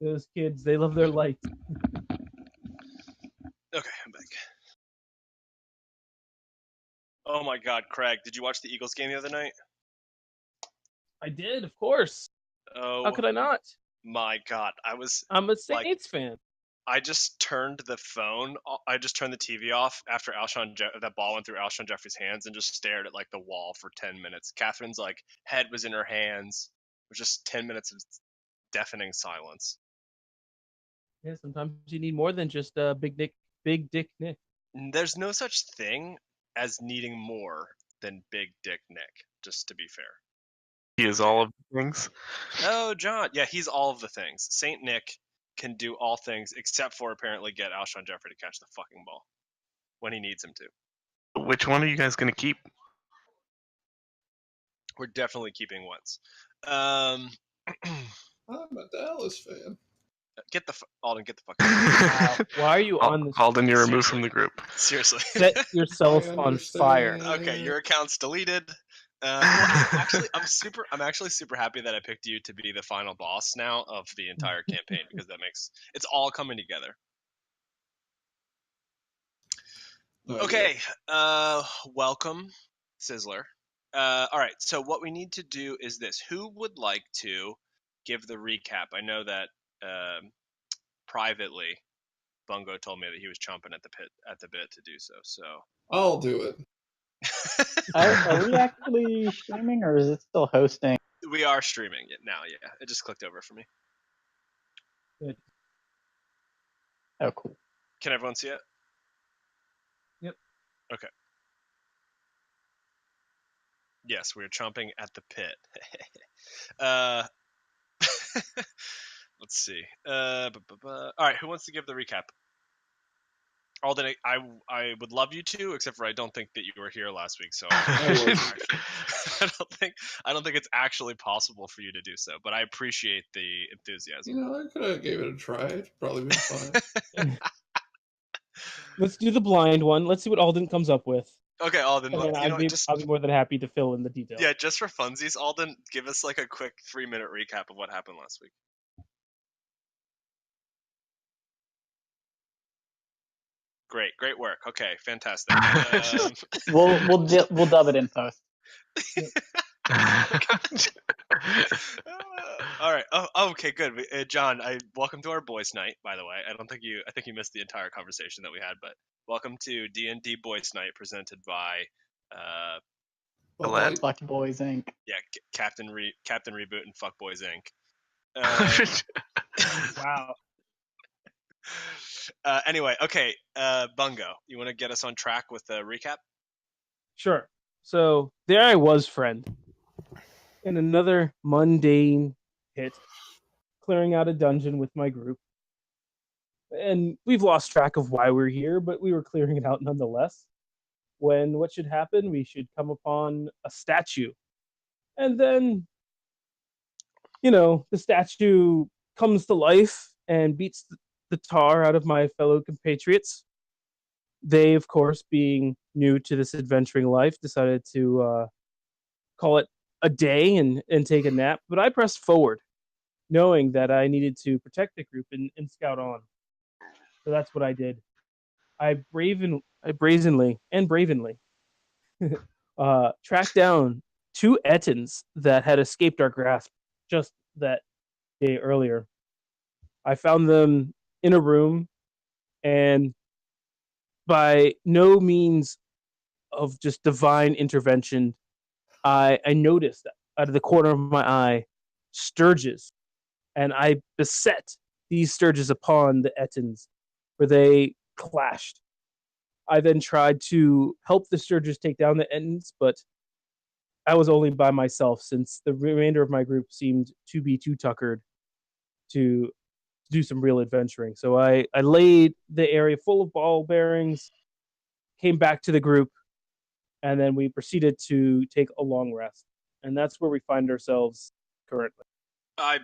Those kids, they love their light. Okay, I'm back. Oh my God, Craig, did you watch the Eagles game the other night? I did, of course. Oh How could I not? my God, I'm a Saints fan. I just turned the TV off after that ball went through Alshon Jeffrey's hands and just stared at like the wall for 10 minutes. Catherine's like head was in her hands. It was just 10 minutes of deafening silence. Yeah, sometimes you need more than just Big Dick Nick. There's no such thing as needing more than Big Dick Nick, just to be fair. He is all of the things. Oh, John. Yeah, he's all of the things. Saint Nick can do all things except for apparently get Alshon Jeffrey to catch the fucking ball when he needs him to. Which one are you guys going to keep? We're definitely keeping Wentz. I'm a Dallas fan. Alden, get the fuck out. Wow. Why are you on this? Alden, you're removed from the group. Seriously. Set yourself on fire. Okay, your account's deleted. Actually, I'm actually super happy that I picked you to be the final boss now of the entire campaign because it's all coming together. Okay, welcome, Sizzler. All right, so what we need to do is this. Who would like to give the recap? I know that privately, Bungo told me that he was chomping at the bit to do so. So I'll do it. Are we actually streaming, or is it still hosting? We are streaming it now, yeah. It just clicked over for me. Good. Oh, cool. Can everyone see it? Yep. Okay. Yes, we're chomping at the pit. Let's see. All right, who wants to give the recap? Alden, I would love you to, except for I don't think that you were here last week, so I don't think it's actually possible for you to do so. But I appreciate the enthusiasm. You know, I could have gave it a try. It'd probably been fine. Let's do the blind one. Let's see what Alden comes up with. Okay, Alden. I'll be more than happy to fill in the details. Yeah, just for funsies, Alden, give us like a quick 3-minute recap of what happened last week. Great work. Okay, fantastic. We'll dub it in post. All right. Oh, okay, good. John, welcome to our boys' night. By the way, I think you missed the entire conversation that we had, but welcome to D&D Boys' Night, presented by Fuck Boys Inc. Yeah, Captain Reboot and Fuck Boys Inc. Wow. Anyway, okay, Bungo, you want to get us on track with the recap? Sure. So there I was, friend, in another mundane pit, clearing out a dungeon with my group. And we've lost track of why we're here, but we were clearing it out nonetheless. When what should happen? We should come upon a statue. And then, the statue comes to life and beats the tar out of my fellow compatriots. They, of course, being new to this adventuring life, decided to call it a day and take a nap. But I pressed forward, knowing that I needed to protect the group and scout on. So that's what I did. I brazenly tracked down 2 Ettins that had escaped our grasp just that day earlier. I found them in a room, and by no means of just divine intervention, I noticed out of the corner of my eye sturges, and I beset these sturges upon the Ettins, where they clashed. I then tried to help the sturges take down the Ettins, but I was only by myself, since the remainder of my group seemed to be too tuckered to do some real adventuring. So I laid the area full of ball bearings, came back to the group, and then we proceeded to take a long rest. And that's where we find ourselves currently. That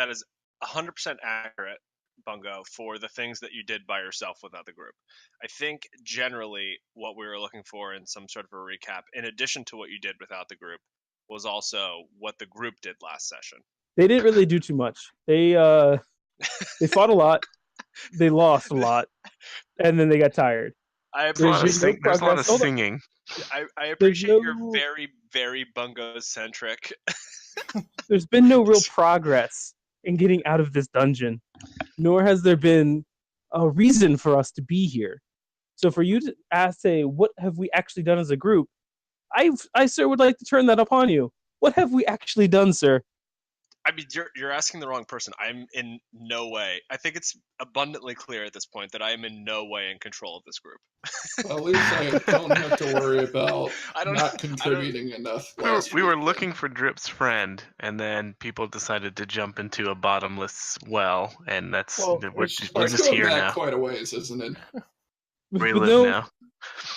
is 100% accurate, Bungo, for the things that you did by yourself without the group. I think generally what we were looking for in some sort of a recap, in addition to what you did without the group, was also what the group did last session. They didn't really do too much. They fought a lot, they lost a lot, and then they got tired. I There's a lot of, appreciate, been no there's a lot of progress. Hold on. singing. I appreciate your no- very, very bungo-centric. There's been no real progress in getting out of this dungeon, nor has there been a reason for us to be here. So for you to ask, say, what have we actually done as a group? I, sir, would like to turn that upon you. What have we actually done, sir? I mean, you're asking the wrong person. I'm in no way. I think it's abundantly clear at this point that I am in no way in control of this group. Well, at least I don't have to worry about I don't- not contributing enough. We were looking for Drip's friend, and then people decided to jump into a bottomless well, and that's Well, we're it's- just That's going here back now. quite a ways, isn't it? We With live now.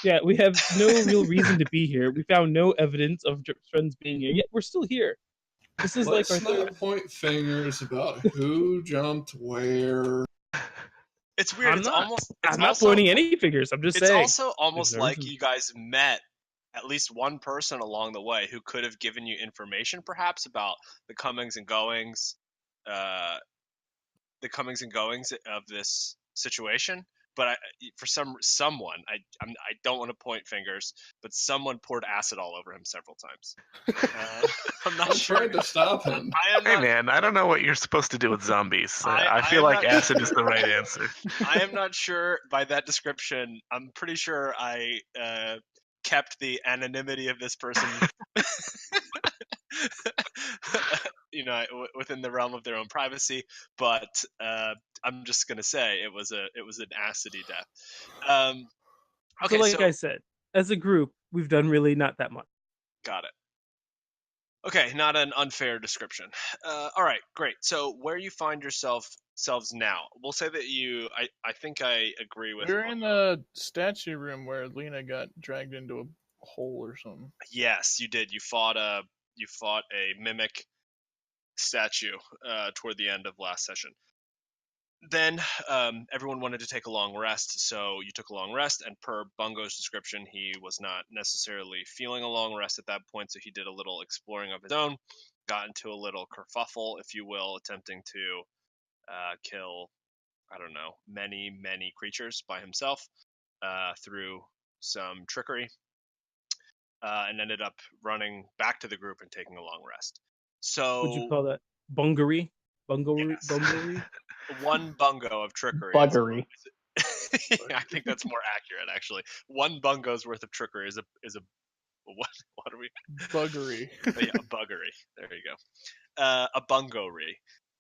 Yeah, we have no real reason to be here. We found no evidence of Drip's friends being here, yet we're still here. This is Let's like our not third. point fingers about who jumped where. It's weird. I'm It's not. almost. It's I'm not also, pointing any figures. I'm just It's saying. also almost There's no like reason. you guys met at least one person along the way who could have given you information, perhaps about the comings and goings, of this situation. But for someone, I don't want to point fingers, but someone poured acid all over him several times. I'm not I sure. tried to stop him. I am Hey not. man, I don't know what you're supposed to do with zombies. I I feel am like not- acid is the right answer. I am not sure by that description. I'm pretty sure I kept the anonymity of this person, within the realm of their own privacy. But I'm just gonna say it was an acidy death. Okay, So, like I said, as a group, we've done really not that much. got it. Okay, not an unfair description. All right, great. So where you find yourselves now, we'll say that I think I agree with. We were in the statue room where Lina got dragged into a hole or something. Yes, you did. You fought a mimic statue toward the end of last session. Then everyone wanted to take a long rest, so you took a long rest, and per Bungo's description, he was not necessarily feeling a long rest at that point, so he did a little exploring of his own, got into a little kerfuffle, if you will, attempting to kill, I don't know, many, many creatures by himself through some trickery, and ended up running back to the group and taking a long rest. So Would you call that bungery? Bungery? Yes. Bungery? one bungo of trickery. Buggery. Yeah, I think that's more accurate, actually. One bungo's worth of trickery is a what are we? Buggery. Yeah, a buggery. There you go. A bungory.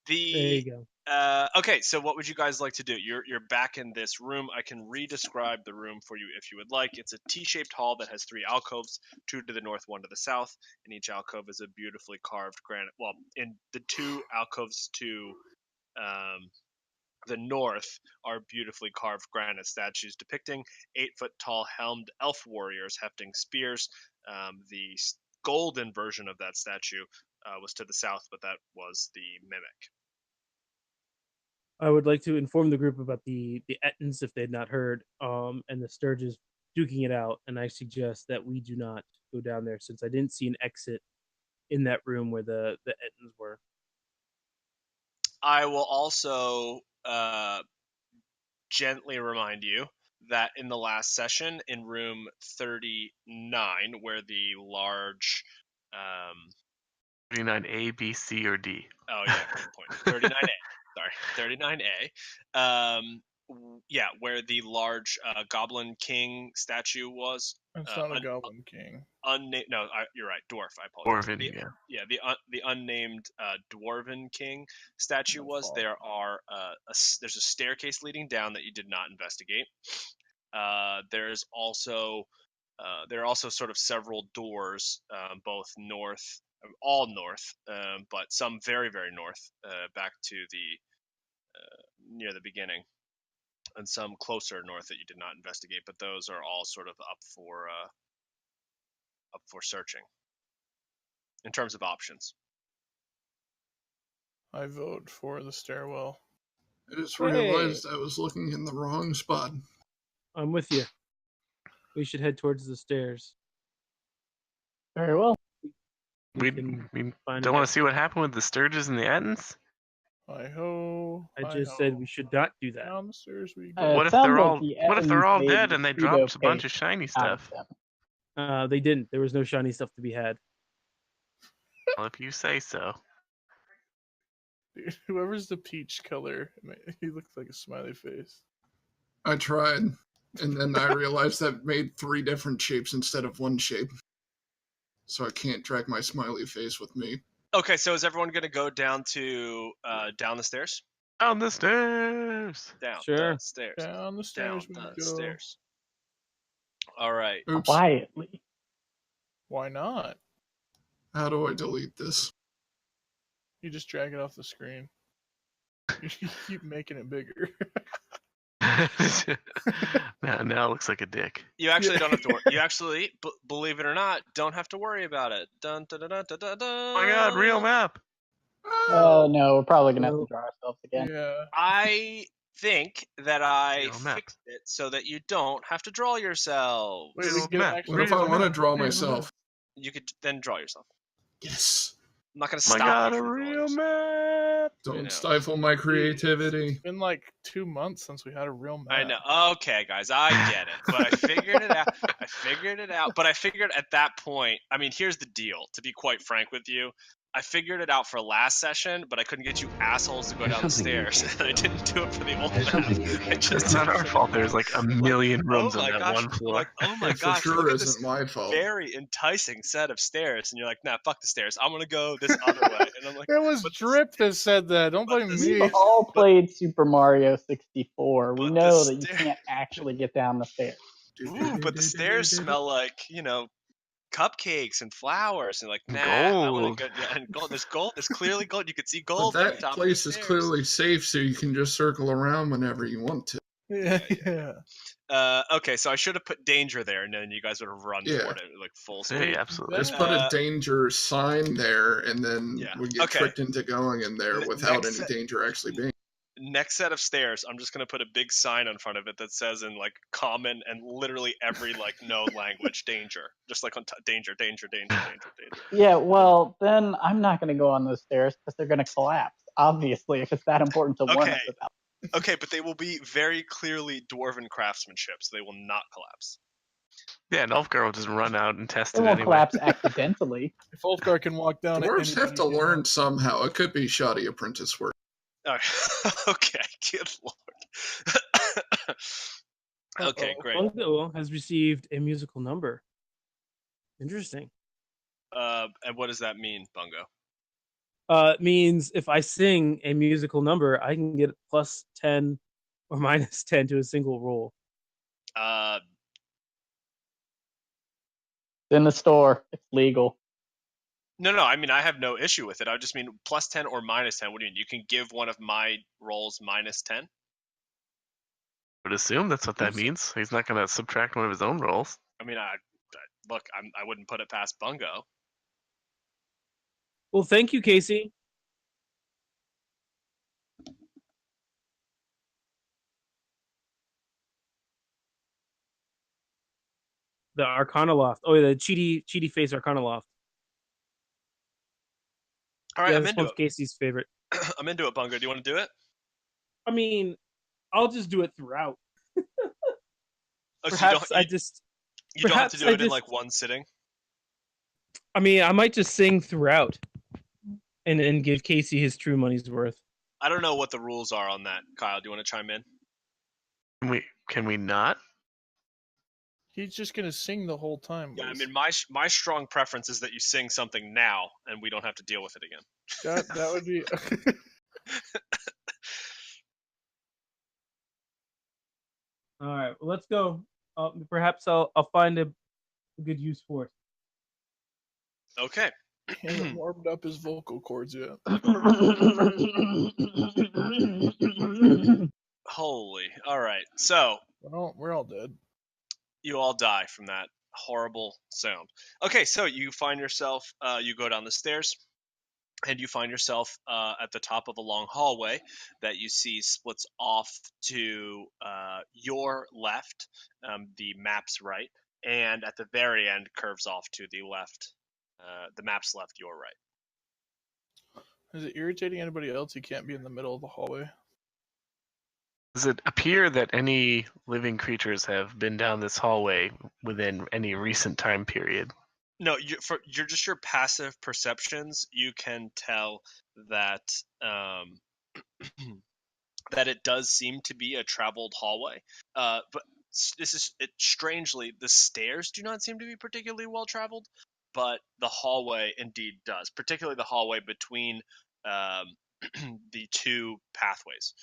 There you go. Okay, so what would you guys like to do? You're back in this room. I can re-describe the room for you if you would like. It's a T-shaped hall that has 3 alcoves, 2 to the north, 1 to the south, and each alcove is a beautifully carved granite. Well, in the 2 alcoves to the north are beautifully carved granite statues depicting 8-foot tall helmed elf warriors hefting spears. The golden version of that statue was to the south, but that was the mimic. I would like to inform the group about the Ettins if they'd not heard, and the Sturges duking it out. And I suggest that we do not go down there since I didn't see an exit in that room where the Ettins were. I will also gently remind you that in the last session in room 39, where the large 39A, B, C, or D. Oh yeah, good point. 39A. Sorry, 39A. Yeah, where the large Goblin King statue was. It's not a Goblin King. Unnamed. No, you're right. Dwarf. I apologize. Dwarven, yeah. Yeah, the unnamed Dwarven King statue was. There are there's a staircase leading down that you did not investigate. There's also there are also sort of several doors, both north, all north, but some very, very north, back to the near the beginning, and some closer north that you did not investigate. But those are all sort of up for searching in terms of options. I vote for the stairwell. I just realized I was looking in the wrong spot. I'm with you. We should head towards the stairs. Very well. We can find don't it. want to see what happened with the Sturges and the Ettons? Hi-ho. I just said we should not do that. Down the stairs we It go. What if sounds they're like all the what if they're Evans all made dead and they pseudo dropped a bunch of paste shiny out of stuff? them. They didn't. There was no shiny stuff to be had. Well, if you say so. Dude, whoever's the peach color, he looks like a smiley face. I tried, and then I realized that made 3 different shapes instead of 1 shape. So I can't drag my smiley face with me. Okay, so is everyone gonna go down to down the stairs? Down the stairs. Down Sure. the stairs. Down the stairs Down we the go. stairs. All right. Oops. Quietly. Why not? How do I delete this? You just drag it off the screen. You keep making it bigger. now it looks like a dick. You actually don't have to worry. You actually, believe it or not, don't have to worry about it. Dun, dun, dun, dun, dun, dun, dun. Oh my god, real map. Oh no, we're probably gonna have to draw ourselves again. Yeah. I think that I Real map. fixed it so that you don't have to draw yourselves. Wait, Real we get map. actually. What if I Real want to map. draw Real myself? You could then draw yourself. Yes. I'm not gonna Oh my stop god, you a from drawing real yourself. map. Don't know. stifle my creativity. It's been like 2 months since we had a real map. I know. Okay, guys, I get it, but I figured it out. But I figured at that point. I mean, here's the deal. To be quite frank with you, I figured it out for last session, but I couldn't get you assholes to go down the stairs, and I didn't do it for the old map. I just It's did not it our for the fault. new There's like a one. million Oh rooms on my that gosh! one I'm floor. like, oh my It for gosh! sure Look at isn't this my fault. very enticing set of stairs, and you're like, nah, fuck the stairs. I'm gonna go this other way, and I'm like, It was but Drip that said that. Don't but blame the me. We've all played Super Mario 64. We but the know that you stair- can't actually get down the stairs. Ooh, but the stairs smell like, cupcakes and flowers, and like, nah, I want Gold. to go. Yeah, and gold. There's gold. There's clearly gold. You can see But gold from the that top place of is the stairs. clearly safe, so you can just circle around whenever you want to. Yeah. Okay, so I should have put danger there, and then you guys would have run Yeah. toward it like full Yeah, speed. absolutely. Just put a Uh, danger sign there, and then Yeah. we get Okay. tricked into going in there Ne- without next any set- danger actually being. Next set of stairs, I'm just gonna put a big sign in front of it that says in like common and literally every like known language, danger, just like on danger, danger, danger, danger, danger. Yeah, well, then I'm not gonna go on those stairs because they're gonna collapse. Obviously, if it's that important to warn us Okay. about. Okay, but they will be very clearly dwarven craftsmanship, so they will not collapse. Yeah, and Ulfgar will just run out and test It it won't anyway. collapse accidentally. If Ulfgar can walk down Dwarves have to anybody can. learn somehow. It could be shoddy apprentice work. Okay, good lord. Okay, great. Bungo has received a musical number. Interesting. And what does that mean, Bungo? It means if I sing a musical number, I can get plus 10 or minus 10 to a single roll. It's in the store. It's legal. No, I mean, I have no issue with it. I just mean plus 10 or minus 10. What do you mean? You can give one of my rolls minus 10? I would assume that's what that means. He's not going to subtract one of his own rolls. I mean, look, I wouldn't put it past Bungo. Well, thank you, Casey. The Arcana Loft. Oh, yeah, the cheaty face Arcana Loft. All right, Yeah, I'm this into one's it. Casey's favorite. I'm into it, Bungo. Do you want to do it? I mean, I'll just do it throughout. Oh, Perhaps so you don't have to do it in like one sitting? I mean, I might just sing throughout and give Casey his true money's worth. I don't know what the rules are on that. Kyle, do you want to chime in? Can we not? He's just gonna sing the whole time. Yeah, I Liz. mean, my strong preference is that you sing something now, and we don't have to deal with it again. that would be. All right, well, let's go. Perhaps I'll find a good use for it. Okay. He hasn't warmed up his vocal cords yet. Holy. All right. So We're all dead. you all die from that horrible sound. Okay, so you find yourself, you go down the stairs, and you find yourself at the top of a long hallway that you see splits off to your left, the map's right, and at the very end curves off to the left The map's left, your right. Is it irritating anybody else? You can't be in the middle of the hallway. Does it appear that any living creatures have been down this hallway within any recent time period? No, you're just your passive perceptions. You can tell that that it does seem to be a traveled hallway. But strangely, the stairs do not seem to be particularly well traveled, but the hallway indeed does. Particularly the hallway between the two pathways.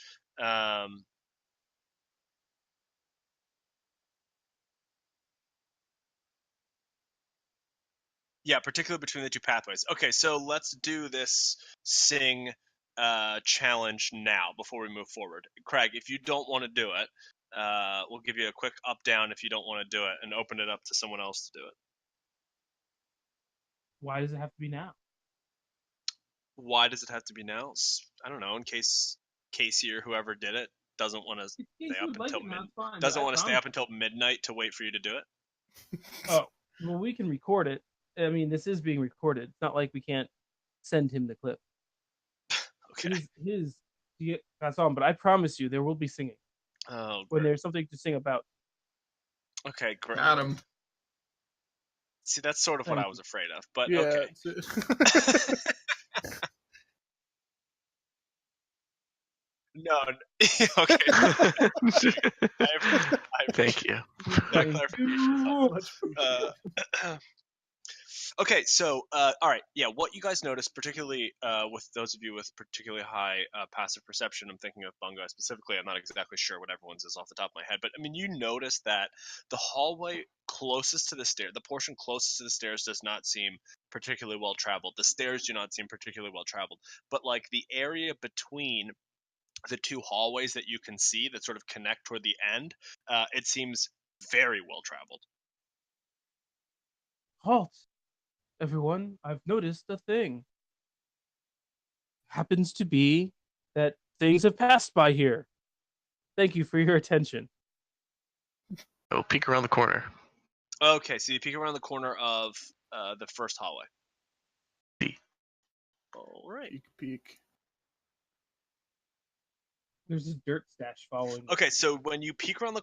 Yeah, particularly between the two pathways. Okay, so let's do this sing challenge now before we move forward. Craig, if you don't want to do it, we'll give you a quick up-down if you don't want to do it, and open it up to someone else to do it. Why does it have to be now? Why does it have to be now? I don't know, in case Casey or whoever did it doesn't want to stay up until midnight to wait for you to do it. Oh, well, we can record it. I mean, this is being recorded. It's not like we can't send him the clip. Okay. That's on, but I promise you there will be singing. Oh, when great. there's something to sing about. Okay, great. Got him. See, that's sort of what I was afraid of, but Yeah, okay. No, okay. Thank you. Okay, so all right, yeah. What you guys notice, particularly with those of you with particularly high passive perception, I'm thinking of Bungo specifically. I'm not exactly sure what everyone's is off the top of my head, but I mean, you notice that the hallway closest to the stair, the portion closest to the stairs, does not seem particularly well traveled. The stairs do not seem particularly well traveled, but like the area between the two hallways that you can see that sort of connect toward the end, it seems very well traveled. Halt, everyone! I've noticed a thing. Happens to be that things have passed by here. Thank you for your attention. Oh, peek around the corner. Okay, so you peek around the corner of the first hallway. All right. Peek. There's a dirt stash following. Okay, so when you peek around the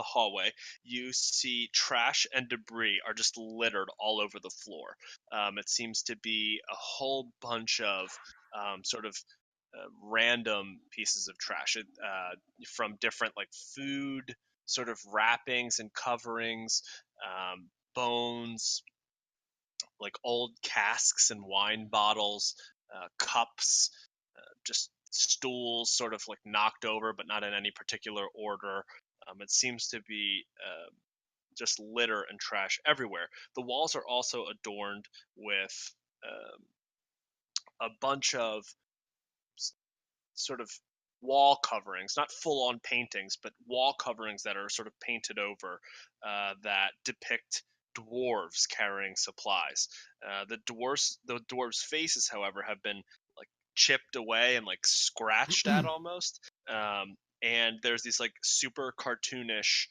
hallway, you see trash and debris are just littered all over the floor. It seems to be a whole bunch of sort of random pieces of trash from different like food sort of wrappings and coverings, bones, like old casks and wine bottles, cups, just stools sort of like knocked over but not in any particular order. It seems to be just litter and trash everywhere. The walls are also adorned with a bunch of sort of wall coverings, not full on paintings, but wall coverings that are sort of painted over that depict dwarves carrying supplies. The dwarves' faces, however, have been like chipped away and like scratched at almost. And there's these like super cartoonish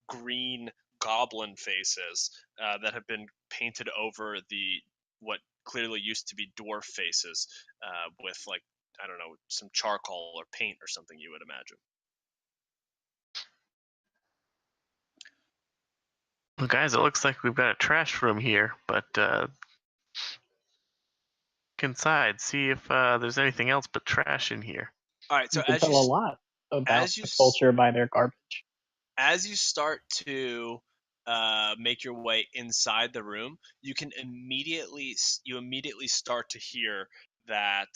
green goblin faces that have been painted over what clearly used to be dwarf faces with like, I don't know, some charcoal or paint or something, you would imagine. Well, guys, it looks like we've got a trash room here, but look inside, see if there's anything else but trash in here. All right, so you can tell a lot about the culture by their garbage. As you start to make your way inside the room, you immediately start to hear that.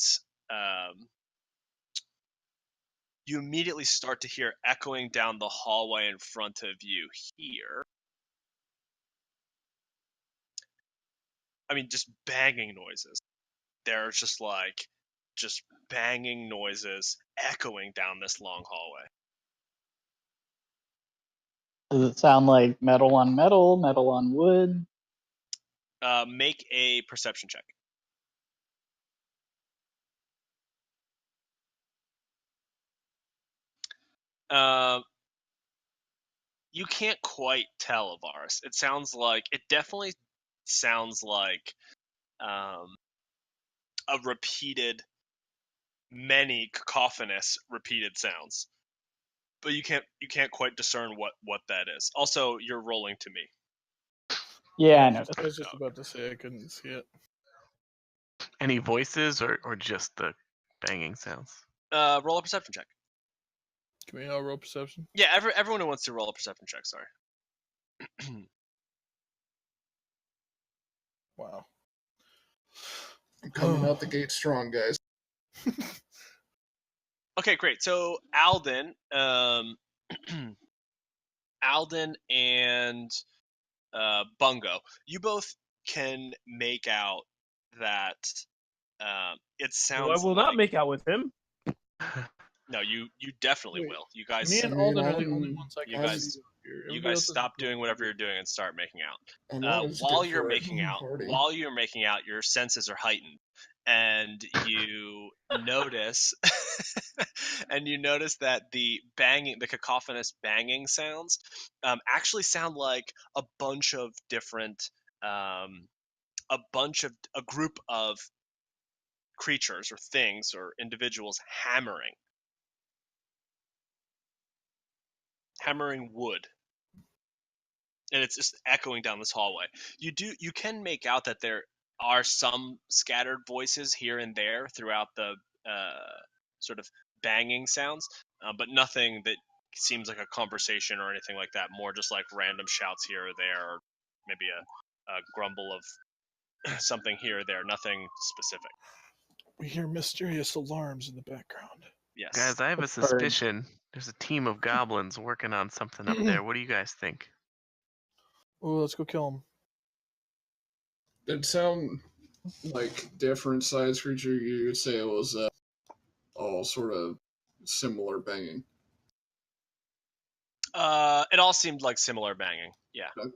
You immediately start to hear echoing down the hallway in front of you here. I mean, just banging noises. There's just banging noises echoing down this long hallway. Does it sound like metal on metal, metal on wood? Make a perception check. You can't quite tell, Ivaris. It definitely sounds like a repeated, many cacophonous repeated sounds, but you can't quite discern what that is. Also, you're rolling to me. Yeah, I noticed. I was just about to say I couldn't see it. Any voices or just the banging sounds? Roll a perception check. Can we all roll perception? Yeah, everyone who wants to roll a perception check. Sorry. Wow. I'm coming out the gate strong, guys. Okay, great. So Alden, Alden and Bungo, you both can make out that it Well, I sounds will like. not make out with him. No, you definitely Wait, will. You guys. Me and I mean, Alden are the I'm- only ones I you can guys- see here. You Everybody guys else is stop doing doing whatever you're doing and start making out. I'm always good for a While you're making out, your senses are heightened, and you notice, that the cacophonous banging sounds, actually sound like a group of creatures or things or individuals hammering wood. And it's just echoing down this hallway. You can make out that there are some scattered voices here and there throughout the sort of banging sounds, but nothing that seems like a conversation or anything like that. More just like random shouts here or there, or maybe a grumble of something here or there. Nothing specific. We hear mysterious alarms in the background. Yes. Guys, I have a It's bird. suspicion. There's a team of goblins working on something up there. What do you guys think? Oh, let's go kill him. It sound like different size creature. You say it was all sort of similar banging. It all seemed like similar banging. Yeah. Okay.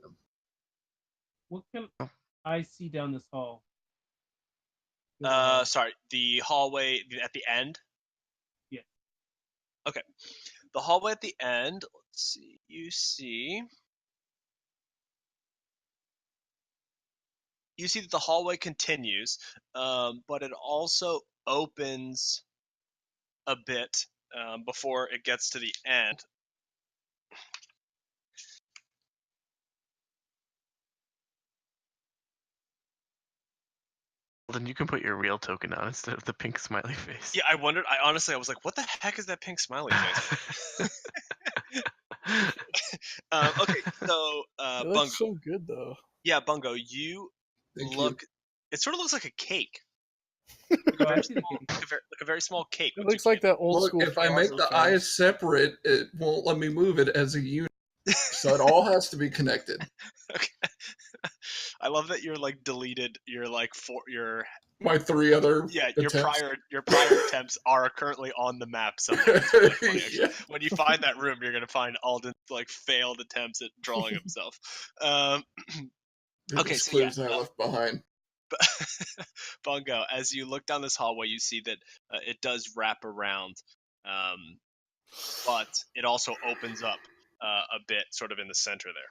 What can I see down this hall? Sorry, the hallway at the end. Yeah. Okay, the hallway at the end. Let's see. You see that the hallway continues, but it also opens a bit before it gets to the end. Then you can put your real token on instead of the pink smiley face. Yeah, I wondered. I was like, "What the heck is that pink smiley face?" Okay, so It Bungo. looks so good though. Yeah, Bungo, you Thank look. It sort of looks like a cake. Oh, I see the cake. Like a very small cake. It with looks two like that you. old Look, school. if I make the philosopher eyes face. separate, it won't let me move it as a unit. So it all has to be connected. Okay. I love that you're like deleted. You're like your My 3 other attempts. your prior attempts are currently on the map somewhere. It's really funny, actually. Yeah. When you find that room, you're gonna find Alden's like failed attempts at drawing himself. Okay, Biggest so yeah, clues I left behind. Bungo, as you look down this hallway, you see that it does wrap around, but it also opens up a bit, sort of in the center there.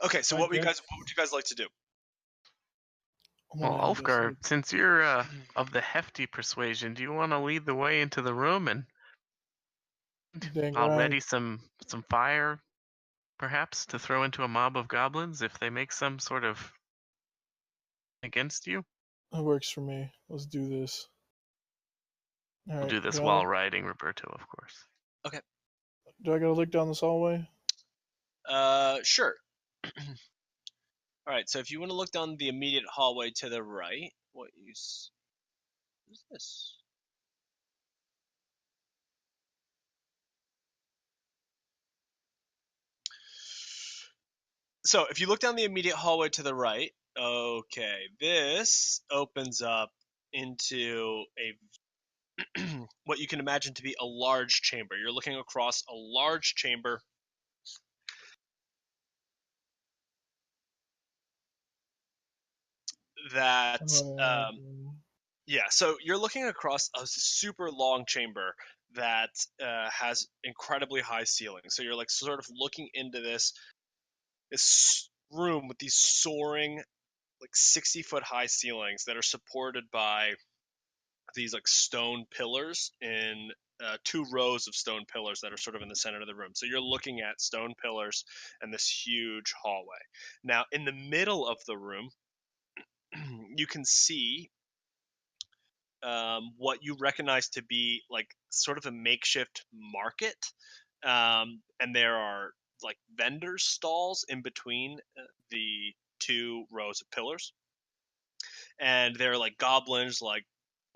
Okay, so what would you guys like to do? Well, Ulfgar, since you're of the hefty persuasion, do you want to lead the way into the room and Dang I'll right. ready some fire, perhaps, to throw into a mob of goblins if they make some sort of against you? That works for me. Let's do this. All We'll right, do this do I while look- riding Roberto, of course. Do I gotta look down this hallway? Sure. All right, so if you want to look down the immediate hallway to the right, what is this? So if you look down the immediate hallway to the right, okay, this opens up into a what you can imagine to be a large chamber. You're looking across a large chamber that Yeah, so you're looking across a super long chamber that has incredibly high ceilings. So you're like sort of looking into this room with these soaring, like 60-foot high ceilings that are supported by these like stone pillars in 2 rows of stone pillars that are sort of in the center of the room. So you're looking at stone pillars and this huge hallway. Now, in the middle of the room, you can see what you recognize to be like sort of a makeshift market, and there are like vendor stalls in between the 2 rows of pillars, and there are like goblins like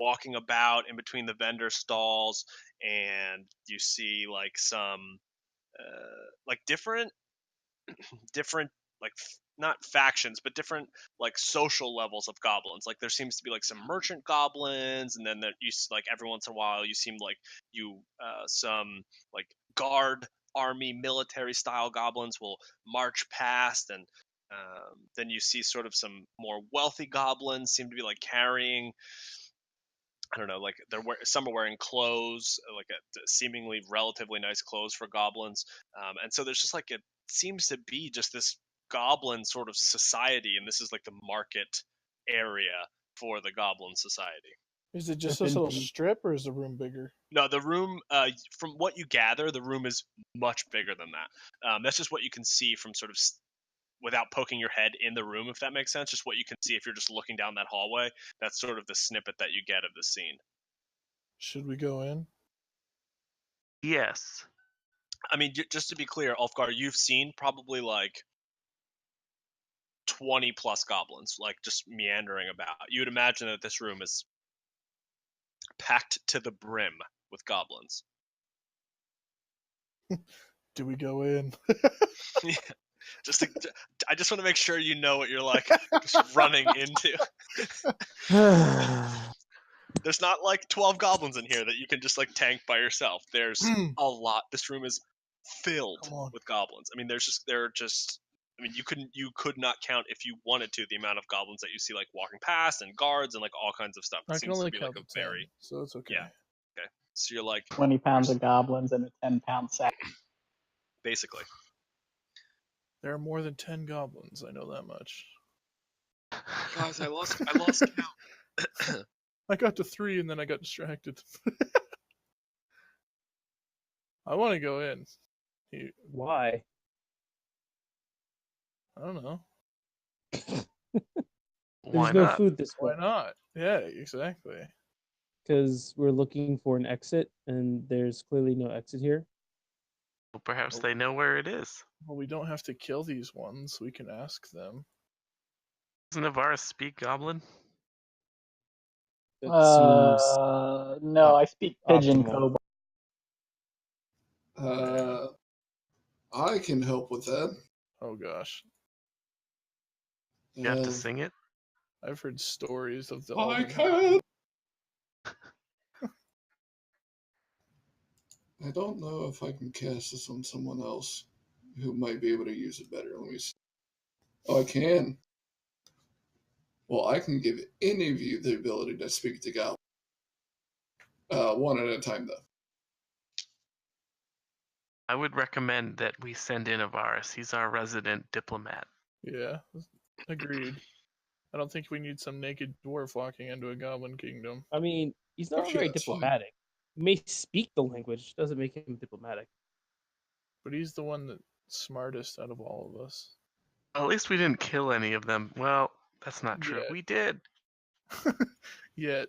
walking about in between the vendor stalls, and you see like some like different like not factions but different like social levels of goblins. Like there seems to be like some merchant goblins, and then there, like every once in a while you seem like you some like guard army military style goblins will march past, and then you see sort of some more wealthy goblins seem to be like carrying, I don't know, like some are wearing clothes, like seemingly relatively nice clothes for goblins, and so there's just like it seems to be just this goblin sort of society, and this is like the market area for the goblin society. Is it just this little strip, or is the room bigger? No, the room, from what you gather, the room is much bigger than that. That's just what you can see from sort of without poking your head in the room, if that makes sense. Just what you can see if you're just looking down that hallway. That's sort of the snippet that you get of the scene. Should we go in? Yes. I mean, just to be clear, Ulfgar, you've seen probably like 20 plus goblins, like just meandering about. You would imagine that this room is packed to the brim with goblins. Do we go in? Yeah. I just want to make sure you know what you're like just running into. There's not like 12 goblins in here that you can just like tank by yourself. There's a lot. This room is filled with goblins. I mean, I mean, you could not count if you wanted to the amount of goblins that you see like walking past, and guards and like all kinds of stuff. It I can seems only to be count like a 10, very so it's okay. Yeah. Okay. So you're like 20 pounds of goblins in a 10-pound sack. basically. There are more than 10 goblins. I know that much. Guys, I lost count. I got to 3 and then I got distracted. I want to go in. Why? I don't know. There's no food this way. Why not? Yeah, exactly. Because we're looking for an exit, and there's clearly no exit here. Well, perhaps they know where it is. Well, we don't have to kill these ones. We can ask them. Doesn't Ivaris speak Goblin? That seems No, I speak pigeon optimal. kobold. I can help with that. Oh gosh. You have to sing it? I've heard stories of the I Alden. can. I don't know if I can cast this on someone else who might be able to use it better. Let me see. Oh, I can. Well, I can give any of you the ability to speak to Goblin. One at a time, though. I would recommend that we send in Ivaris. He's our resident diplomat. Yeah, agreed. I don't think we need some naked dwarf walking into a goblin kingdom. I mean, he's not very diplomatic. He may speak the language, doesn't make him diplomatic. But he's the one that's smartest out of all of us. Well, at least we didn't kill any of them. Well, that's not true. Yet. We did. Yet.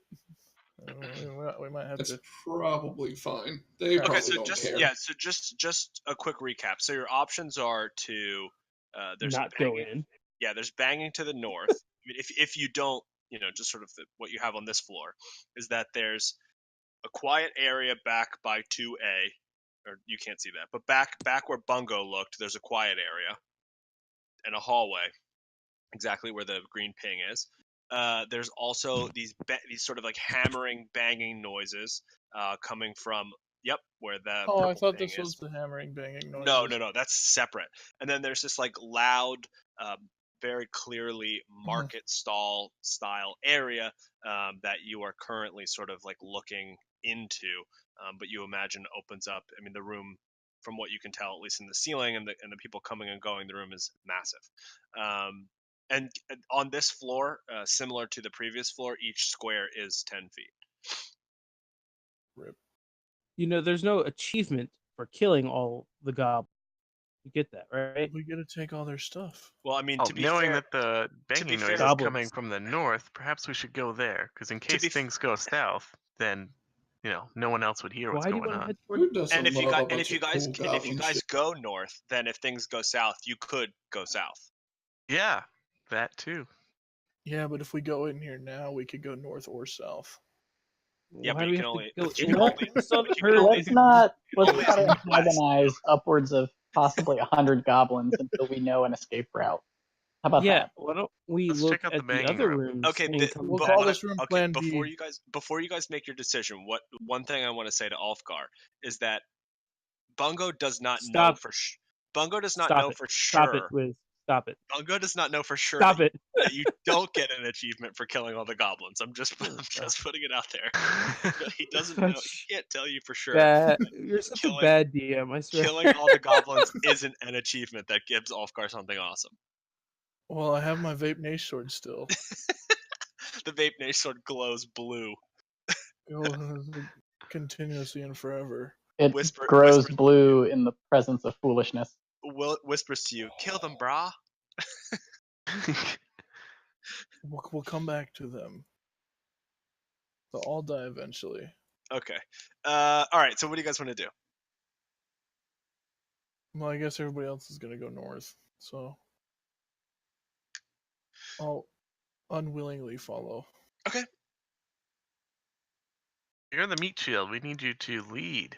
We might have That's to. probably fine. They Okay, probably so don't just care. so just a quick recap. So your options are to there's not go in. Yeah, there's banging to the north. I mean, if you don't, just sort of what you have on this floor is that there's a quiet area back by 2A, or you can't see that, but back where Bungo looked, there's a quiet area and a hallway, exactly where the green ping is. There's also these sort of like hammering, banging noises coming from where the I thought ping this is. was the hammering, banging noise. No, that's separate. And then there's this like loud very clearly market stall style area that you are currently sort of like looking into, but you imagine opens up. I mean, the room, from what you can tell, at least in the ceiling and the people coming and going, the room is massive. And on this floor, similar to the previous floor, each square is 10 feet. Rip. There's no achievement for killing all the goblins. You get that, right? We gotta take all their stuff. Well, I mean, Oh, to be knowing fair, that the banging noise is Goblins. coming from the north, perhaps we should go there, because in case be things go south, then no one else would hear what's Why do you going want to on. head toward Who doesn't and if you love guys a and bunch if you of guys cool and if you goblin guys shit? go north, then if things go south, you could go south. Yeah, that too. Yeah, but if we go in here now, we could go north or south. Yeah, Why but do you we can have only- to go but you in? can only- We still but you haven't can heard only- anything. Let's only not see west. antagonize upwards of possibly 100 goblins until we know an escape route. How about Yeah, that? why don't we Let's look check out at the the banging other room. rooms? Okay, and come We'll back? call this room okay. Plan Before B. you guys make your decision, one thing I want to say to Ulfgar is that Bungo does not know Stop. for Bungo does not Stop know it. for Stop it, sure. Wiz. Stop it. Bungo does not know for sure Stop that, it. that you don't get an achievement for killing all the goblins. I'm just putting it out there. He doesn't know. He can't tell you for sure. You're such a Killing- bad DM, I swear. Killing all the goblins isn't an achievement that gives Ulfgar something awesome. Well, I have my vape nace sword still. The vape nace sword glows blue. Continuously and forever. It Whisper- grows whispers- blue in the presence of foolishness. Whispers to you, "Kill them, brah." We'll come back to them. They'll all die eventually. Okay. All right. So what do you guys want to do? Well, I guess everybody else is gonna go north, so I'll unwillingly follow. Okay. You're the meat shield. We need you to lead.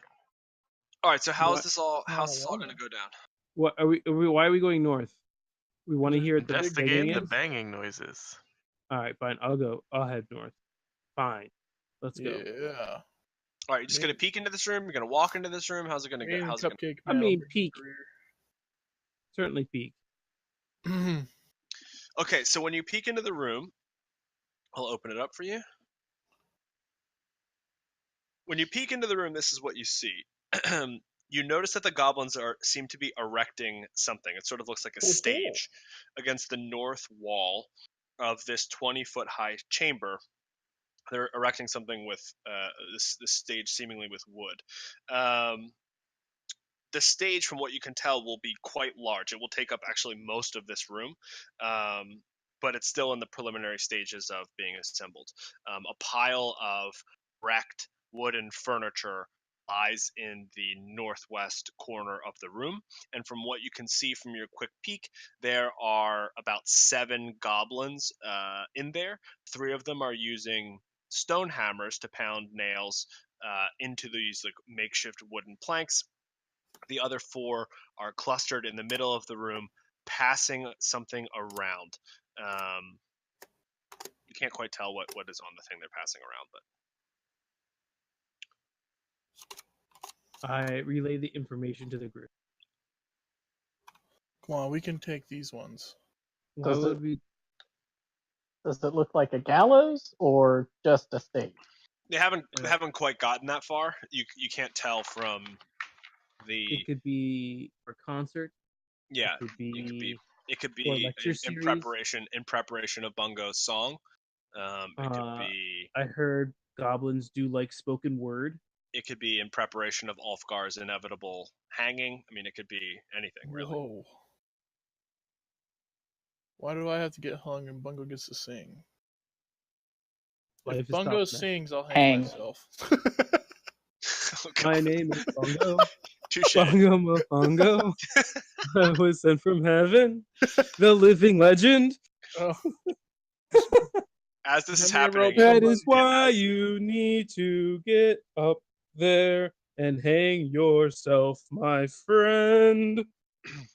All right. So how's What? this all? I How's don't this all wanna. going to go down? What are we? Why are we going north? We want to hear what the Investigate banging the is? banging noises. All right, fine. I'll go. I'll head north. Fine. Let's go. Yeah. All right. You're just Me- going to peek into this room. You're going to walk into this room. How's it going to Me go? and How's it going Cupcake I Man mean, will peek. Certainly peek. to? Okay. So when you peek into the room, I'll open it up for you. When you peek into the room, this is what you see. You notice that the goblins seem to be erecting something. It sort of looks like a stage against the north wall of this 20-foot high chamber. They're erecting something with this stage seemingly with wood. The stage, from what you can tell, will be quite large. It will take up actually most of this room, but it's still in the preliminary stages of being assembled. A pile of wrecked wooden furniture lies in the northwest corner of the room, and from what you can see from your quick peek, there are about 7 goblins in there. 3 of them are using stone hammers to pound nails into these like makeshift wooden planks. The other 4 are clustered in the middle of the room, passing something around. You can't quite tell what is on the thing they're passing around, but I relay the information to the group. Come on, we can take these ones. Why Does would we? Does it look like a gallows or just a stage? they haven't quite gotten that far. You can't tell from the It could be for concert. yeah. It could be. It could Or be lecture in series. preparation of Bungo's song. It could be I heard goblins do like spoken word. it could be in preparation of Ulfgar's inevitable hanging. I mean, it could be anything really. Whoa. Why do I have to get hung and Bungo gets to sing? Life If is Bungo tough, man. sings, I'll Hang. hang myself. Oh, My God. name is Bungo. Touche. Bungo Mafungo. I was sent from heaven. The living legend. Oh, As this is Let me rope happening, That Somebody- is why you need to get up there and hang yourself, my friend.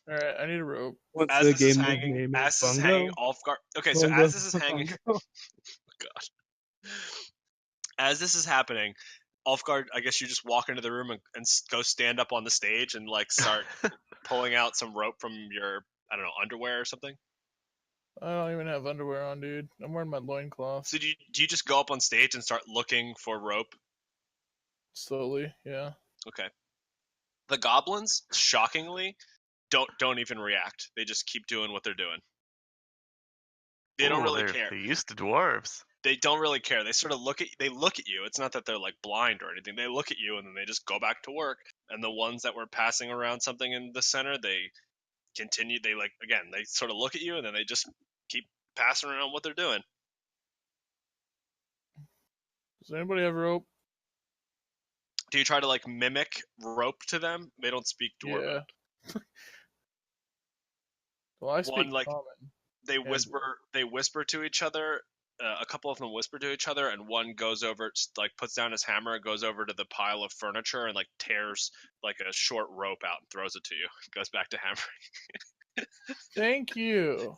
alright, I need a rope. Once as this is again, my hanging, name as is this is Bungo. hanging, Ulfgar. Okay, so Bungo, as this is hanging, Bungo. God, as this is happening, Ulfgar, I guess you just walk into the room and go stand up on the stage and like start pulling out some rope from your, I don't know, underwear or something. I don't even have underwear on, dude. I'm wearing my loincloth. So do you just go up on stage and start looking for rope? Slowly, yeah. Okay. The goblins, shockingly, don't even react. They just keep doing what they're doing. They don't really care. They're used to dwarves. They don't really care. They sort of look at you. It's not that they're like blind or anything. They look at you and then they just go back to work. And the ones that were passing around something in the center, they continue. They they sort of look at you and then they just keep passing around what they're doing. Does anybody have rope? Do you try to like mimic rope to them? They don't speak Dwarven. Yeah. Well, I speak One, common. They whisper to each other. A couple of them whisper to each other, and one goes over, like puts down his hammer, goes over to the pile of furniture, and like tears like a short rope out and throws it to you. Goes back to hammering. Thank you.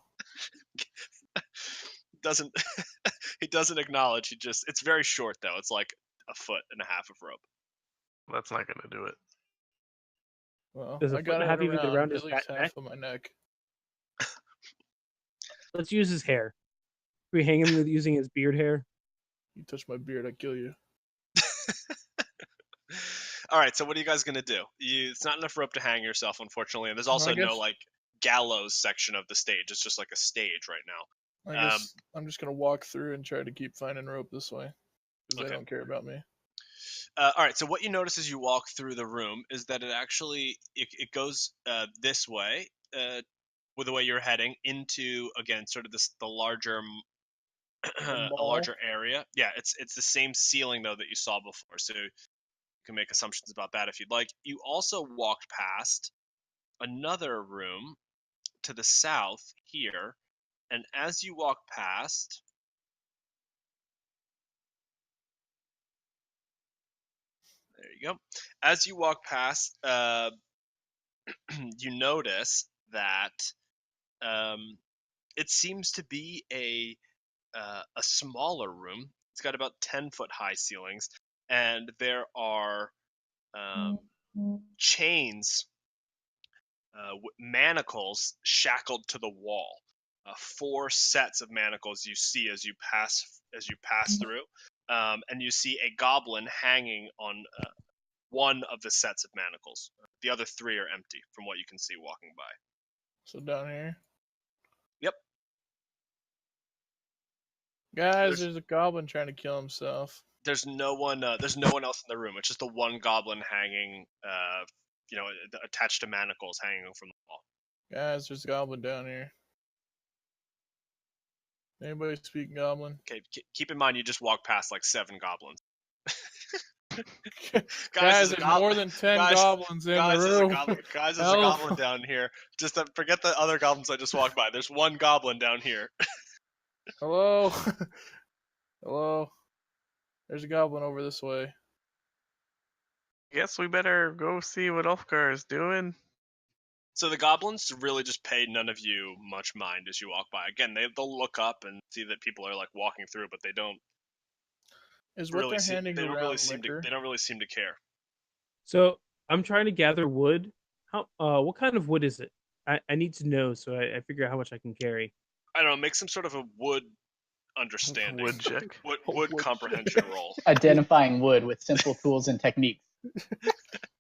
He doesn't acknowledge. It's very short though. It's like a foot and a half of rope. That's not gonna do it. Well, Does a I foot got and a it half even get around his at least fat half neck? of my neck. Let's use his hair. Can we hang him with using his beard hair? You touch my beard, I kill you. All right, so what are you guys gonna do? It's not enough rope to hang yourself, unfortunately, and there's also no like gallows section of the stage. It's just like a stage right now. I guess I'm just gonna walk through and try to keep finding rope this way, because they don't care about me. All right, so what you notice as you walk through the room is that it goes this way, with the way you're heading into again sort of the larger a larger area. Yeah, it's the same ceiling though that you saw before, so you can make assumptions about that if you'd like. You also walked past another room to the south here, and as you walk past, there you go. As you walk past, you notice that it seems to be a smaller room. It's got about 10-foot high ceilings, and there are chains, manacles shackled to the wall. 4 sets of manacles you see as you pass through, and you see a goblin hanging on one of the sets of manacles. The other 3 are empty, from what you can see walking by. So down here. Yep. Guys, there's a goblin trying to kill himself. There's no one else in the room. It's just the one goblin hanging, attached to manacles hanging from the wall. Guys, there's a goblin down here. Anybody speak goblin? Okay, keep in mind you just walked past like 7 goblins. Guys, there's more than 10 goblins in the room. There's a goblin down here. Just forget the other goblins I just walked by. There's one goblin down here. Hello? Hello? There's a goblin over this way. Guess we better go see what Ulfgar is doing. So the goblins really just pay none of you much mind as you walk by. Again, they'll look up and see that people are like walking through, but they don't. Is what they're handing around liquor? They don't really seem to care. So I'm trying to gather wood. What kind of wood is it? I need to know so I figure out how much I can carry. I don't know. Make some sort of a wood understanding. Wood check. Wood comprehension roll. Identifying wood with simple tools and techniques.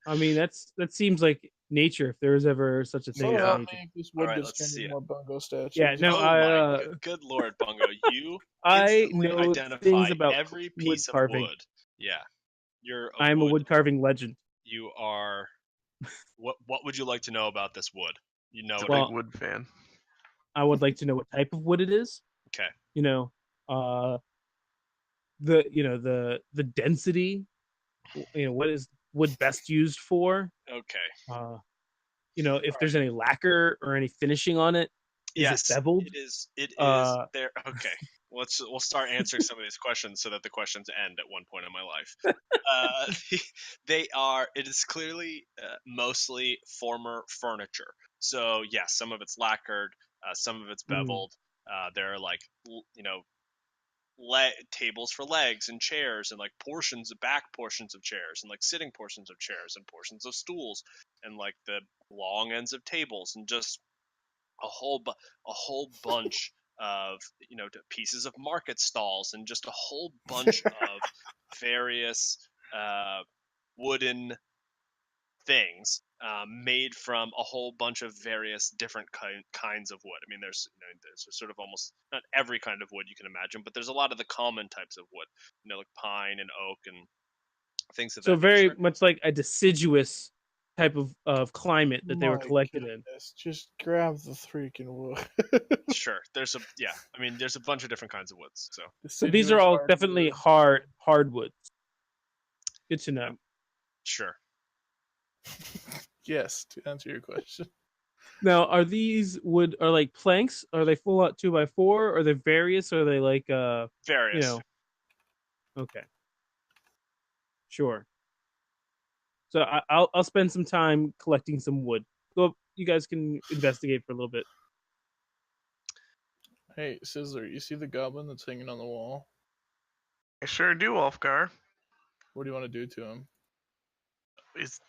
I mean, that seems like nature, if there was ever such a thing as So nature. this wood Alright, gets let's turned see into it. more Bungo statues. Yeah, no, Good Lord, Bungo, you I instantly know identify things about every wood piece carving. of wood. Yeah, you're. I'm a wood carving legend. You are. What would you like to know about this wood? You know, He's a big wood fan. I would like to know what type of wood it is. Okay. The density. What is wood best used for? Okay. If there's any lacquer or any finishing on it. Yes, it beveled? It is there. Okay. We'll start answering some of these questions so that the questions end at one point in my life. It is clearly mostly former furniture. So yes, some of it's lacquered, some of it's beveled. There are like tables for legs and chairs and like back portions of chairs and like sitting portions of chairs and portions of stools and like the long ends of tables and just a whole bunch of pieces of market stalls and just a whole bunch of various wooden things made from a whole bunch of various different kinds of wood. I mean, there's sort of almost not every kind of wood you can imagine, but there's a lot of the common types of wood, like pine and oak and things of that So very nature. much like a deciduous type of climate that they were My collected in. goodness, just grab the freaking wood. Sure, there's a bunch of different kinds of woods. So these are all definitely hardwoods. Good to know. Sure. Yes, to answer your question. Now, are these are like planks? Are they full out 2x4? Are they various? Or are they like various? Okay. Sure. So I'll spend some time collecting some wood. Go. You guys can investigate for a little bit. Hey, Sizzler, you see the goblin that's hanging on the wall? I sure do, Ulfgar. What do you want to do to him? Is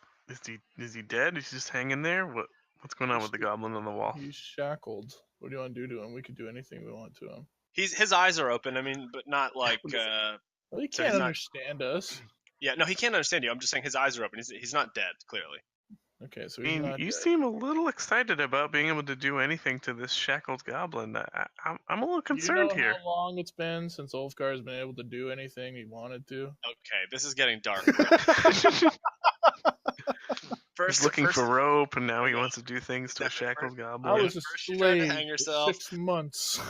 he dead? Is he just hanging there? What's going on with the goblin on the wall? He's shackled. What do you want to do to him? We could do anything we want to him. His eyes are open. I mean, but not like. Well, he so can't he's understand us. Yeah, no, he can't understand you. I'm just saying his eyes are open. He's not dead, clearly. Okay, so I mean, you seem a little excited about being able to do anything to this shackled goblin. I'm a little concerned here. How long it's been since Ulfgar has been able to do anything he wanted to? Okay, this is getting dark. He's looking for rope, and now he wants to do things to a shackled goblin. I was a slave to hang yourself. for 6 months.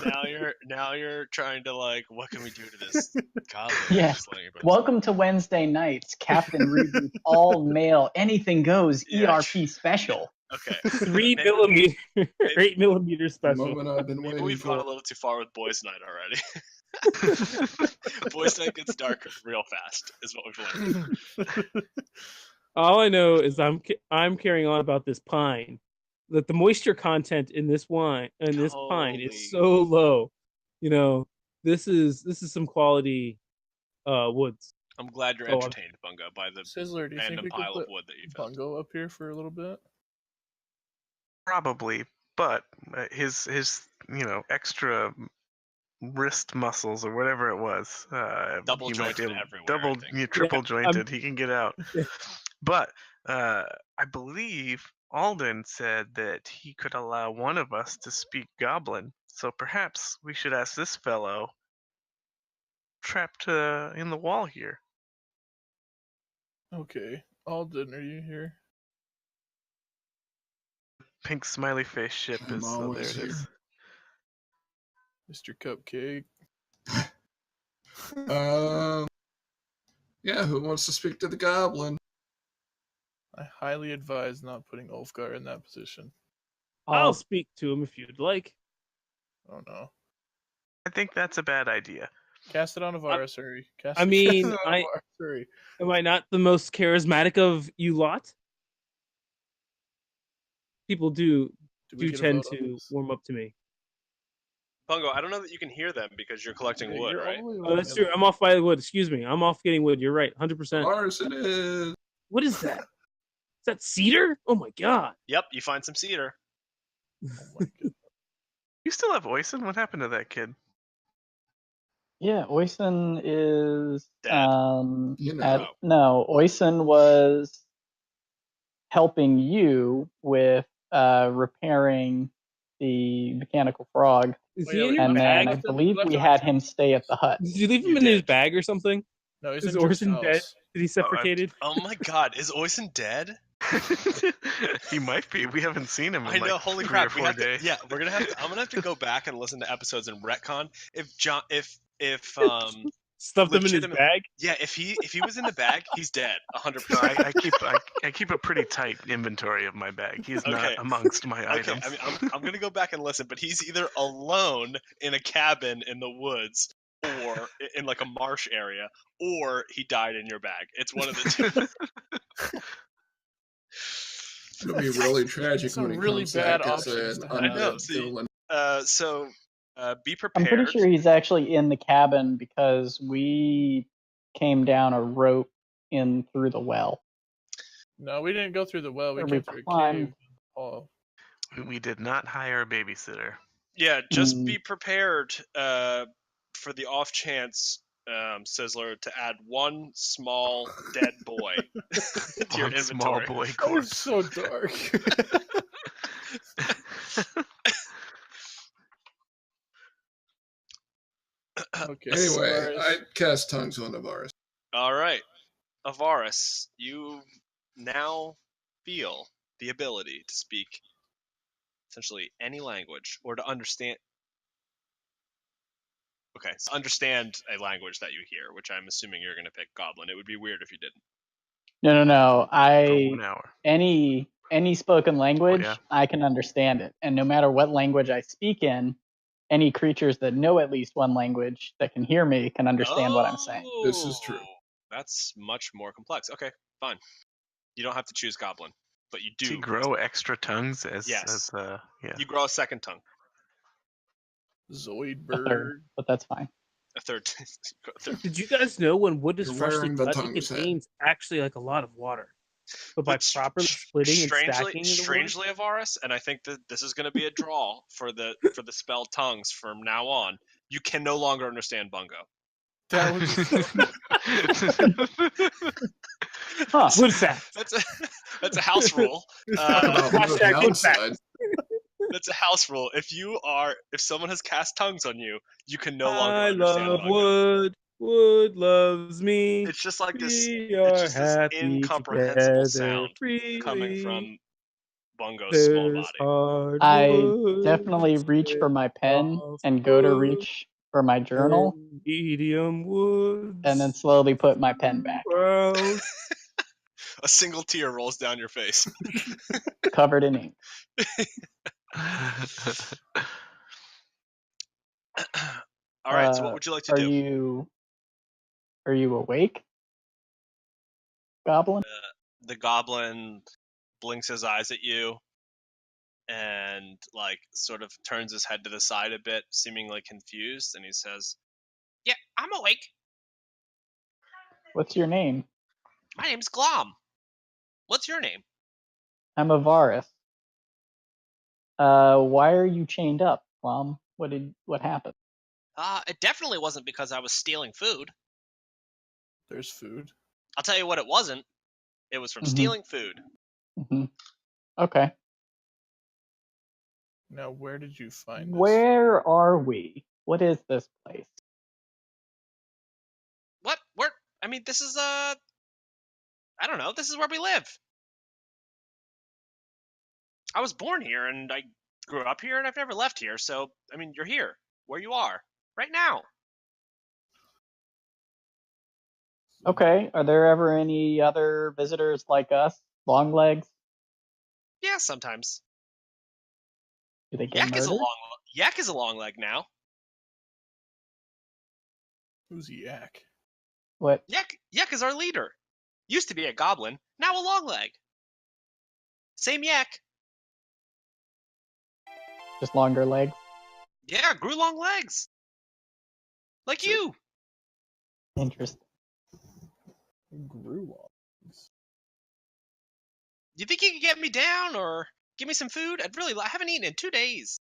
Now you're trying to what can we do to this goblin? Yeah. Welcome to Wednesday nights, Captain Reboot, all male, anything goes, ERP special. Okay. 3 millimeter, 8 millimeter special. The moment I've been Maybe waiting we've for. gone a little too far with Boys Night already. Boys Night gets dark real fast, is what we've learned. All I know is I'm carrying on about this pine. That the moisture content in this pine is so low. This is some quality woods. I'm glad you're entertained, Bungo, by the Sizzler, do you think we pile could of put wood that you found. Bungo up here for a little bit? Probably, but his extra wrist muscles or whatever it was, double jointed everywhere. triple jointed. He can get out. But I believe Alden said that he could allow one of us to speak Goblin, so perhaps we should ask this fellow trapped in the wall here. Okay, Alden, are you here? Pink smiley face ship I'm is always there. It is. Mr. Cupcake. Yeah, who wants to speak to the goblin? I highly advise not putting Ulfgar in that position. I'll speak to him if you'd like. Oh no. I think that's a bad idea. Cast it on Ivaris, hurry. Am I not the most charismatic of you lot? People do tend to warm up to me. Bungo, I don't know that you can hear them because you're collecting wood, right? Oh, that's true. I'm off by the wood. Excuse me. I'm off getting wood. You're right. 100%. Ours it is. What is that? Is that cedar? Oh my god. Yep, you find some cedar. Oh my god. You still have Oisin? What happened to that kid? Yeah, Oisin is dead. Oisin was helping you with repairing the mechanical frog. Is he in your and bag? then I believe we had him stay at the hut. Did you leave him in his bag or something? No, he's is in Oisin house. dead? Did he suffocated? Oh my god, is Oisin dead? He might be. We haven't seen him in I know, like holy 3 crap. or 4 days. We're gonna have to I'm gonna have to go back and listen to episodes and retcon. If Stuffed him in his bag? Yeah, if he was in the bag, he's dead. 100%. I keep a pretty tight inventory of my bag. He's not amongst my items. I mean, I'm gonna go back and listen, but he's either alone in a cabin in the woods or in like a marsh area, or he died in your bag. It's one of the two. It'll be really tragic It's when a it really comes bad back as options an to have. undead villain. So be prepared. I'm pretty sure he's actually in the cabin because we came down a rope in through the well. No, we didn't go through the well. We Or came we through a climbed. cave. Oh. We did not hire a babysitter. Yeah, just be prepared for the off chance, Sizzler, to add one small dead boy to your One small inventory. boy That is corpse. so dark. Okay. Anyway, Ivaris. I cast tongues on Ivaris. All right, Ivaris, you now feel the ability to speak essentially any language or to understand. Okay, so understand a language that you hear, which I'm assuming you're going to pick Goblin. It would be weird if you didn't. No. For 1 hour. Any spoken language, yeah. I can understand it. And no matter what language I speak in, any creatures that know at least one language that can hear me can understand what I'm saying. This is true. That's much more complex. Okay, fine. You don't have to choose Goblin, but you do. Do you grow extra tongues as Yes. yeah. You grow a second tongue. A Zoidberg. third, but that's fine. A third. Did you guys know when wood is You're freshly wearing the cut, it tongue's head. contains actually like a lot of water? But by properly splitting and stacking the wood, strangely, Ivaris, and I think that this is going to be a draw for the spell tongues from now on. You can no longer understand Bungo. That would be Huh. wood fact. That's a house rule. About no Hashtag wood fact. downside. That's a house rule. If someone has cast tongues on you, you can no longer I understand love Bungo. wood. Wood loves me. It's just like this. We It's are just this happy incomprehensible together sound freely. coming from Bungo's small This body. I definitely reach for my pen and go to reach for my journal, medium woods, and then slowly put my pen back, brown. A single tear rolls down your face. covered in ink. All right. So what would you like to do? Are you awake, Goblin? The goblin blinks his eyes at you and like sort of turns his head to the side a bit, seemingly confused, and he says, "Yeah, I'm awake. What's your name? My name's Glom. What's your name?" I'm Ivaris. Why are you chained up, Plum? What happened? It definitely wasn't because I was stealing food. There's food. I'll tell you what it wasn't. It was from stealing food. Mm-hmm. Okay. Now, where did you find this? Where are we? What is this place? What? Where? I mean, this is I don't know. This is where we live. I was born here and I grew up here and I've never left here. So, I mean, you're here, where you are, right now. Okay. Are there ever any other visitors like us? Longlegs? Yeah, sometimes. Do they get Yak murdered? is a long leg now. Who's Yak? What? Yak is our leader. Used to be a goblin, now a long leg. Same Yak. Just longer legs? Yeah, grew long legs. Like you. Interesting. Grew on. You think you could get me down or give me some food? I haven't eaten in 2 days.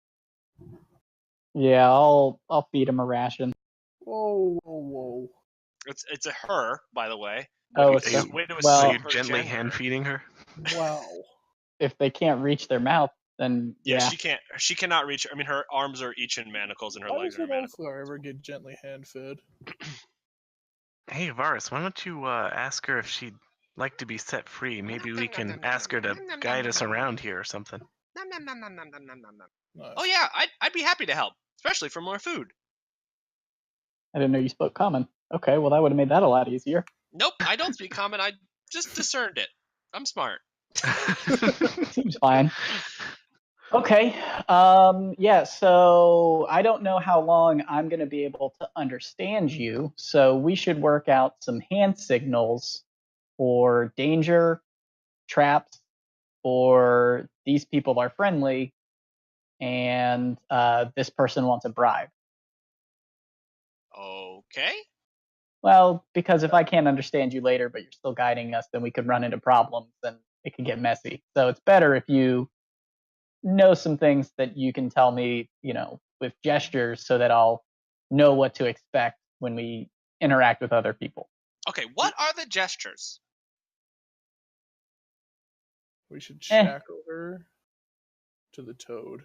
Yeah, I'll feed him a ration. Whoa. It's a her, by the way. Oh, Way it's to well, assume Are you her gently gender. hand feeding her? Wow. if they can't reach their mouth, then Yeah, yeah. she cannot reach. I mean, her arms are each in manacles and her Why legs does are in an manacles. Elfar ever get gently hand fed? Hey, Varus, why don't you ask her if she'd like to be set free? Maybe we can ask her to guide us around here or something. Nice. Oh yeah, I'd be happy to help, especially for more food. I didn't know you spoke common. Okay, well that would have made that a lot easier. Nope, I don't speak common. I just discerned it. I'm smart. Seems fine. Okay. Yeah, so I don't know how long I'm going to be able to understand you, so we should work out some hand signals for danger, traps, or these people are friendly, and this person wants a bribe. Okay. Well, because if I can't understand you later, but you're still guiding us, then we could run into problems and it could get messy. So it's better if you know some things that you can tell me, with gestures so that I'll know what to expect when we interact with other people. Okay, what are the gestures? We should shackle her to the toad.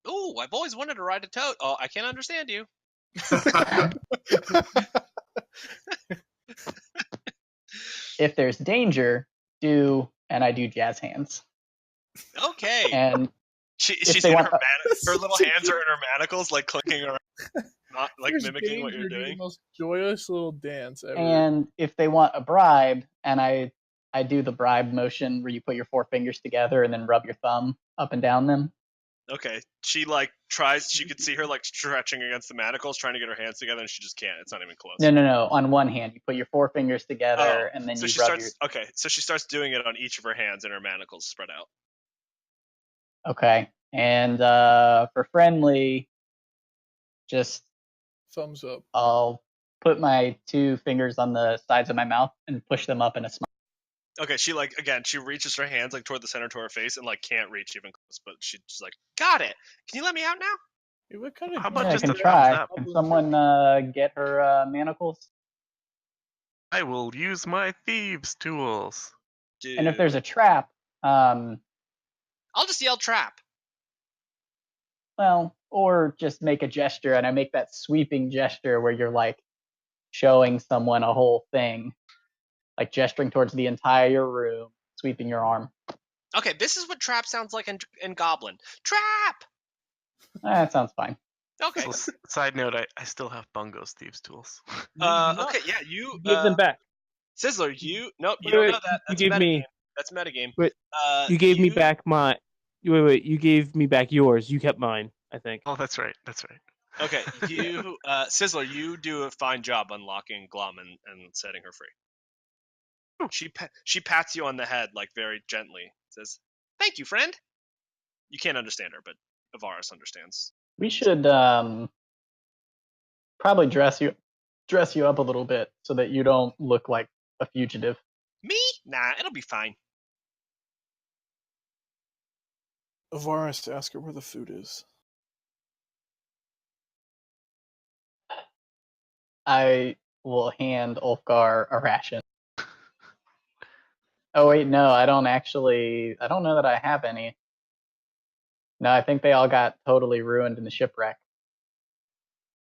Ooh, I've always wanted to ride a toad. Oh, I can't understand you. If there's danger, and I do jazz hands. Okay. And she's they in want her little hands are in her manacles, like clinking around, not like There's mimicking what you're danger to doing. The most joyous little dance ever. And if they want a bribe, and I do the bribe motion where you put your 4 fingers together and then rub your thumb up and down them. Okay. She like tries. She could see her like stretching against the manacles, trying to get her hands together, and she just can't. It's not even close. No. On one hand, you put your 4 fingers together, and then so you she rub starts. Okay, so she starts doing it on each of her hands, and her manacles spread out. Okay, and for friendly, just thumbs up. I'll put my 2 fingers on the sides of my mouth and push them up in a smile. Okay, she she reaches her hands like toward the center to her face and like can't reach even close, but she's like, got it. Can you let me out now? Hey, what kind of How about Yeah, I just can a try. thumbs up? Can someone get her manacles? I will use my thieves' tools. Dude. And if there's a trap, I'll just yell trap. well, or just make a gesture, and I make that sweeping gesture where you're like showing someone a whole thing, like gesturing towards the entire room, sweeping your arm. Okay, this is what trap sounds like in Goblin. Trap! That sounds fine. Okay. So, side note, I still have Bungo's thieves' tools. Okay, yeah, you Give them back. Sizzler, you nope, you Wait, don't wait, know that. you That's gave metagame. me- That's metagame. Wait, you gave me back my. Wait, you gave me back yours. You kept mine, I think. Oh, that's right. That's right. Okay, you Sizzler, you do a fine job unlocking Glum and setting her free. She pats you on the head like very gently. Says, "Thank you, friend." You can't understand her, but Ivaris understands. We should probably dress you up a little bit so that you don't look like a fugitive. Me? Nah, it'll be fine. Ivaris, ask her where the food is. I will hand Ulfgar a ration. Oh wait, no, I don't know that I have any. No, I think they all got totally ruined in the shipwreck.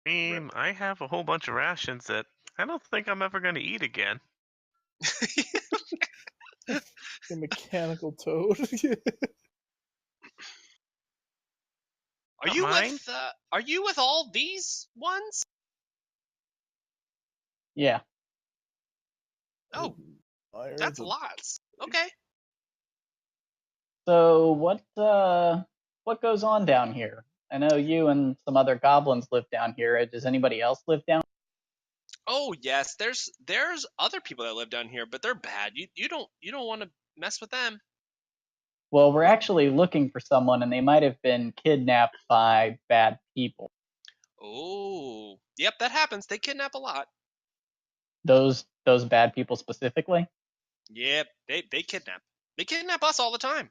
I have a whole bunch of rations that I don't think I'm ever going to eat again. A mechanical toad. Are you with all these ones? Yeah. Oh, that's lots. Okay. So what goes on down here? I know you and some other goblins live down here. Does anybody else live down? Oh yes, there's other people that live down here, but they're bad. You don't want to mess with them. Well, we're actually looking for someone, and they might have been kidnapped by bad people. Oh, yep, that happens. They kidnap a lot. Those bad people specifically? Yep, they kidnap. They kidnap us all the time.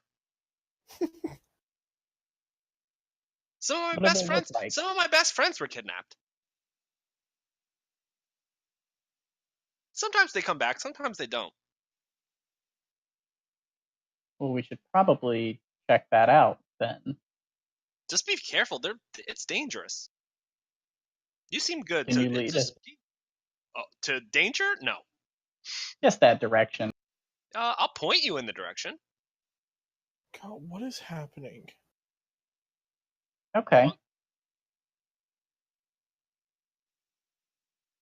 Some of my best friends. Like? Some of my best friends were kidnapped. Sometimes they come back. Sometimes they don't. Well, we should probably check that out then. Just be careful. It's dangerous. You seem good. Can you lead us? To danger? No. Just that direction. I'll point you in the direction. God, what is happening? Okay.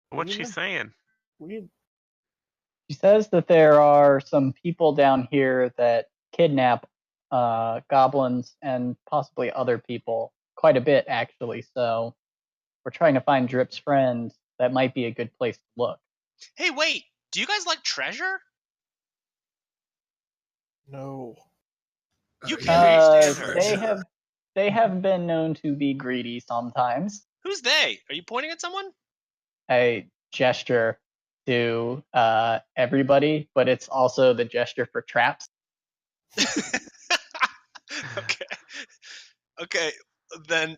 What's she saying? She says that there are some people down here that kidnap goblins and possibly other people. Quite a bit, actually. So we're trying to find Drip's friend. That might be a good place to look. Hey, wait. Do you guys like treasure? No. You can't They have been known to be greedy sometimes. Who's they? Are you pointing at someone? I gesture to everybody, but it's also the gesture for traps. Okay. Then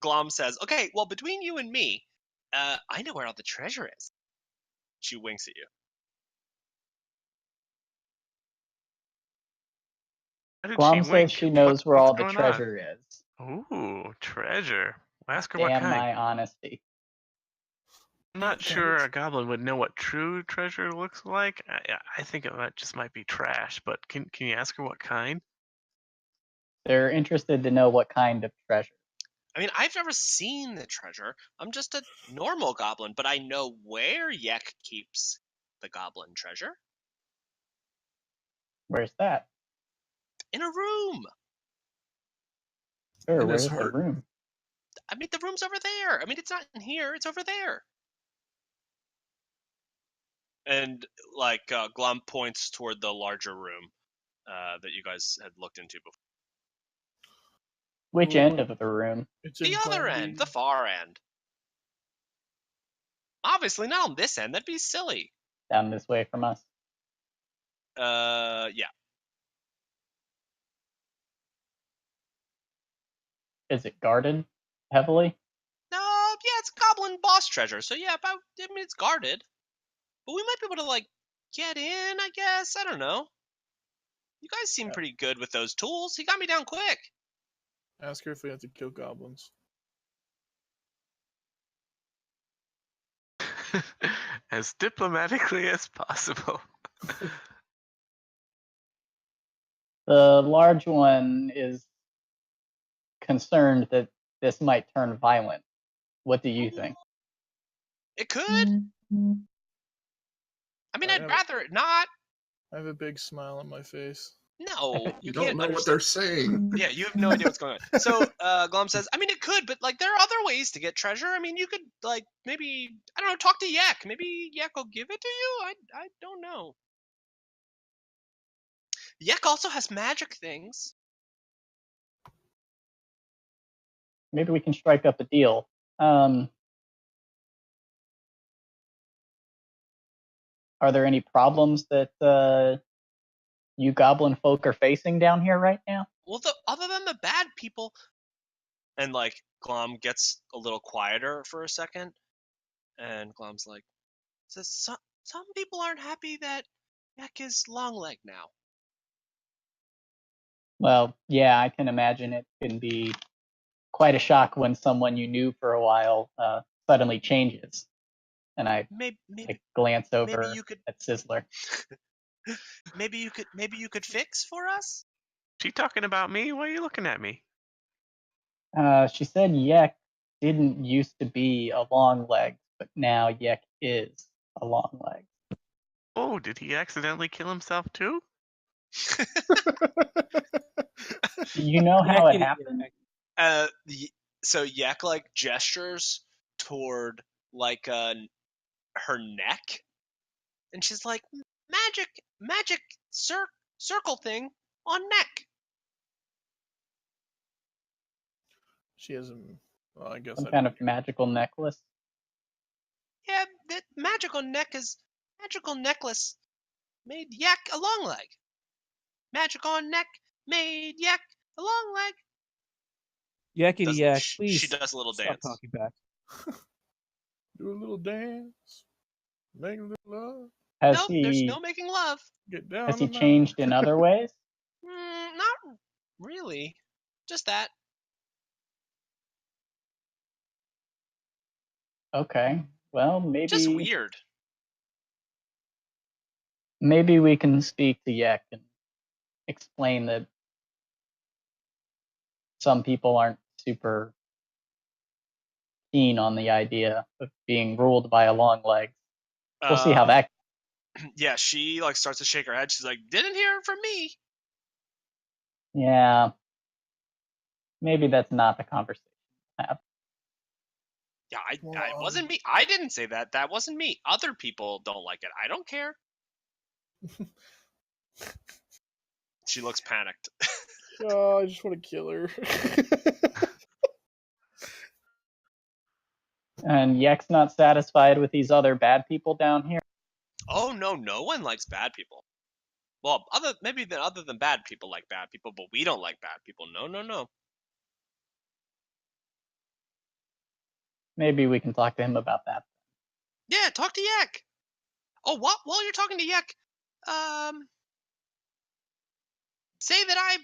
Glom says, "Okay, well, between you and me, I know where all the treasure is." She winks at you. Why did Glom she wink? says she knows where What's all the going on? treasure is. Ooh, treasure. Well, ask her what Damn kind. my honesty. I'm not sure a goblin would know what true treasure looks like. I think it might be trash, but can you ask her what kind? They're interested to know what kind of treasure. I mean, I've never seen the treasure. I'm just a normal goblin, but I know where Yek keeps the goblin treasure. Where's that? In a room. Sure, In his where's the heart. room? I mean, the room's over there. I mean, it's not in here. It's over there. And Glom points toward the larger room that you guys had looked into before. Which Ooh. end of the room? It's The in other Plan end, B. the far end. Obviously not on this end. That'd be silly. Down this way from us. Yeah. Is it guarded heavily? No, yeah, it's goblin boss treasure. So yeah, I mean, it's guarded. But we might be able to get in, I guess. I don't know. You guys seem pretty good with those tools. He got me down quick. Ask her if we have to kill goblins. As diplomatically as possible. The large one is concerned that this might turn violent. What do you think? It could. I mean, I'd rather it not. I have a big smile on my face. No, You can't don't know what understand. they're saying. Yeah, you have no idea what's going on. So Glom says, I mean, it could, but there are other ways to get treasure. I mean, you could maybe, I don't know, talk to Yak. Maybe Yak will give it to you. I don't know. Yak also has magic things. Maybe we can strike up a deal. Are there any problems that you goblin folk are facing down here right now? Well, other than the bad people, and Glom gets a little quieter for a second, and Glom's says some people aren't happy that Yak is Longleg now. Well, yeah, I can imagine it can be quite a shock when someone you knew for a while suddenly changes. And I glance over at Sizzler. maybe you could fix for us? She talking about me? Why are you looking at me? She said Yek didn't used to be a long leg, but now Yek is a long leg. Oh, did he accidentally kill himself too? Do you know how it happened? So Yek gestures toward her neck, and she's like, magic circle thing on neck. She has well, I guess some kind of magical necklace. Yeah, that magical necklace made Yak a long leg. Magic on neck made Yak a long leg. Yakety yak, please. She does a little stop dance. Talking back. Do a little dance. Make a little love. There's no making love. Get down. Has he changed in other ways? Not really. Just that. Okay. Well, maybe. Just weird. Maybe we can speak to Yek and explain that some people aren't super keen on the idea of being ruled by a long leg. We'll see how that. Yeah, she starts to shake her head. She's like, "Didn't hear it from me." Yeah. Maybe that's not the conversation to have. Yeah, I wasn't me. I didn't say that. That wasn't me. Other people don't like it. I don't care. She looks panicked. Oh, I just want to kill her. And Yek's not satisfied with these other bad people down here? Oh, no one likes bad people. Well, other than bad people like bad people, but we don't like bad people. No. Maybe we can talk to him about that. Yeah, talk to Yak. Oh, what? While you're talking to Yak, say that I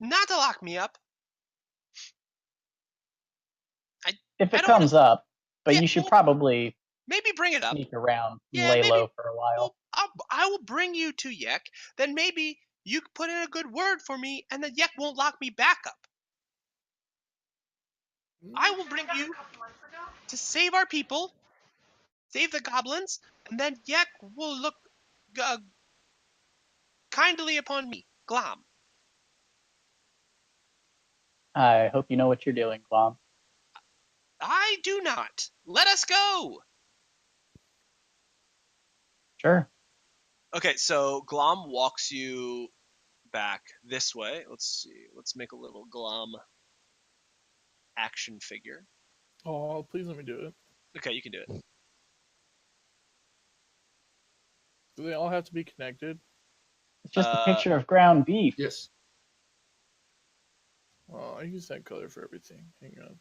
not to lock me up. If I it don't wanna- comes up, but Yeah, you should well, probably maybe bring it up. sneak around and Yeah, lay maybe. low for a while. Well, I will bring you to Yek. Then maybe you can put in a good word for me, and then Yek won't lock me back up. I will bring you to save our people, save the goblins, and then Yek will look kindly upon me, Glom. I hope you know what you're doing, Glom. I do not. Let us go. Sure. Okay, so Glom walks you back this way. Let's see. Let's make a little Glom action figure. Oh, please let me do it. Okay, you can do it. Do they all have to be connected? It's just a picture of ground beef. Yes. Oh, I use that color for everything. Hang on.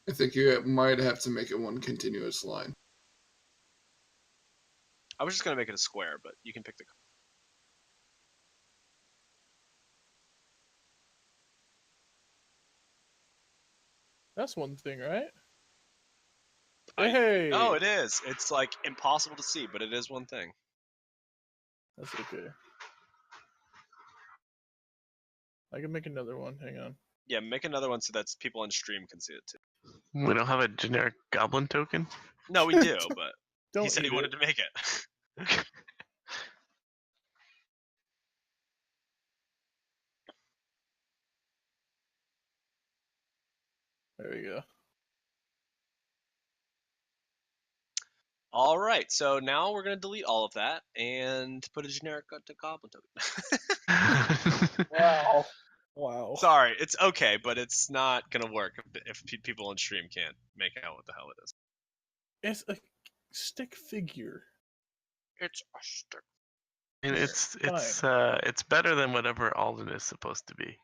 I think you might have to make it one continuous line. I was just going to make it a square, but you can pick the color. That's one thing, right? Hey! Oh, it is. It's like impossible to see, but it is one thing. That's okay. I can make another one. Hang on. Yeah, make another one so that people on stream can see it too. We don't have a generic goblin token? No, we do, but Don't he said he eat wanted to make it. There we go. All right, so now we're going to delete all of that and put a generic goblin token. Wow. Wow. Sorry, it's okay, but it's not going to work if people on stream can't make out what the hell it is. It's a stick figure. It's a stick. And it's better than whatever Alden is supposed to be.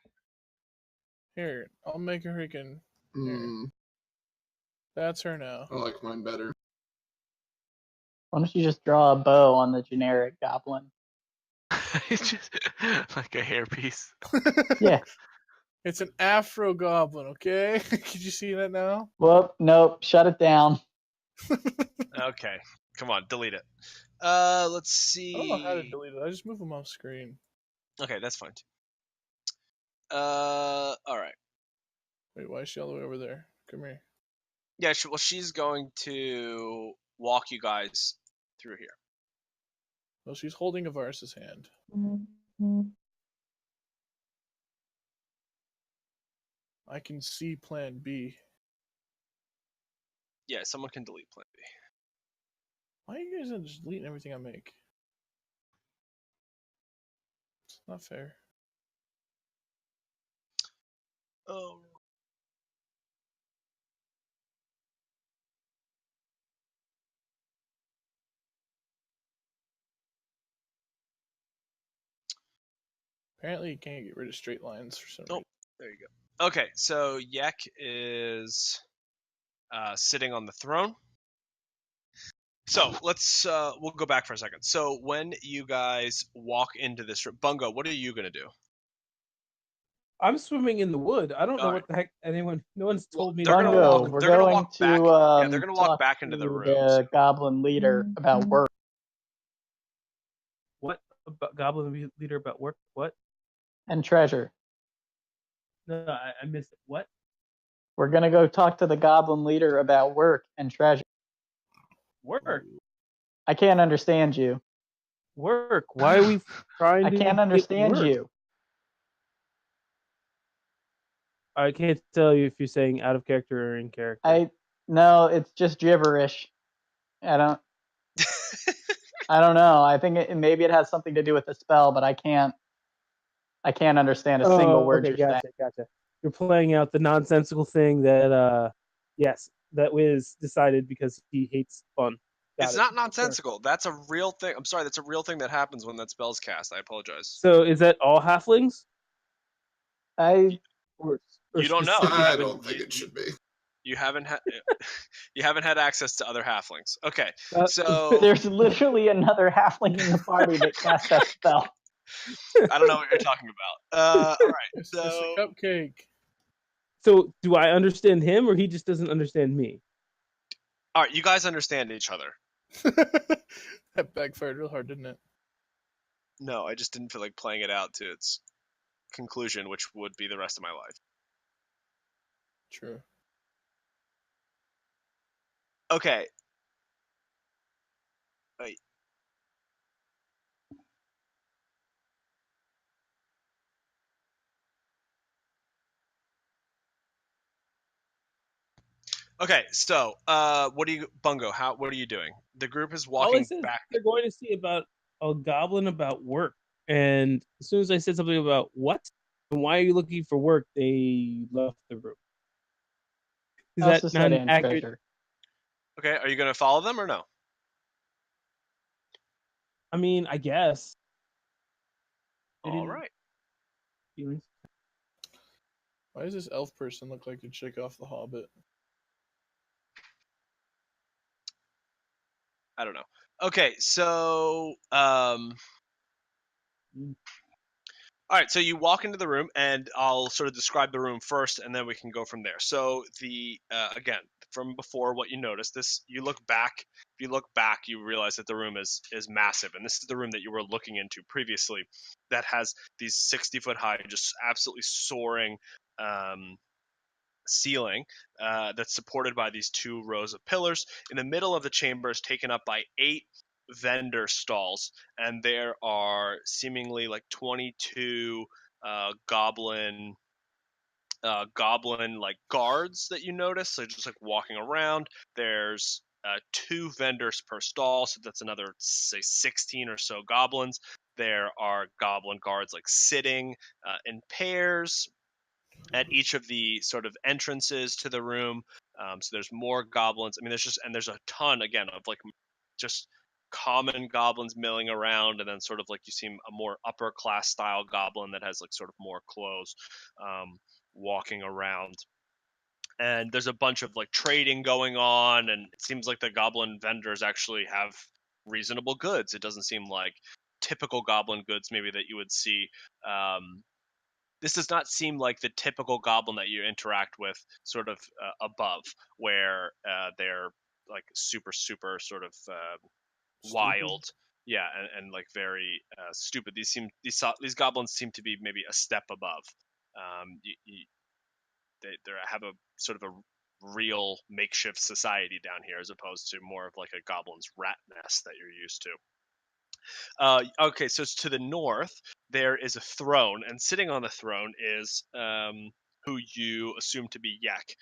Here, I'll make a freaking. Mm, That's her now. I like mine better. Why don't you just draw a bow on the generic goblin? It's just like a hairpiece. Yeah. It's an Afro goblin, okay? Could you see that now? Well, nope. Shut it down. Okay, come on, delete it. Let's see. I don't know how to delete it. I just move them off screen. Okay, that's fine too. All right. Wait, why is she all the way over there? Come here. Yeah, well, she's going to walk you guys through here. Well, she's holding Ivaris' hand. I can see Plan B. Yeah, someone can delete Plan B. Why are you guys just deleting everything I make? It's not fair. Oh. Apparently, you can't get rid of straight lines for some Oh, reason. there you go. Okay, so Yek is sitting on the throne. So we'll go back for a second. So when you guys walk into this room, Bungo, what are you gonna do? I'm swimming in the wood. I don't know All what the heck no one's told me. they're gonna Bungo, walk- we're they're gonna going walk to back. Yeah, they're gonna walk talk back into the to room, the so- goblin leader about work. What about goblin leader about work? What? And treasure. No, I missed it. What? We're gonna go talk to the goblin leader about work and treasure. Work. I can't understand you. Work. Why are we trying I to can't get understand work? you. I can't tell you if you're saying out of character or in character. No, it's just gibberish. I don't know. I think maybe it has something to do with the spell, but I can't understand a single word okay, you're saying. Gotcha. You're playing out the nonsensical thing that yes, that Wiz decided because he hates fun. It's it. not nonsensical. That's a real thing. I'm sorry, that's a real thing that happens when that spell's cast. I apologize. So is that all halflings? I Or You don't know. specific- I don't think it should be. You haven't had you haven't had access to other halflings. Okay, Uh, so there's literally another halfling in the party that cast that spell. I don't know what you're talking about. All right, It's so a cupcake. So do I understand him, or he just doesn't understand me? all right, you guys understand each other. That backfired real hard, didn't it? No, I just didn't feel like playing it out to its conclusion, which would be the rest of my life. True. Okay. Wait. Okay, so what are you, Bungo? What are you doing? The group is All I walking said is back. they're going to see about a goblin about work, and as soon as I said something about what and why are you looking for work, they left the room. Is I also that said not and accurate? treasure. Okay, are you going to follow them or no? I mean, I guess. All right. Feelings? Why does this elf person look like a chick off The Hobbit? I don't know. Okay, so all right, so you walk into the room, and I'll sort of describe the room first, and then we can go from there. So the again, from before, what you notice, this you look back. If you look back, you realize that the room is massive, and this is the room that you were looking into previously, that has these 60-foot high, just absolutely soaring ceiling that's supported by these 2 rows of pillars. In the middle of the chamber is taken up by 8 vendor stalls, and there are seemingly like 22 goblin like guards that you notice. So just like walking around. There's 2 vendors per stall, so that's another, say, 16 or so goblins. There are goblin guards like sitting in pairs at each of the sort of entrances to the room. So there's more goblins. I mean, there's a ton, again, of like just common goblins milling around, and then sort of like you see a more upper class style goblin that has like sort of more clothes walking around. And there's a bunch of like trading going on, and it seems like the goblin vendors actually have reasonable goods. It doesn't seem like typical goblin goods maybe that you would see. This does not seem like the typical goblin that you interact with sort of above, where they're like super sort of wild, yeah, and like very stupid. These goblins seem to be maybe a step above. They have a sort of a real makeshift society down here, as opposed to more of like a goblin's rat nest that you're used to. Okay, so it's to the north, there is a throne, and sitting on the throne is who you assume to be Yek,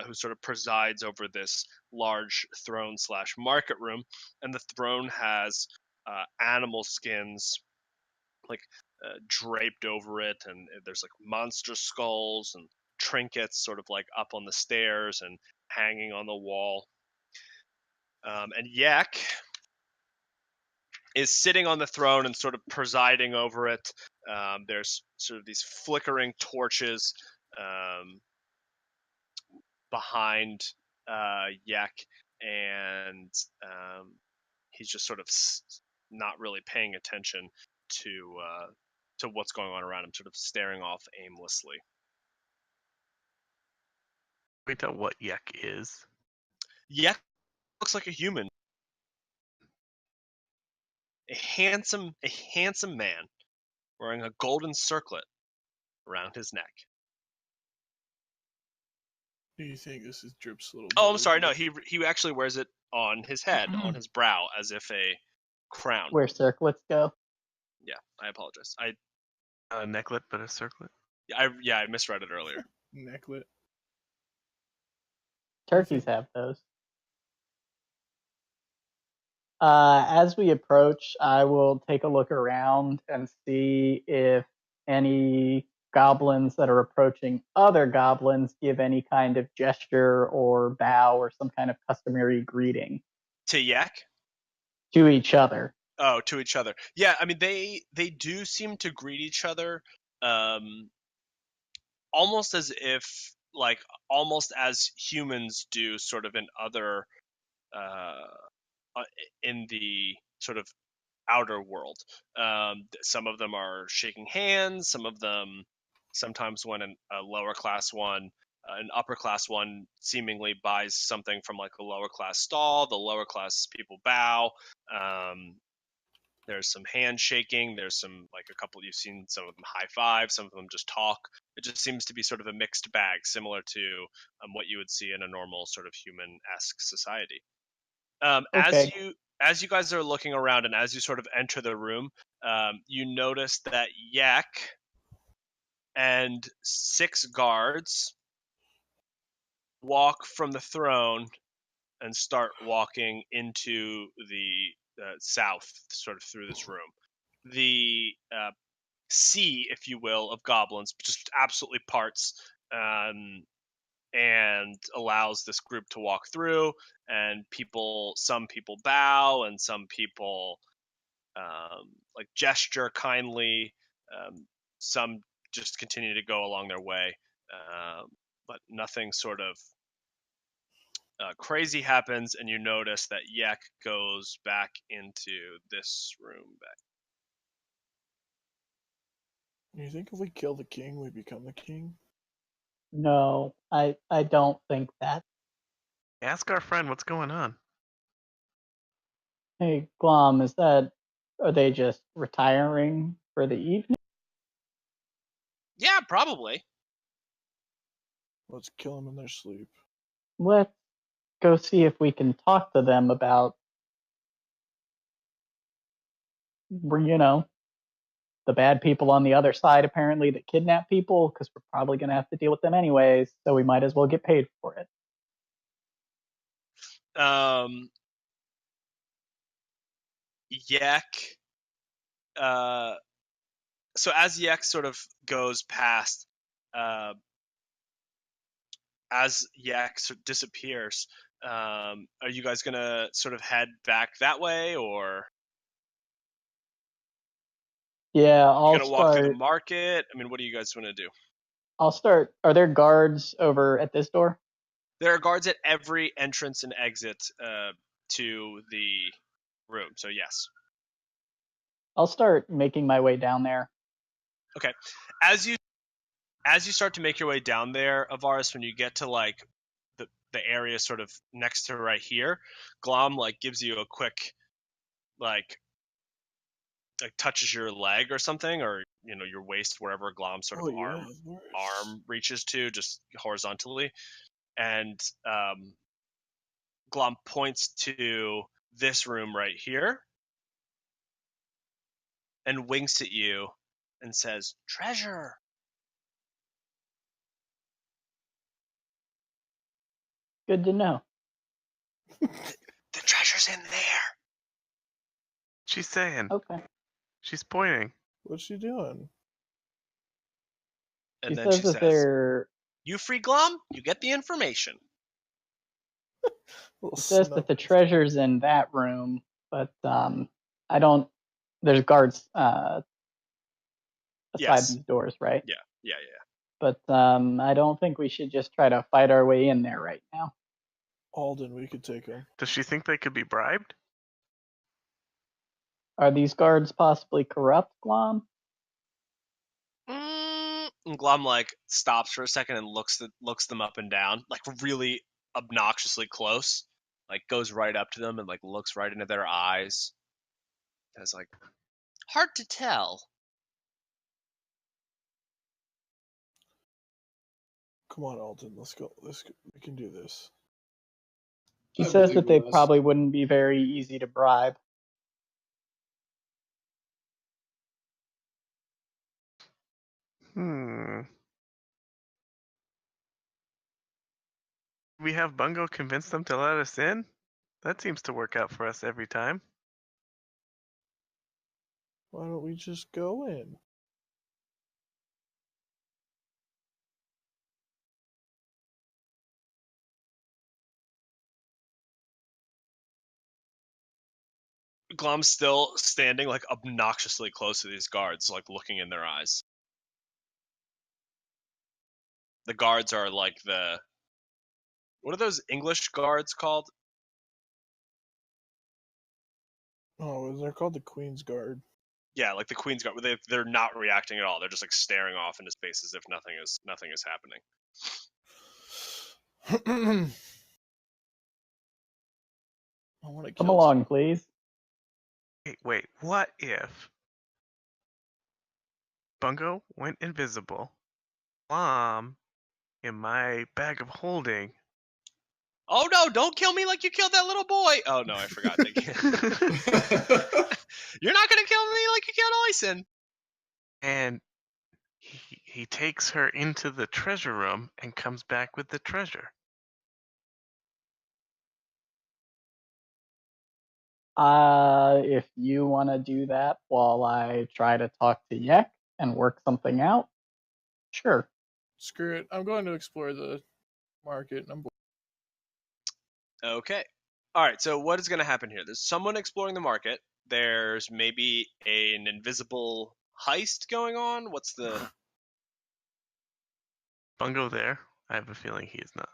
who sort of presides over this large throne / market room. And the throne has animal skins like draped over it, and there's like monster skulls and trinkets sort of like up on the stairs and hanging on the wall. And Yek is sitting on the throne and sort of presiding over it. There's sort of these flickering torches behind Yek, and he's just sort of not really paying attention to what's going on around him, sort of staring off aimlessly. We tell what Yek is. Yek looks like a human. A handsome man wearing a golden circlet around his neck. Do you think this is Drip's little Oh, I'm brother? sorry. No, he actually wears it on his head, on his brow, as if a crown. Where circlets go. Yeah, I apologize. A necklet, but a circlet. I misread it earlier. Necklet. Turkeys have those. As we approach, I will take a look around and see if any goblins that are approaching other goblins give any kind of gesture or bow or some kind of customary greeting. To Yek? To each other. Oh, to each other. Yeah, I mean they do seem to greet each other, almost as if almost as humans do, sort of in other in the sort of outer world. Some of them are shaking hands. Some of them, sometimes when a lower class one, an upper class one seemingly buys something from like a lower class stall, the lower class people bow. There's some handshaking. There's some, like, a couple, you've seen some of them high five, some of them just talk. It just seems to be sort of a mixed bag, similar to what you would see in a normal sort of human-esque society. Okay. As you guys are looking around and as you sort of enter the room, you notice that Yak and 6 guards walk from the throne and start walking into the south, sort of through this room. The sea, if you will, of goblins just absolutely parts, and allows this group to walk through. And some people bow, and some people like gesture kindly. Some just continue to go along their way, but nothing sort of crazy happens. And you notice that Yek goes back into this room back. You think if we kill the king, we become the king? No, I don't think that. Ask our friend what's going on. Hey, Glom, are they just retiring for the evening? Yeah, probably. Let's kill them in their sleep. Let's go see if we can talk to them about, the bad people on the other side, apparently, that kidnap people, because we're probably going to have to deal with them anyways, so we might as well get paid for it. Yek. So as Yek sort of goes past, as Yak disappears, are you guys gonna sort of head back that way, or Yeah, you gonna walk through the market? I mean, what do you guys want to do? I'll start. Are there guards over at this door? There are guards at every entrance and exit to the room. So yes. I'll start making my way down there. Okay. As you start to make your way down there, Ivaris, when you get to like the area sort of next to right here, Glom like gives you a quick like touches your leg or something, or your waist, wherever Glom's sort of arm reaches to, just horizontally. And Glom points to this room right here and winks at you and says, "Treasure." Good to know. The treasure's in there. She's saying. Okay. She's pointing. What's she doing? And she then says she that says, they're. "You free Glom, you get the information." It says that the treasure's in that room, but I don't. There's guards beside Yes. these doors, right? Yeah. But I don't think we should just try to fight our way in there right now. Alden, we could take him. Does she think they could be bribed? Are these guards possibly corrupt, Glom? And Glom like stops for a second and looks them up and down, like really obnoxiously close, like goes right up to them and like looks right into their eyes. It's like, hard to tell. Come on, Alden. Let's go. We can do this. He says that they probably wouldn't be very easy to bribe. We have Bungo convince them to let us in? That seems to work out for us every time. Why don't we just go in? Glum's still standing like obnoxiously close to these guards, like looking in their eyes. The guards are like what are those English guards called? Oh, they're called the Queen's Guard. Yeah, like the Queen's Guard. They're not reacting at all. They're just like staring off into space as if nothing is happening. I want to Come kill along, please. Wait, what if Bungo went invisible? In my bag of holding. Oh no! Don't kill me like you killed that little boy. Oh no, I forgot. You're not gonna kill me like you killed Oyson. And he takes her into the treasure room and comes back with the treasure. If you want to do that while I try to talk to Yek and work something out, sure. Screw it. I'm going to explore the market. And I'm bored. Okay. All right. So what is going to happen here? There's someone exploring the market. There's maybe an invisible heist going on. What's the Bungo there? I have a feeling he is not.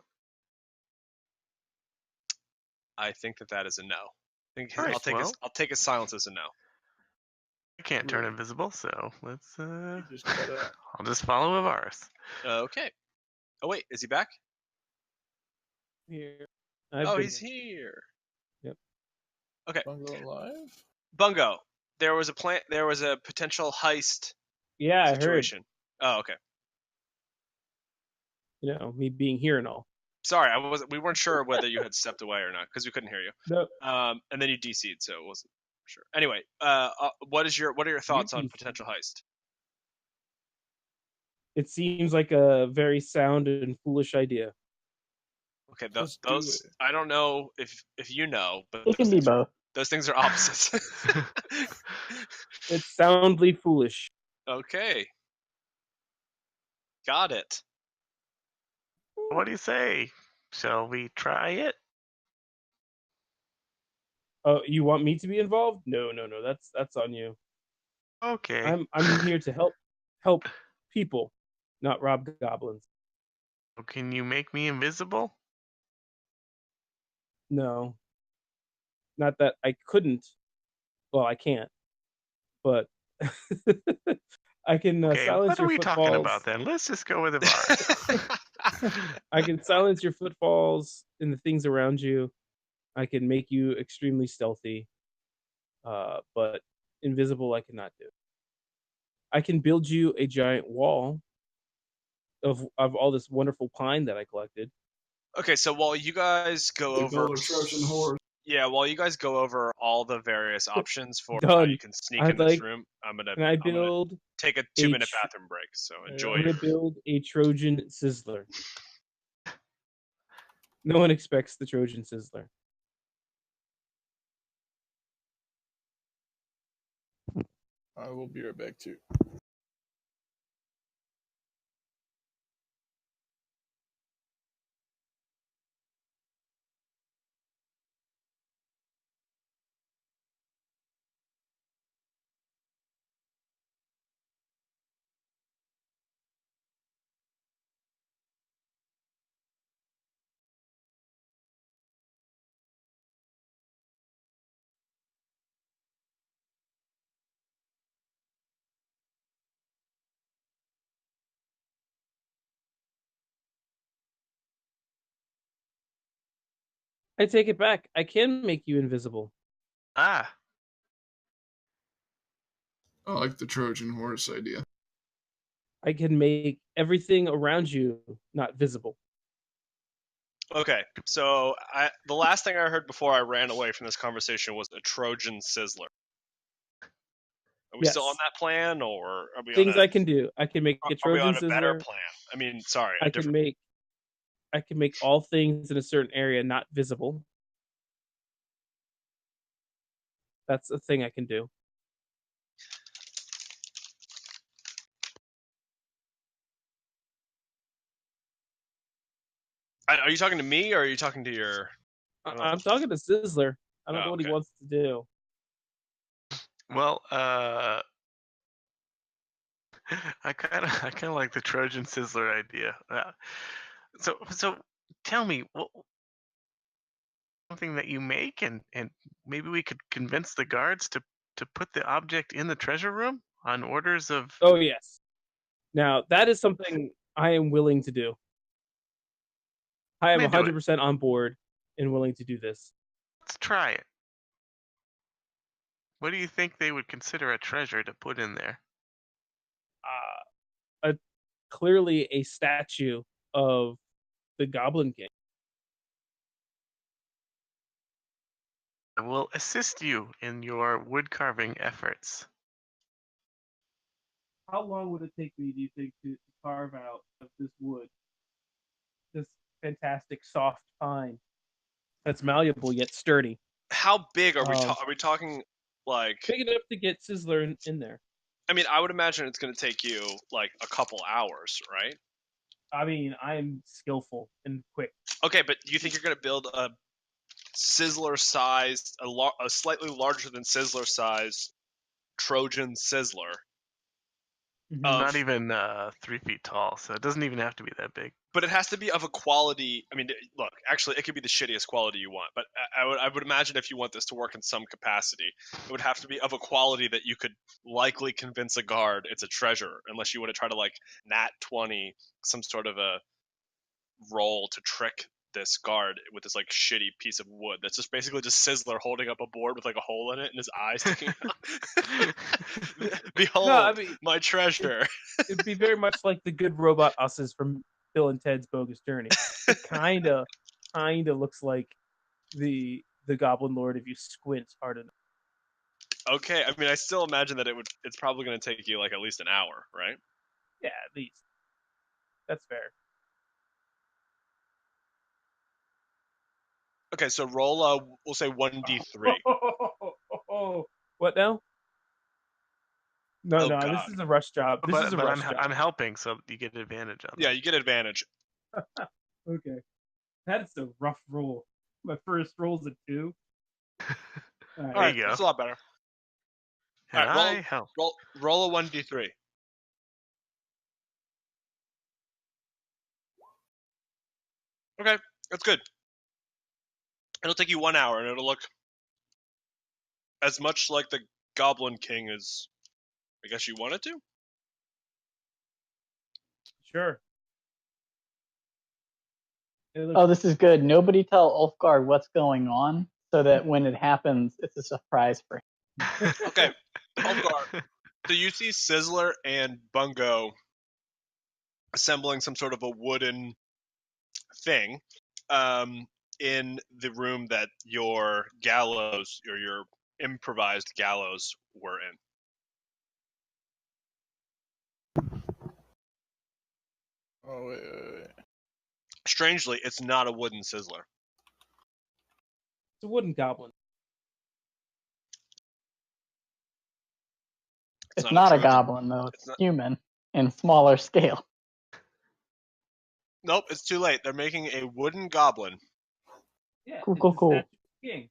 I think that is a no. I think All right, I'll take his silence as a no. I can't turn invisible, so let's. You just cut out. I'll just follow Ivaris. Okay. Oh wait, is he back? Here. He's here. Yep. Okay. Bungo alive? Bungo, there was a potential heist Yeah, I heard. situation. Oh, okay. You know, me being here and all. Sorry, we weren't sure whether you had stepped away or not because we couldn't hear you. No. And then you DC'd, so it wasn't sure. Anyway, what are your thoughts on potential heist? It seems like a very sound and foolish idea. Okay, Let's do those it. I don't know if you know, but It can be both. those things are opposites. It's soundly foolish. Okay, got it. What do you say? Shall we try it? Oh, you want me to be involved? No. That's on you. Okay. I'm here to help people, not rob goblins. Can you make me invisible? No. Not that I couldn't. Well, I can't. But I can Okay, silence what are your we footfalls. talking about then? Let's just go with Ivaris. I can silence your footfalls and the things around you. I can make you extremely stealthy. But invisible I cannot do. I can build you a giant wall of all this wonderful pine that I collected. Okay, so while you guys go They over build a Trojan horse. Yeah, while you guys go over all the various options for how Done. you can sneak I'd in this like- room, I'm Can I gonna build take a 2-minute bathroom break. So enjoy. I'm gonna build a Trojan Sizzler. No one expects the Trojan Sizzler. I will be right back too. I take it back. I can make you invisible. Ah, I like the Trojan horse idea. I can make everything around you not visible. Okay, so the last thing I heard before I ran away from this conversation was a Trojan Sizzler. Are we still on that plan, or are we Things on a, I can do. I can make a are we Trojan on a better Sizzler. plan? I mean, sorry, I can make all things in a certain area not visible. That's a thing I can do. Are you talking to me, or are you talking to your? I'm talking to Sizzler. I don't know what he okay. wants to do. Well, I kind of like the Trojan Sizzler idea. So tell me, what something that you make, and maybe we could convince the guards to put the object in the treasure room on orders of. Oh yes. Now that is something I am willing to do. I am I'm into it. 100% on board and willing to do this. Let's try it. What do you think they would consider a treasure to put in there? Clearly a statue of the Goblin King. I will assist you in your wood carving efforts. How long would it take me, do you think, to carve out of this wood this fantastic soft pine that's malleable yet sturdy? How big are we? Are we talking like big enough to get Sizzler in there? I mean, I would imagine it's going to take you like a couple hours, right? I mean, I'm skillful and quick. Okay, but do you think you're going to build a Sizzler-sized, a slightly larger than Sizzler-sized Trojan Sizzler? Not even 3 feet tall, so it doesn't even have to be that big. But it has to be of a quality. I mean, look, actually, it could be the shittiest quality you want. But I would imagine if you want this to work in some capacity, it would have to be of a quality that you could likely convince a guard it's a treasure, unless you want to try to like nat 20 some sort of a roll to trick this guard with this like shitty piece of wood that's just basically just Sizzler holding up a board with like a hole in it and his eyes sticking out. Behold, my treasure. It'd be very much like the good robot us's from Bill and Ted's Bogus Journey. It kind of looks like the Goblin Lord if you squint hard enough. Okay, I mean, I still imagine that it's probably going to take you like at least an hour, right? Yeah, at least. That's fair. Okay, so roll we'll say 1d3. What now? No, Oh, God. this is a rush job. This is a rush job. I'm helping, so you get advantage on that. Yeah, you get advantage. Okay. That's a rough roll. My first roll's a 2. All right, there you go. That's a lot better. And all right, I help. Roll a 1d3. Okay, that's good. It'll take you 1 hour, and it'll look as much like the Goblin King as I guess you want it to. Sure. Oh, this is good. Nobody tell Ulfgar what's going on, so that when it happens, it's a surprise for him. Okay, Ulfgar. So you see Sizzler and Bungo assembling some sort of a wooden thing in the room that your gallows or your improvised gallows were in. Oh, wait. Strangely, it's not a wooden Sizzler. It's a wooden goblin. It's not a goblin, though. It's human in smaller scale. Nope, it's too late. They're making a wooden goblin. Yeah, cool. King.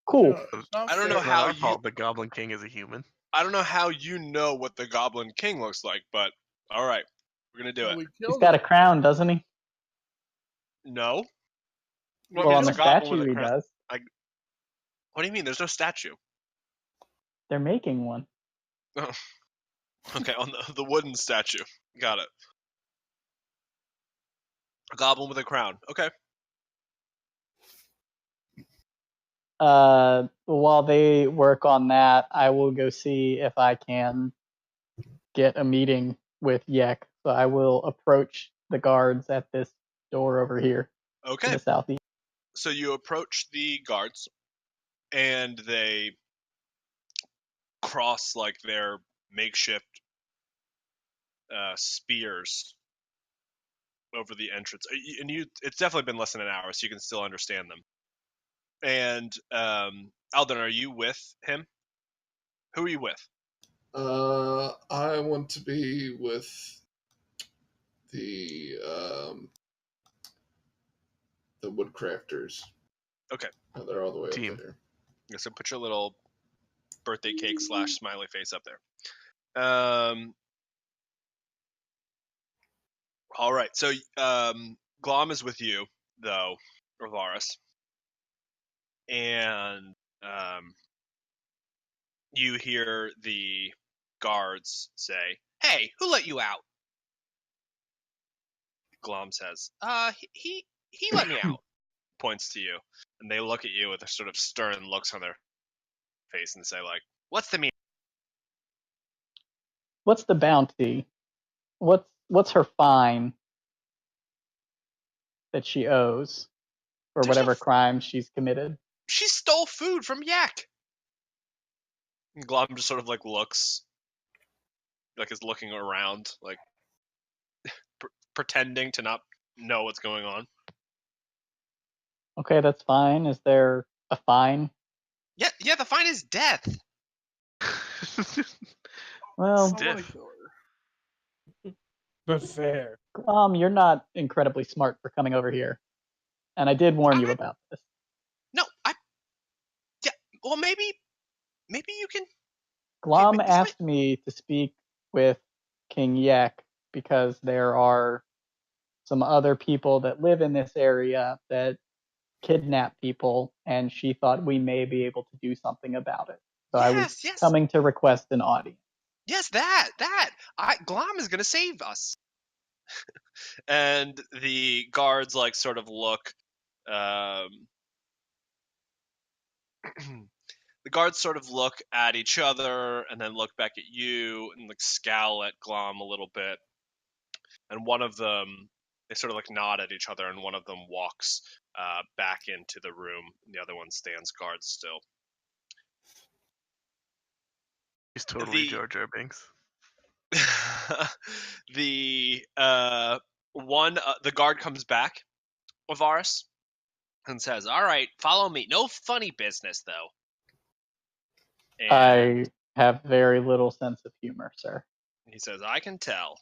Cool. I don't know how the Goblin King is a human. I don't know how you know what the Goblin King looks like, but all right, we're gonna do it. He's got a crown, doesn't he? No. Well, on the statue he does. What do you mean? There's no statue. They're making one. Oh. Okay, on the wooden statue. Got it. A goblin with a crown. Okay. While they work on that, I will go see if I can get a meeting with Yek. So I will approach the guards at this door over here. Okay. To the southeast. So you approach the guards, and they cross like their makeshift spears over the entrance. And it's definitely been less than an hour, so you can still understand them. And Alden, are you with him? Who are you with? I want to be with the woodcrafters. Okay. Oh, they're all the way Team. over there. Yeah, so put your little birthday cake / smiley face up there. All right. So Glom is with you, though, Ivaris. And you hear the guards say, "Hey, who let you out?" Glom says, he let me out." Points to you. And they look at you with a sort of stern looks on their face and say, like, "What's the meaning?" What's the bounty? What's her fine that she owes for There's whatever crime she's committed? She stole food from Yak. And Glom just sort of like looks, like is looking around, like pretending to not know what's going on. Okay, that's fine. Is there a fine? Yeah, the fine is death. Well, I want to kill her. But fair. you're not incredibly smart for coming over here. And I did warn you about this. No, yeah, well, maybe you can. Glom asked me to speak with King Yek because there are some other people that live in this area that kidnap people, and she thought we may be able to do something about it. So I was coming to request an audience. Yes, that. Glom is gonna save us. And the guards like sort of look. The guards sort of look at each other and then look back at you and like scowl at Glom a little bit. And one of them, they sort of like nod at each other, and one of them walks back into the room, and the other one stands guard still. He's totally Jar Jar Binks. The guard comes back, Ivaris, and says, "All right, follow me. No funny business, though." And I have very little sense of humor, sir. He says, "I can tell."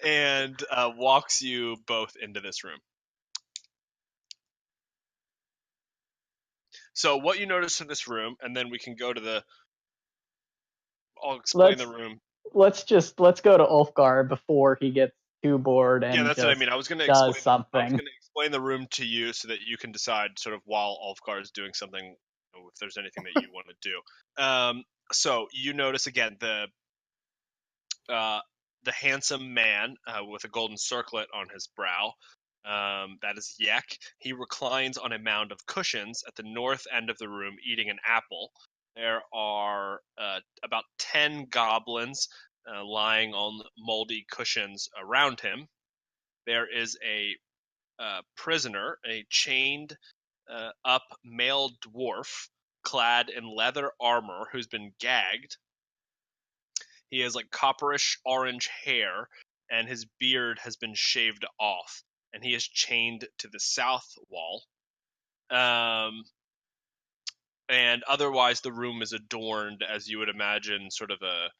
And walks you both into this room. So what you notice in this room, and then we can go to the... I'll explain the room. Let's go to Ulfgar before he gets too bored and that's what I mean. I was going to explain the room to you so that you can decide sort of while Ulfgar is doing something, if there's anything that you want to do. So you notice again the handsome man with a golden circlet on his brow. That is Yek. He reclines on a mound of cushions at the north end of the room, eating an apple. There are about 10 goblins lying on moldy cushions around him. There is a prisoner, a chained up male dwarf clad in leather armor who's been gagged. He has like copperish orange hair, and his beard has been shaved off, and he is chained to the south wall. And otherwise, the room is adorned as you would imagine sort of a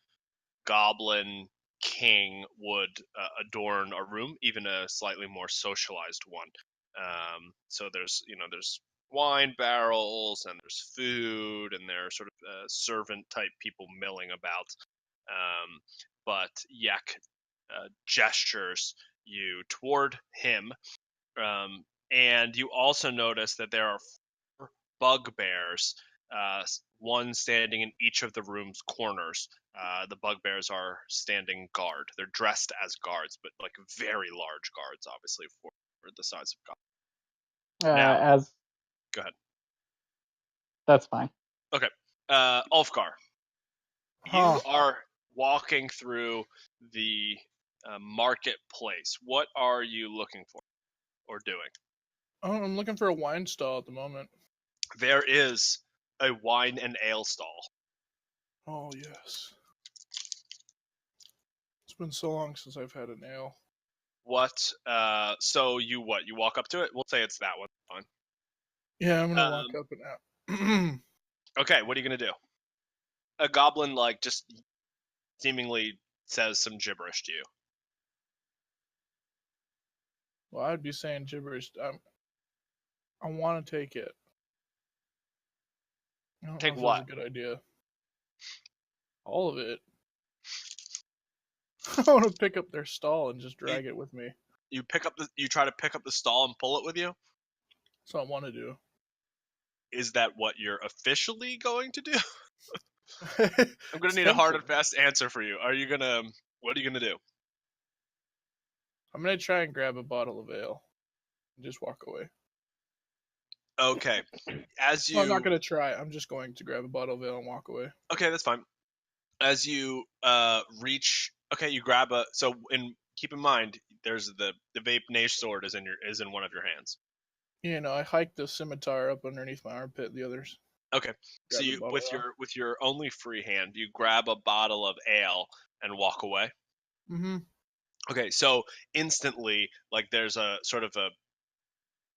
goblin king would adorn a room, even a slightly more socialized one. So there's wine barrels, and there's food, and there are sort of servant type people milling about. But Yek gestures you toward him, and you also notice that there are 4 bugbears, one standing in each of the room's corners. The bugbears are standing guard. They're dressed as guards, but like very large guards, obviously, for the size of God. Go ahead. That's fine. Okay. Ulfgar, you are walking through the marketplace. What are you looking for or doing? Oh, I'm looking for a wine stall at the moment. There is a wine and ale stall. Oh, yes. It's been so long since I've had an ale. What? So you walk up to it? We'll say it's that one. Fine. Yeah, I'm gonna walk up and out. Okay, what are you gonna do? A goblin just seemingly says some gibberish to you. Well, I'd be saying gibberish. I want to take it. I don't Take know if what? That's a good idea. All of it. I want to pick up their stall and just drag it with me. You try to pick up the stall and pull it with you? That's what I want to do. Is that what you're officially going to do? I'm I'm gonna need a hard and fast answer for you. What are you gonna do? I'm gonna try and grab a bottle of ale and just walk away. Okay. Well, I'm not gonna try. I'm just going to grab a bottle of ale and walk away. Okay, that's fine. As you reach, you grab keep in mind, there's the vape nage sword is in one of your hands. You know, I hiked the scimitar up underneath my armpit. The others. Okay, so you with your only free hand, you grab a bottle of ale and walk away. Mm-hmm. Okay, so instantly, like there's a sort of a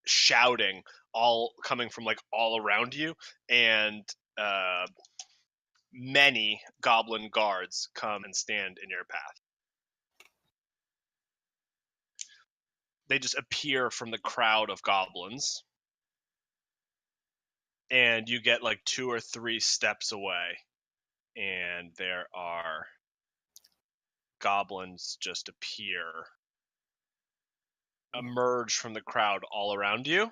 shouting all coming from like all around you, and many goblin guards come and stand in your path. They just appear from the crowd of goblins, and you get like 2 or 3 steps away, and there are goblins just emerge from the crowd all around you,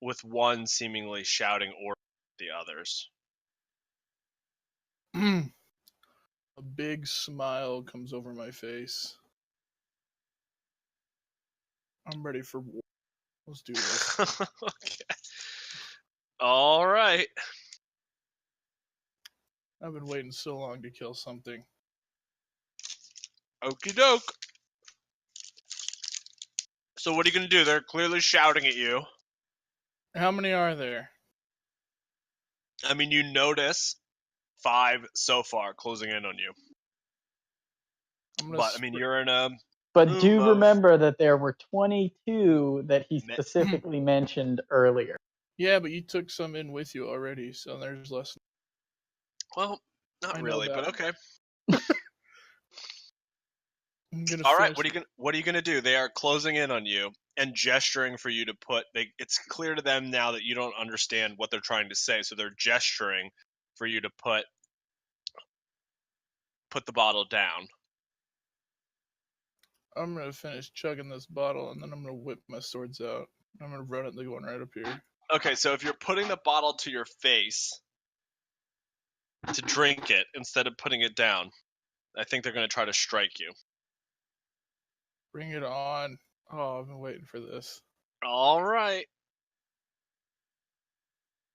with one seemingly shouting orders at the others. A big smile comes over my face. I'm ready for war. Let's do this. Okay. All right. I've been waiting so long to kill something. Okie doke. So what are you going to do? They're clearly shouting at you. How many are there? I mean, you notice 5 so far closing in on you. But, I mean, you're in a... But do remember that there were 22 that he specifically mentioned earlier. Yeah, but you took some in with you already, so there's less. Well, not really, but okay. All right, what are you gonna do? They are closing in on you and gesturing for you to put. It's clear to them now that you don't understand what they're trying to say, so they're gesturing for you to put the bottle down. I'm gonna finish chugging this bottle, and then I'm gonna whip my swords out. I'm gonna run at the one right up here. Okay, so if you're putting the bottle to your face to drink it instead of putting it down, I think they're gonna try to strike you. Bring it on. Oh, I've been waiting for this. All right.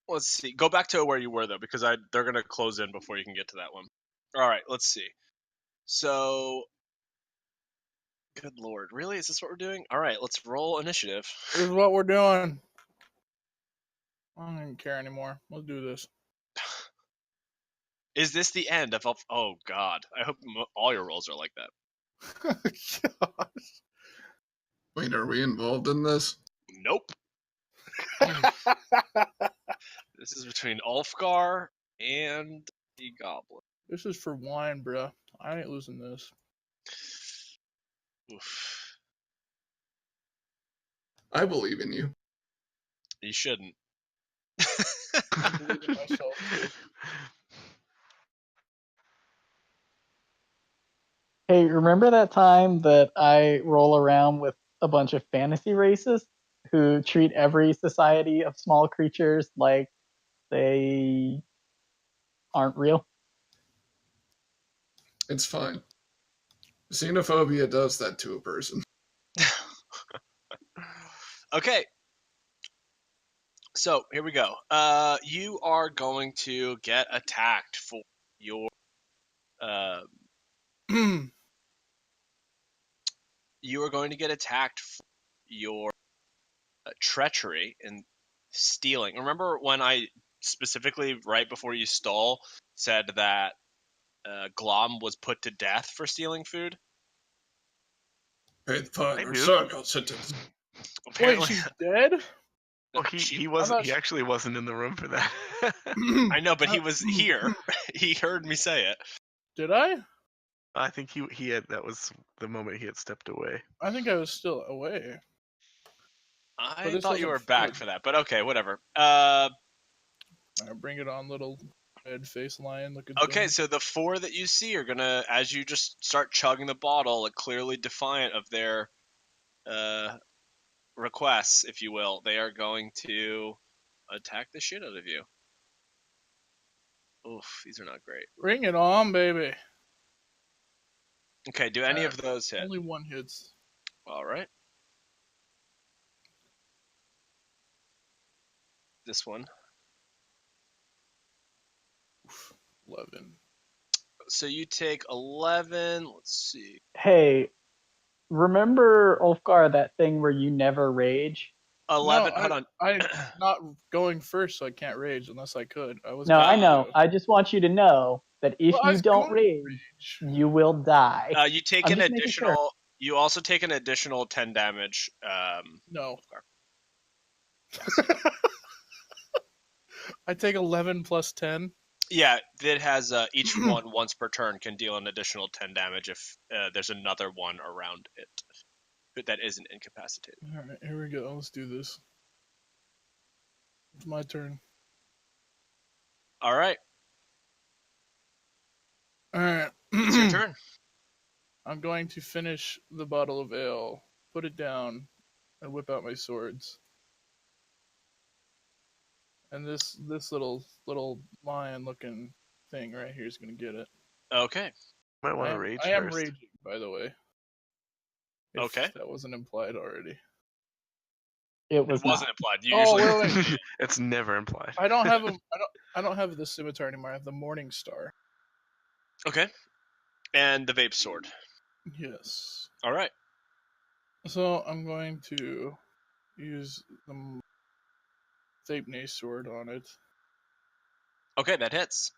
Let's see. Go back to where you were, though, because they're going to close in before you can get to that one. All right, let's see. So, good lord. Really? Is this what we're doing? All right, let's roll initiative. This is what we're doing. I don't even care anymore. Let's do this. Is this the end of... Oh, God. I hope all your rolls are like that. Gosh. Wait, are we involved in this? Nope. This is between Ulfgar and the Goblin. This is for wine, bruh. I ain't losing this. Oof. I believe in you. You shouldn't. I believe in myself. Hey, remember that time that I roll around with a bunch of fantasy racists who treat every society of small creatures like they aren't real? It's fine. Xenophobia does that to a person. Okay. So, here we go. You are going to get attacked for your... you are going to get attacked for your treachery and stealing. Remember when I specifically, right before you stole, said that Glom was put to death for stealing food? Hey, fine. I Our do. son got sentenced. Apparently, Wait, she's dead? Well, he wasn't. He actually wasn't in the room for that. I know, but he was here. He heard me say it. Did I? I think he had. That was the moment he had stepped away. I think I was still away. I this thought you wasn't were back food. for that, but okay, whatever. All right, bring it on, little red face lion looking Okay, thing. so the 4 that you see are gonna, as you just start chugging the bottle, like clearly defiant of their requests, if you will, they are going to attack the shit out of you. Oof, these are not great. Bring it on, baby. Okay, do any of those hit? Only one hits. All right. This one. 11. So you take 11. Let's see. Hey, remember, Ulfgar, that thing where you never rage? 11. No, Hold on. I'm not going first, so I can't rage unless I could. I was. No, I going know. to. I just want you to know that if Well, I you was don't going to rage, you will die. You take I'm an just making sure. additional. You also take an additional 10 damage. No. I take 11 plus 10. Yeah, it has each one once per turn can deal an additional 10 damage if there's another one around it that isn't incapacitated. All right, here we go. Let's do this. It's my turn. All right, All right. it's your turn. I'm going to finish the bottle of ale, put it down, and whip out my swords. And this little lion-looking thing right here is going to get it. Okay. Might want to rage I am first. raging, by the way. If Okay. that wasn't implied already. It It was wasn't not. implied. You Oh, usually. wait. It's never implied. I don't have I don't have the scimitar anymore. I have the Morning Star. Okay. And the vape sword. Yes. All right. So I'm going to use the Thapenae sword on it. Okay, that hits.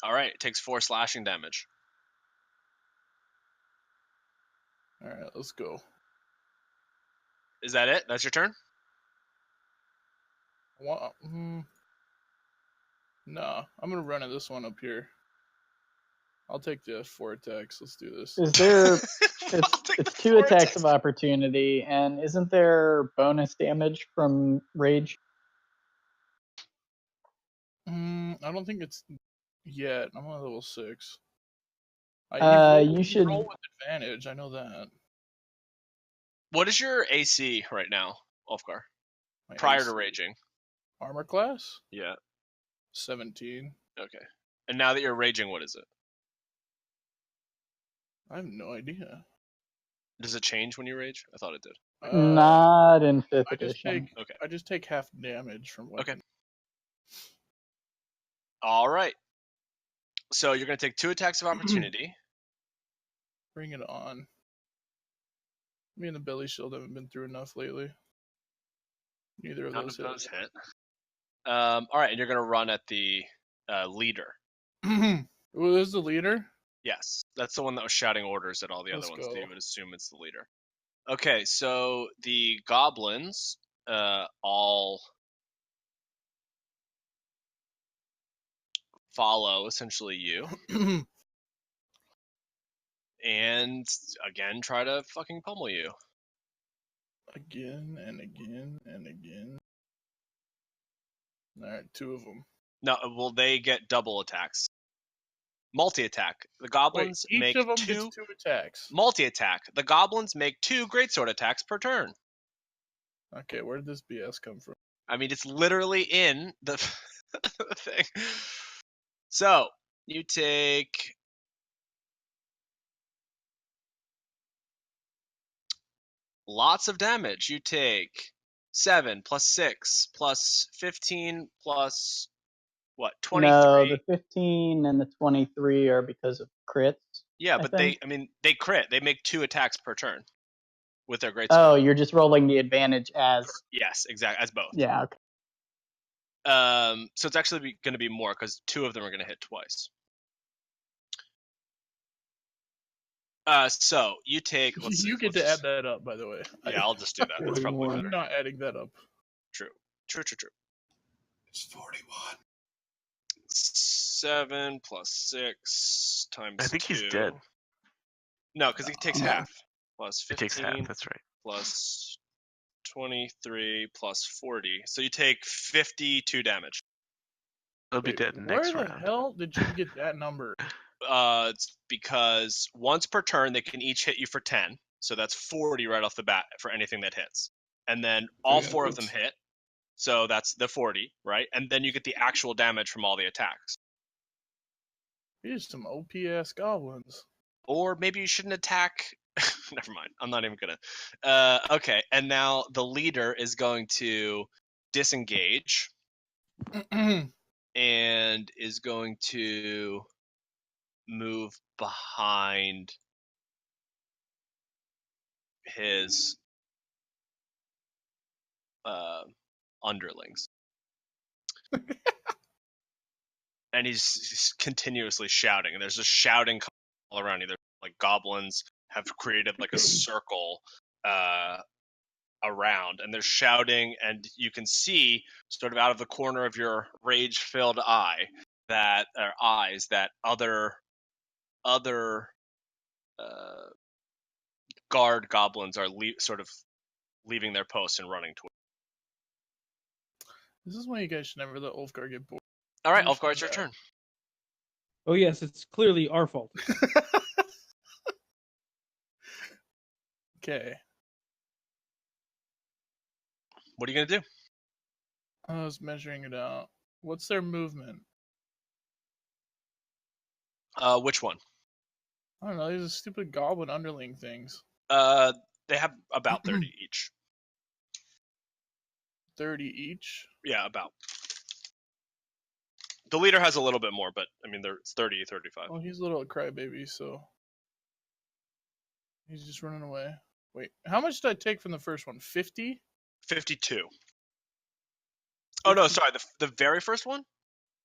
All right, it takes 4 slashing damage. All right, let's go. Is that it? That's your turn? Nah, I'm gonna run at this one up here. I'll take the 4 attacks. Let's do this. Is there? I'll take It's the 2 4 attacks of opportunity, and isn't there bonus damage from rage? I don't think it's yet. I'm on level 6. You should roll with advantage. I know that. What is your AC right now, Ulfgar? My Prior AC. to raging. Armor class Yeah. 17. Okay. And now that you're raging, what is it? I have no idea. Does it change when you rage? I thought it did. not in 5th I just edition. take Okay. I just take half damage from weapon. Okay. All right. So you're going to take 2 attacks of opportunity. Bring it on. Me and the belly shield haven't been through enough lately. Neither of None those of those hit. hit. All right, and you're going to run at the leader. Well, this is the leader? Yes, that's the one that was shouting orders at all the Let's other ones. So go. you would assume it's the leader. Okay, so the goblins all follow essentially you, and again try to fucking pummel you. Again and again and again. Alright, 2 of them. No, well they get double attacks. Multi-attack. The goblins Wait, each make of them 2 gets 2 attacks. multi-attack. The goblins make 2 greatsword attacks per turn. Okay, where did this BS come from? I mean, it's literally in the thing. So you take lots of damage. You take 7 plus 6 plus 15 plus what? 23. No, the 15 and the 23 are because of crits. Yeah, I but think. they crit. They make 2 attacks per turn with their greatsword. Oh, you're just rolling the advantage as. Yes, exactly, as both. Yeah. Okay. So it's actually going to be more because 2 of them are going to hit twice. So you take. You get to add that up, by the way. Yeah, I'll just do that. That's probably 41. better. I'm not adding that up. True. It's 41. 7 plus 6 times 2. I think he's dead. No, because he takes No. half. Plus 15. It takes half. That's right. Plus 23 plus 40. So you take 52 damage. They'll be Wait, dead where next the round. hell did you get that number? It's because once per turn, they can each hit you for 10. So that's 40 right off the bat for anything that hits. And then all 4 of them hit. So that's the 40, right? And then you get the actual damage from all the attacks. These some OP-ass goblins. Or maybe you shouldn't attack. Never mind. I'm not even gonna. Okay, and now the leader is going to disengage and is going to move behind his underlings. And he's continuously shouting, and there's just shouting all around you. There's like goblins have created like a circle around, and they're shouting, and you can see sort of out of the corner of your rage-filled eyes that other guard goblins are sort of leaving their posts and running towards. This is why you guys should never let Ulfgar get bored. All right, Ulfgar, it's your turn. Oh yes, it's clearly our fault. Okay. What are you gonna do? I was measuring it out. What's their movement? Which one? I don't know. These are stupid goblin underling things. They have about 30 each. 30 each? Yeah, about. The leader has a little bit more, but I mean, it's 30, 35. Well, he's a little crybaby, so he's just running away. Wait, how much did I take from the first one? 50? 52. Oh no, sorry. The very first one?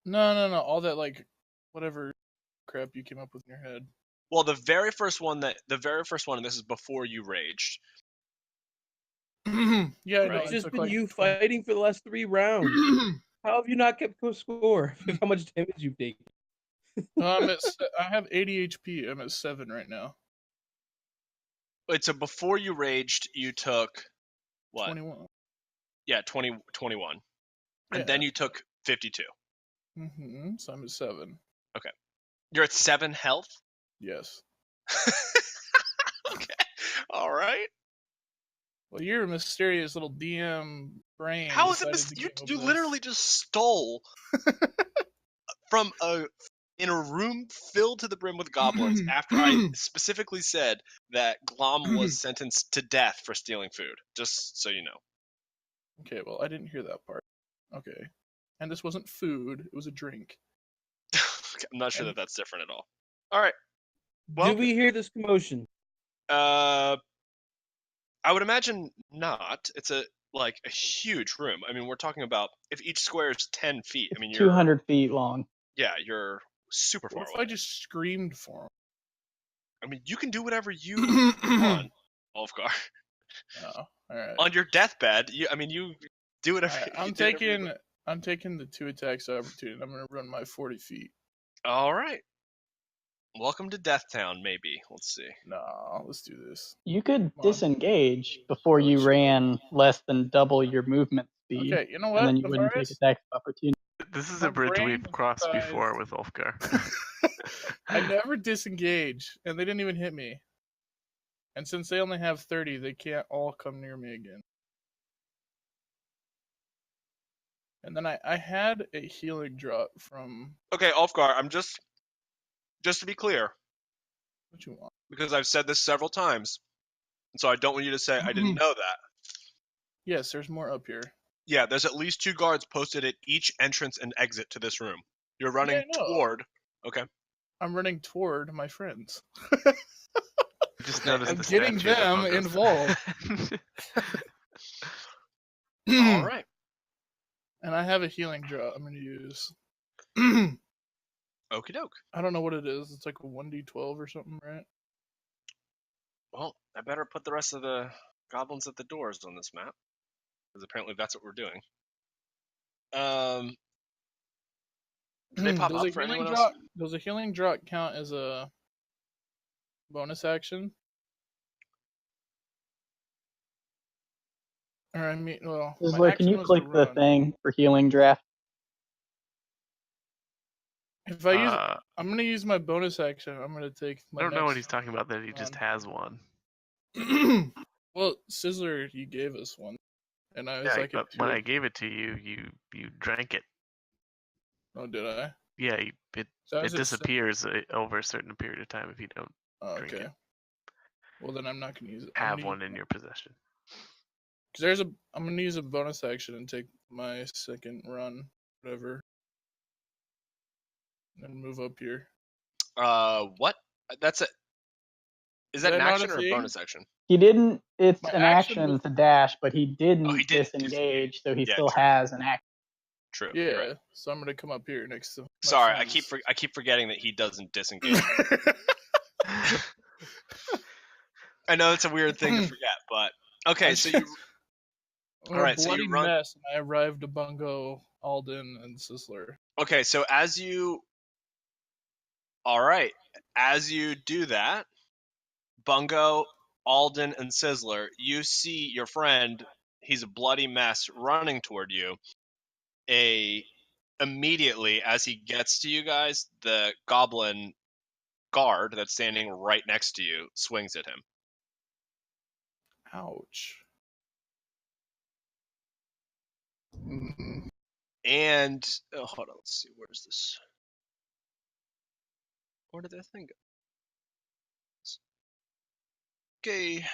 No. All that like whatever crap you came up with in your head. Well, the very first one, and this is before you raged. Yeah, Right. no, It's just been like you fighting for the last 3 rounds. How have you not kept score of how much damage you've taken? I have 80 HP. I'm at 7 right now. Wait, so before you raged, you took what? 21. Yeah, 21. Yeah. And then you took 52. So I'm at 7. Okay. You're at 7 health? Yes. Okay. All right. Well, you're a mysterious little DM brain. How is it you literally just stole from in a room filled to the brim with goblins after I specifically said that Glom was sentenced to death for stealing food. Just so you know. Okay, well, I didn't hear that part. Okay. And this wasn't food, it was a drink. Okay, I'm not sure that that's different at all. All right. Well, Did we hear this commotion? I would imagine not. It's a huge room. I mean, we're talking about if each square is 10 feet. I mean, you're 200 feet long. Yeah, you're super far What if away. I just screamed for him? I mean, you can do whatever you want, Ulfgar. Oh, all right. On your deathbed, you do whatever. Right, I'm taking the 2 attacks of opportunity. I'm gonna run my 40 feet. All right. Welcome to Death Town, maybe. Let's see. No, let's do this. You could Come on. disengage before you ran less than double your movement speed. Okay, you know what? And then you wouldn't take Ivaris? attacks of opportunity. This is My a bridge brain we've crossed decides- before with Ulfgar. I never disengage, and they didn't even hit me. And since they only have 30, they can't all come near me again. And then I had a healing drop from Okay, Ulfgar, I'm just to be clear, what you want. because I've said this several times, and so I don't want you to say I didn't know that. Yes, there's more up here. Yeah, there's at least 2 guards posted at each entrance and exit to this room. You're running Yeah, I know. toward. Okay. I'm running toward my friends. Just noticed I'm the getting statue that them Bungo's- involved. All right. And I have a healing drop I'm going to use. Okie doke. I don't know what it is. It's like a 1d12 or something, right? Well, I better put the rest of the goblins at the doors on this map, because apparently that's what we're doing. Did they pop Does up a for healing anyone drop, else? Does a healing drop count as a bonus action? Or I mean, well, my Sizzler, can action you was click to the run. thing for healing draft? If I use, I'm gonna use my bonus action. I'm gonna take my. I don't know what he's next talking about. That he just has one. Well, Sizzler, you gave us one, and I was Yeah, like, but when I gave it to you, you drank it. Oh, did I? Yeah, it So is it disappears over a certain period of time if you don't drink okay. it. Well, then I'm not gonna use it. Have one in your possession. Because I'm gonna use a bonus action and take my second run, whatever, and move up here. What? That's a. Is that an not action a or a thing? bonus action? He didn't. It's My an action action was- to dash, but he didn't he didn't disengage, so he Yeah, still true. has an action. True. Yeah, You're right. so I'm gonna come up here next to. My Sorry, friends. I keep forgetting that he doesn't disengage. I know it's a weird thing to forget, but okay. So you. We're All right, a so bloody you run. mess, and I arrived to Bungo, Alden, and Sizzler. Okay, so as you. All right, as you do that, Bungo, Alden, and Sizzler, you see your friend. He's a bloody mess running toward you. Immediately as he gets to you guys, the goblin guard that's standing right next to you swings at him. Ouch. Mhm. And hold on, let's see, where's this? Where did that thing go? Okay.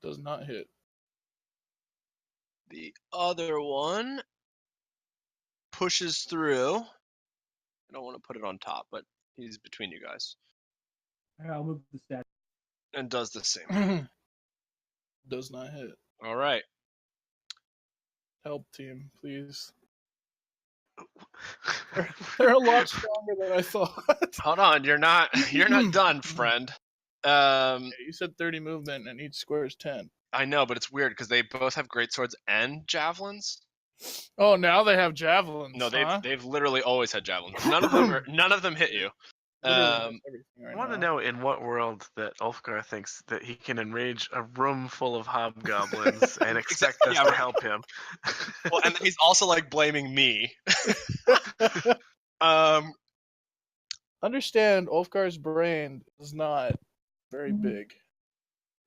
Does not hit. The other one pushes through. I don't want to put it on top, but he's between you guys. I'll move the stat. And does the same. Does not hit. All right. Help team, please. They're a lot stronger than I thought. Hold on, you're not done, friend. You said 30 movement and each square is 10. I know, but it's weird because they both have great swords and javelins. Oh, now they have javelins. No, huh? they've literally always had javelins. None of them hit you. Literally everything right I want to now. know in what world that Ulfgar thinks that he can enrage a room full of hobgoblins and expect us to help him. Well, and he's also like blaming me. Understand, Ulfgar's brain is not very big.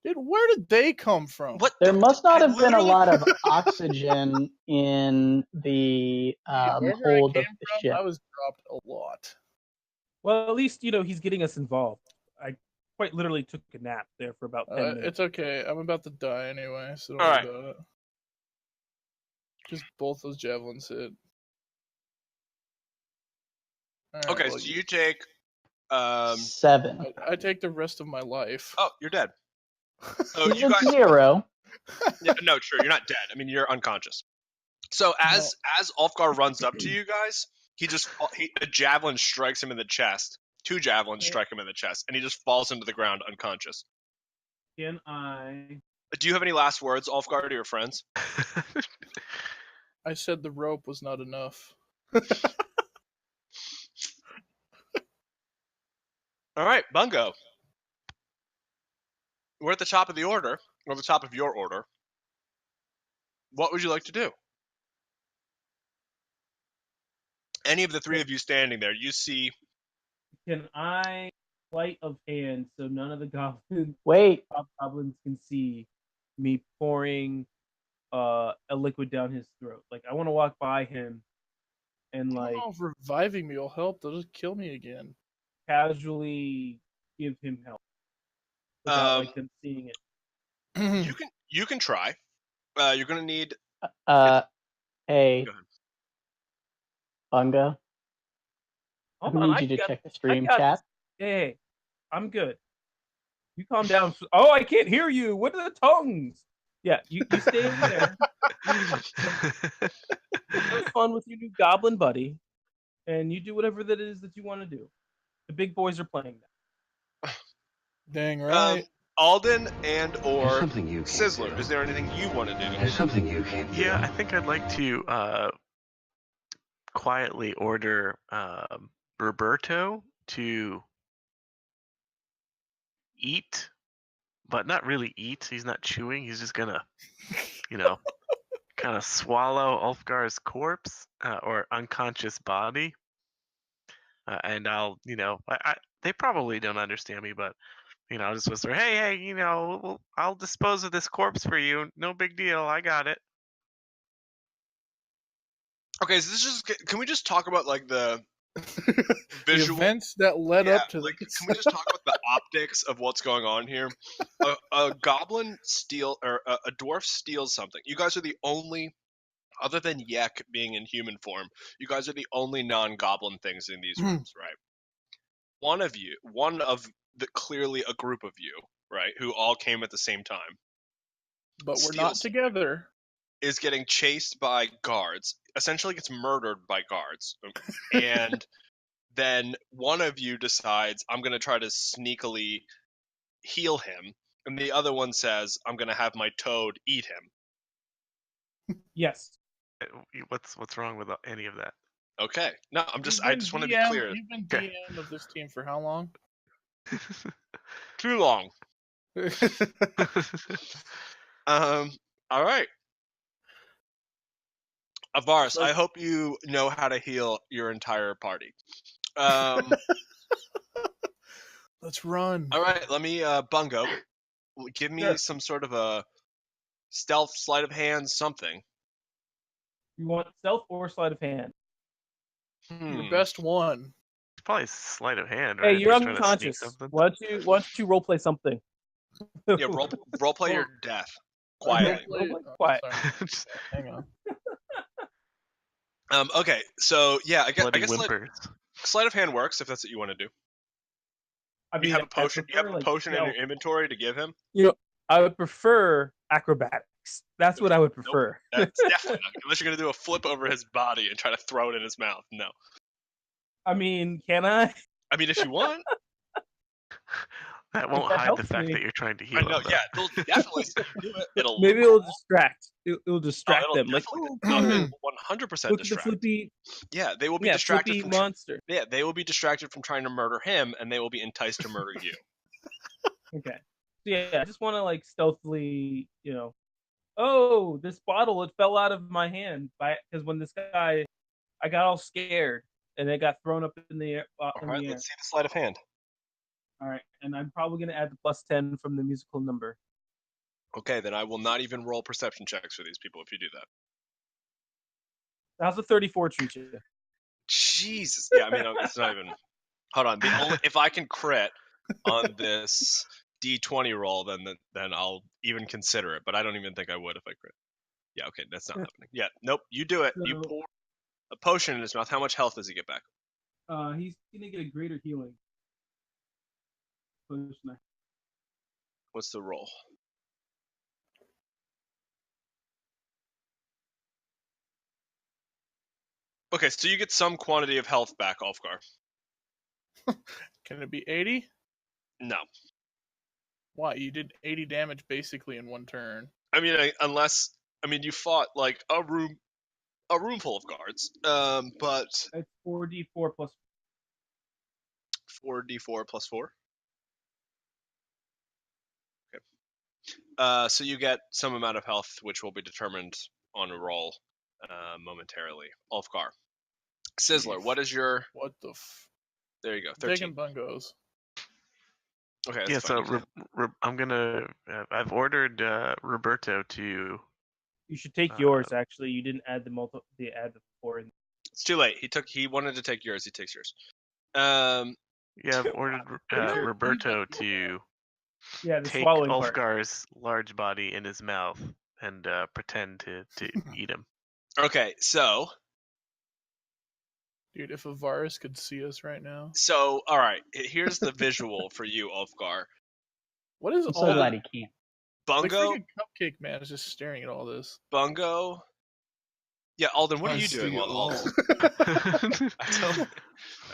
Dude, where did they come from? What? There must not have been a lot of oxygen in the Wherever hold I of came the from, ship. I was dropped a lot. Well, at least he's getting us involved. I quite literally took a nap there for about 10 minutes. It's okay. I'm about to die anyway, so don't All worry right. about it. Because both those javelins hit. All right, Okay, well, so you take 7. I take the rest of my life. Oh, you're dead. So He's you at guys 0. Yeah, no, true, you're not dead. I mean, you're unconscious. So as Ulfgar runs up to you guys, a javelin strikes him in the chest. 2 javelins strike him in the chest, and he just falls into the ground unconscious. Can I? Do you have any last words, Ulfgar, to your friends? I said the rope was not enough. All right, Bungo. We're at the top of the order, or the top of your order. What would you like to do? Any of the 3 of you standing there, you see. Can I sleight of hand so none of the goblins can see me pouring a liquid down his throat? Like, I want to walk by him and I don't know if reviving me will help. They'll just kill me again. casually give him help without them seeing it. You can try. You're gonna need. Hey, Go ahead. Bungo. Hold I on, need you to check the stream got chat. this. Hey, I'm good. You calm down. Oh, I can't hear you. What are the tongues? Yeah, you stay over there. Have fun with your new goblin buddy, and you do whatever that is that you want to do. The big boys are playing now. Dang right. Alden and or Sizzler, is there anything you want to do? There's something you can't do. Yeah, I think I'd like to quietly order Roberto to eat but not really eat. He's not chewing. He's just gonna, kind of swallow Ulfgar's corpse or unconscious body. And I'll, they probably don't understand me, but I'll just whisper, hey, I'll dispose of this corpse for you. No big deal. I got it. Okay, so this is. Can we just talk about like the The visual events that led up to like, this. can we just talk about the optics of what's going on here? A goblin a dwarf steals something. You guys are the only, other than Yek being in human form, you guys are the only non-goblin things in these rooms, right? One of clearly a group of you, right, who all came at the same time. But we're not together. Is getting chased by guards, essentially gets murdered by guards. And then one of you decides, I'm going to try to sneakily heal him. And the other one says, I'm going to have my toad eat him. Yes. What's wrong with any of that? Okay. No, I just want to be clear. You've been DM of this team for how long? Too long. All right. Ivaris, I hope you know how to heal your entire party. Let's run. All right, let me, Bungo, give me some sort of a stealth, sleight of hand, something. You want stealth or sleight of hand? Your best one. It's probably sleight of hand, right? Hey, you're unconscious. Why don't you roleplay something? Yeah, roleplay your death quietly. Quiet. Hang on. Okay, so yeah, I guess whimpers. sleight of hand works if that's what you want to do. I mean, you have a potion. You have a potion in your inventory to give him. I would prefer acrobatics. That's what I would prefer. Nope, that's definitely not. Unless you're gonna do a flip over his body and try to throw it in his mouth. No. I mean, can I? I mean, if you want. That won't hide the fact that you're trying to heal. I know, him, yeah, they'll definitely do it. Maybe it'll distract. It'll distract them. Like, 100% look distract. at the flippy. Yeah, they will be distracted flippy monster. Yeah, they will be distracted from trying to murder him, and they will be enticed to murder you. Okay. So yeah, I just want to like stealthily, oh, this bottle, it fell out of my hand because when this guy, I got all scared and it got thrown up in the air. All right, let's see the sleight of hand. All right, and I'm probably going to add the +10 from the musical number. Okay, then I will not even roll perception checks for these people if you do that. How's a 34 treat you? Jesus. Yeah, I mean, it's not even... Hold on. If I can crit on this D20 roll, then I'll even consider it, but I don't even think I would if I crit. Yeah, okay, that's not happening. Yeah, nope, you do it. So, you pour a potion in his mouth. How much health does he get back? He's going to get a greater healing. What's the roll? Okay, so you get some quantity of health back, Ulfgar. Can it be 80? No. Why? You did 80 damage basically in one turn. I mean, you fought like a room full of guards. But it's 4d4 plus 4d4 plus 4. Okay. So you get some amount of health, which will be determined on a roll momentarily. Ulfgar. Sizzler, what is your... What the There you go, 13. Taking Bungos. Okay, yeah, so I'm gonna... I've ordered Roberto to... You should take yours, actually. You didn't add the 4 in. It's too late. He wanted to take yours. He takes yours. Yeah, I've ordered Roberto to take Ulfgar's large body in his mouth and pretend to eat him. Okay, so... Dude, if Ivaris could see us right now. So, all right, here's the visual for you, Ulfgar. What is all that he can't? Bungo? The Cupcake Man is just staring at all this. Bungo? Yeah, Alden, what are you doing while Alden? I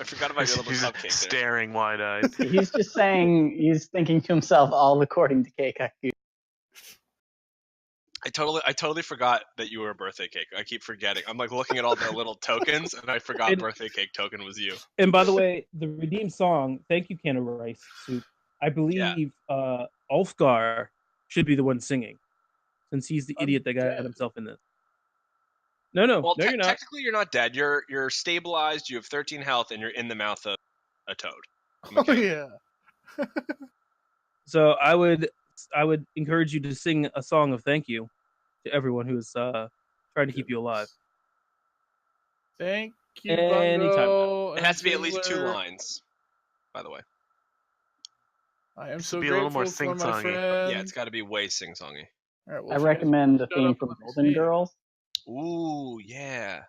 forgot about your little cupcake. Staring wide-eyed. He's just saying, he's thinking to himself, all according to Keikaku. I totally forgot that you were a birthday cake. I keep forgetting. I'm like looking at all the little tokens, and I forgot birthday cake token was you. And by the way, the redeemed song, thank you, Can of Rice Soup. I believe Ulfgar should be the one singing, since he's the idiot that got dead. himself in this. No, Well, you're not. technically you're not dead. You're stabilized. You have 13 health, and you're in the mouth of a toad. Oh yeah. So I would encourage you to sing a song of thank you to everyone who's trying to keep you alive. Thank you, Anytime. Bungo. It has to be at and least 2 Sizzler. lines, by the way. I am This so would be a little grateful more for my sing-songy. friend. Yeah, it's got to be way sing-songy. All right, well, I if you guys recommend the shut theme up, from let me Golden sing. Girls. Ooh, yeah.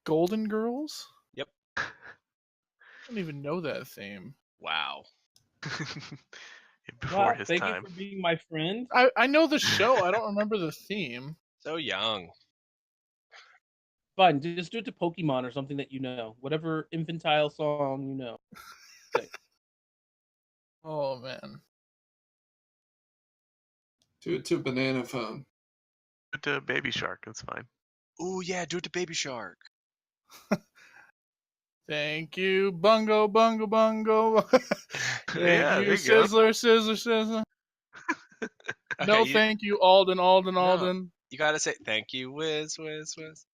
Golden Girls? Yep. I don't even know that theme. Wow. Before his thank time. you for being my friend. I know the show. I don't remember the theme. So young. Fine, just do it to Pokemon or something that you know. Whatever infantile song you know. Oh man. Do it to Banana Phone. Put a Baby Shark, that's fine. Ooh, yeah, do it to Baby Shark. Thank you, Bungo, Bungo, Bungo. Thank Yeah, you, there you go. Sizzler, Sizzler, Sizzler. No, Okay, thank you, Alden, Alden, No. Alden. You gotta say thank you, Wiz, Wiz, Wiz.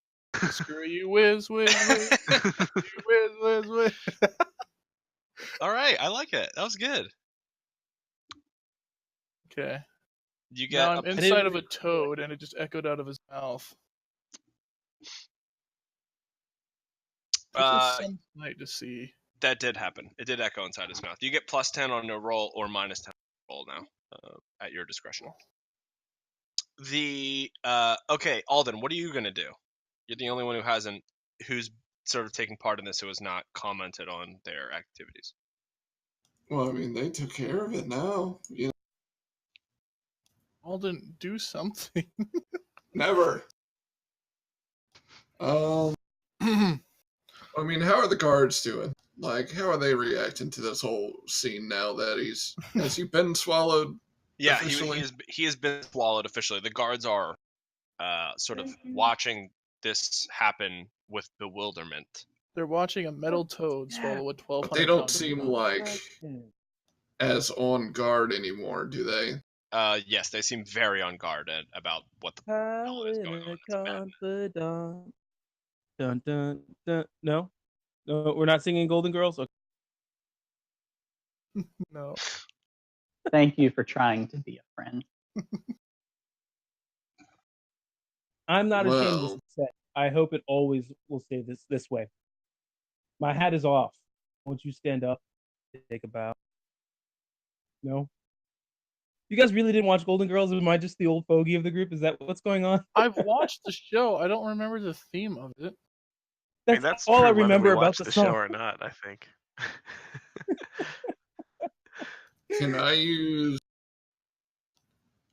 Screw you, whiz, whiz, whiz. You whiz, whiz, whiz. All right, I like it. That was good. Okay. You Now get I'm inside of a toad, and it just echoed out of his mouth. It's just some sight to see. that did happen. It did echo inside his mouth. You get +10 on your roll or -10 on your roll now, at your discretion. Okay, Alden, what are you gonna do? You're the only one who's sort of taking part in this who has not commented on their activities. Well, I mean, they took care of it now. You know, Alden, do something. never. I mean, how are the guards doing? Like, how are they reacting to this whole scene now that has he been swallowed? Yeah, Officially? he has been swallowed officially. The guards are sort of watching this happen with bewilderment. They're watching a metal toad swallow a 1,200 But they don't pound seem human. like as on guard anymore, do they? Yes, they seem very on guard about what the hell is going on. It's madness. Dun, dun, dun. No, we're not singing Golden Girls. Okay. No. Thank you for trying to be a friend. I'm not ashamed to Well, say. I hope it always will stay this way. My hat is off. Won't you stand up, take a bow? No. You guys really didn't watch Golden Girls? Am I just the old fogey of the group? Is that what's going on? I've watched the show. I don't remember the theme of it. I That's, mean, that's all true I whether we remember about watch the the song. show or not, I think. can I use?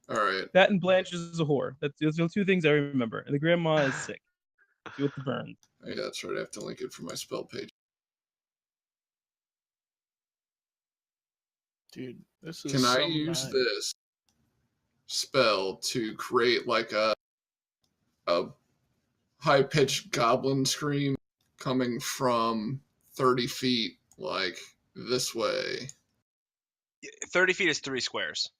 All right. That and Blanche is a whore. Those are the two things I remember. And the grandma is sick. See what the burn. Yeah, that's right. I have to link it for my spell page. Dude, this is Can I some use night. this spell to create like a high pitched goblin scream coming from 30 feet, like this way? 30 feet is 3 squares.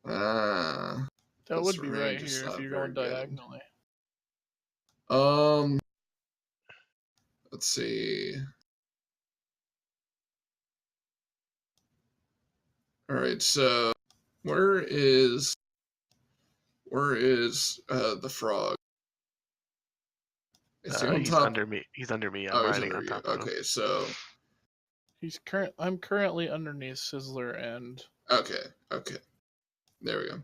Ah. That Plus would the be right range is here if not you're very going good. diagonally. Let's see. All right, so where is the frog? Is he on He's top? under me. He's under me. I'm Oh, he's riding under on you. top of him. Okay, so I'm currently underneath Sizzler and okay. There we go.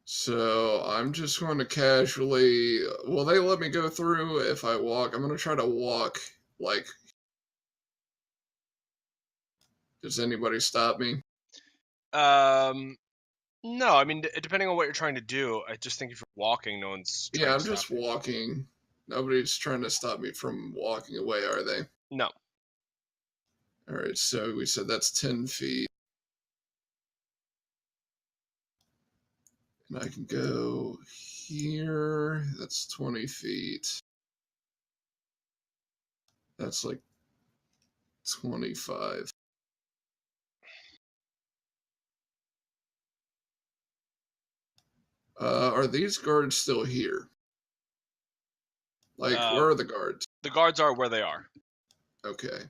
So I'm just going to casually. Will they let me go through if I walk? I'm going to try to walk like. Does anybody stop me? No, I mean, depending on what you're trying to do, I just think if you're walking, no one's trying Yeah, I'm to just stop you. walking. Nobody's trying to stop me from walking away, are they? No. All right, so we said that's 10 feet. And I can go here. That's 20 feet. That's like 25. Are these guards still here? Like, where are the guards? The guards are where they are. Okay.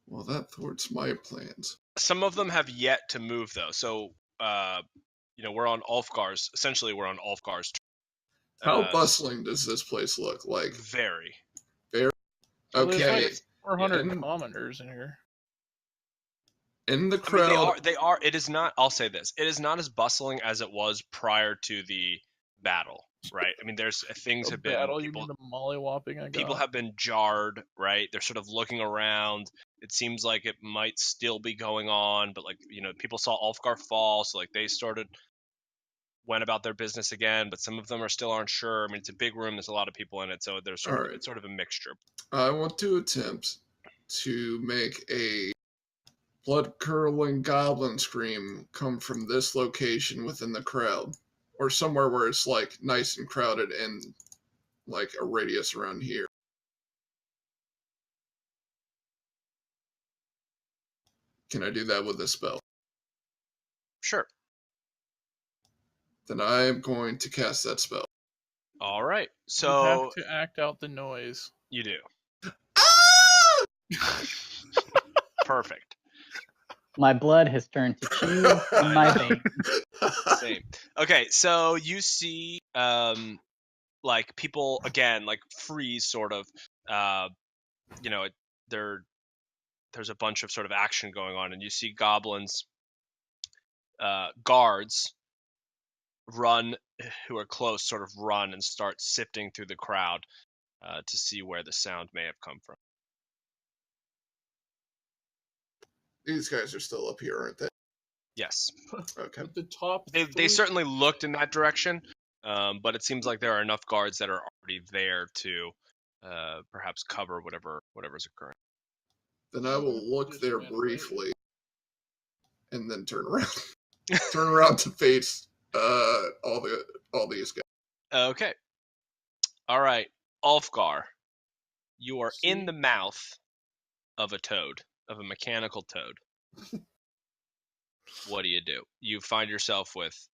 Well, that thwarts my plans. Some of them have yet to move, though. So, we're on Ulfgar's. Essentially, we're on Ulfgar's. How bustling does this place look like? Very. Very. So there's Okay. like 400 commoners in here. In the I mean, crowd. they are. It is not. I'll say this. It is not as bustling as it was prior to the battle, right? I mean, there's things have been Battle, people. you mean the mollywhopping I got? People have been jarred, right? They're sort of looking around. It seems like it might still be going on, but people saw Ulfgar fall, so they went about their business again. But some of them are still aren't sure. I mean, it's a big room. There's a lot of people in it, so there's it's sort of a mixture. I want to attempt to make a blood-curdling goblin scream come from this location within the crowd, or somewhere where it's nice and crowded and a radius around here. Can I do that with this spell? Sure. Then I am going to cast that spell. All right. So you have to act out the noise. You do. Ah! Perfect. My blood has turned to cheese in my veins. Same. Okay, so you see people again freeze sort of there's a bunch of sort of action going on, and you see goblins guards who are close sort of run and start sifting through the crowd to see where the sound may have come from. These guys are still up here, aren't they? Yes. Okay. At the top. They certainly looked in that direction, but it seems like there are enough guards that are already there to perhaps cover whatever's occurring. Then I will look there briefly, and then turn around. Turn around to face all these guys. Okay. All right, Ulfgar, you are in the mouth of a toad, of a mechanical toad. What do? You find yourself with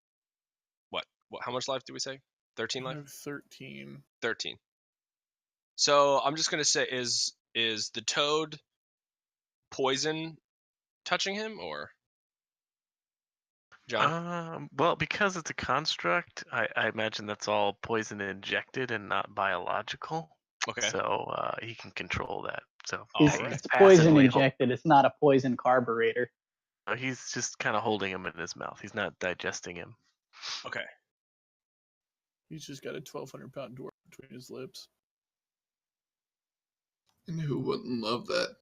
what? How much life do we say? 13 life? I have 13. 13. So I'm just gonna say, is the toad poison touching him, or John? Well, because it's a construct, I imagine that's all poison injected and not biological. Okay. So he can control that. So It's poison injected. It's not a poison carburetor. He's just kind of holding him in his mouth. He's not digesting him. Okay. He's just got a 1,200-pound dwarf between his lips. And who wouldn't love that?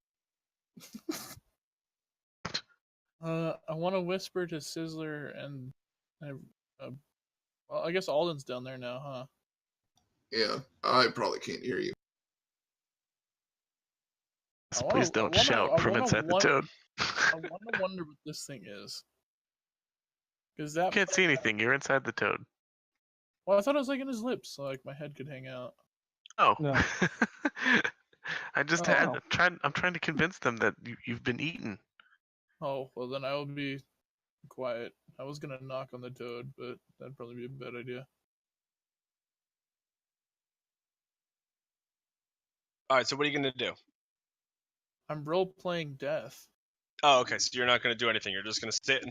I want to whisper to Sizzler and well, I guess Alden's down there now, huh? Yeah, I probably can't hear you. Please don't shout from inside the toad. I want to wonder what this thing is. Because that you can't see anything. You're inside the toad. Well, I thought it was in his lips, so my head could hang out. Oh. No. I just I'm trying to convince them that you've been eaten. Oh, well then I will be quiet. I was gonna knock on the toad, but that'd probably be a bad idea. All right, so what are you gonna do? I'm role-playing death. Oh, okay, so you're not gonna do anything. You're just gonna sit in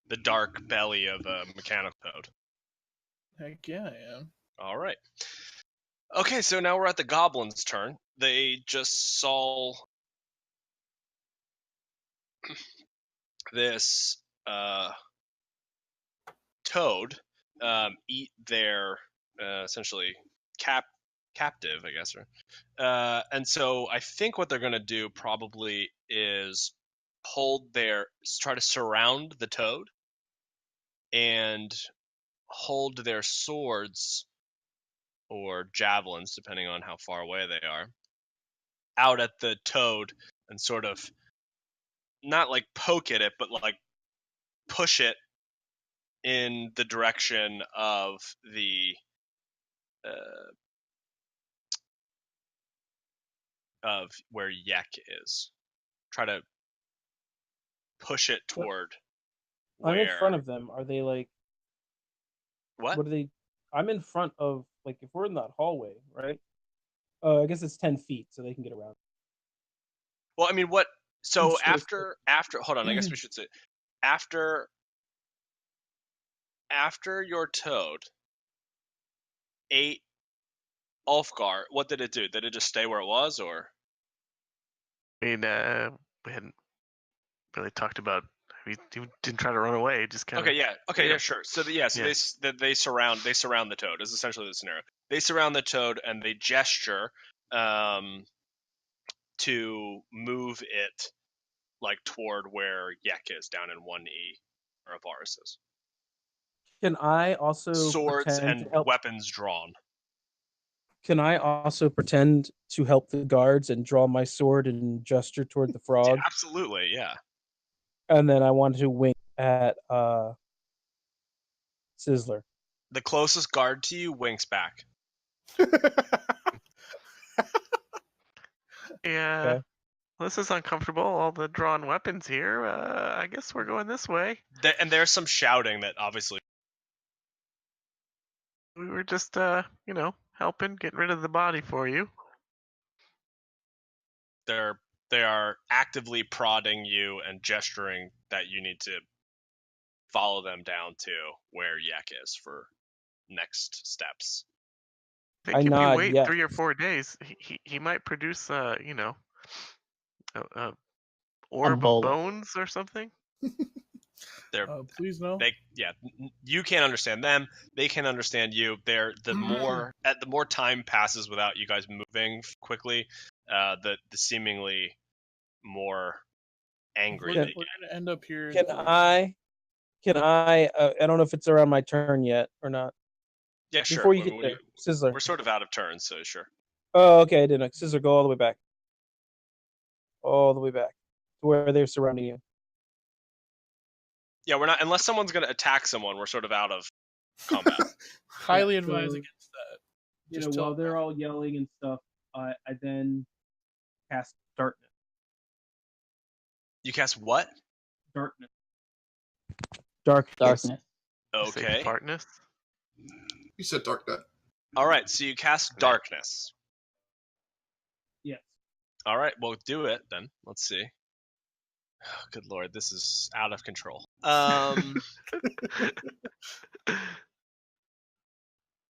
the dark belly of a mechanical toad. Heck yeah, I am. All right. Okay, so now we're at the goblins' turn. They just saw this toad eat their essentially captive, I guess. And so I think what they're going to do probably is try to surround the toad and hold their swords or javelins, depending on how far away they are, out at the toad and sort of not poke at it, but push it in the direction of the of where Yek is. Try to push it toward I'm where? in front of them. Are they like? What? What are they? I'm in front of like if we're in that hallway, right? I guess it's 10 feet, so they can get around. Well, I mean, what? So Just gonna after hold on, I guess we should say after your toad ate Ulfgar, what did it do? Did it just stay where it was, or? I mean, we hadn't really talked about. He didn't try to run away. Just kind of. Okay, yeah. Okay, you know. yeah, sure. So they surround the toad. Is essentially the scenario. They surround the toad and they gesture to move it like toward where Yek is down in 1E or Ivaris is. Can I also Swords pretend and to help? weapons drawn. Can I also pretend to help the guards and draw my sword and gesture toward the frog? Yeah, absolutely, yeah. And then I wanted to wink at Sizzler. The closest guard to you winks back. Yeah. Okay. Well, this is uncomfortable. All the drawn weapons here. I guess we're going this way. And there's some shouting that obviously. We were just, helping, getting rid of the body for you. They are actively prodding you and gesturing that you need to follow them down to where Yek is for next steps. I think I if you nod wait yes. 3 or 4 days, he might produce, a orb of bowl. bones or something. They're Please no. you can't understand them. They can't understand you. The more time passes without you guys moving quickly, the seemingly more angry We're they get. gonna end up here. Can I? I don't know if it's around my turn yet or not. Yeah, sure. Before you get there, Sizzler. We're sort of out of turn, so sure. Oh, okay. I didn't know. Sizzler, go all the way back. All the way back to where they're surrounding you. Yeah, we're not unless someone's gonna attack someone. We're sort of out of combat. Highly Yeah, advise so, against that. You Just know, tell while they're all yelling and stuff, I then cast darkness. You cast what? Darkness. Darkness. Okay. Darkness. You said darknet. All right. So you cast darkness. Yes. All right. Well, do it then. Let's see. Oh, good lord, this is out of control.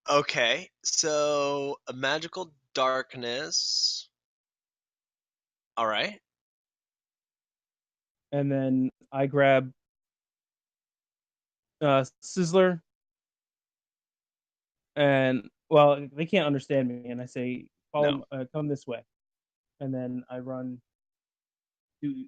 Okay, so a magical darkness. All right. And then I grab Sizzler, and well, they can't understand me, and I say, "Follow, come this way," and then I run to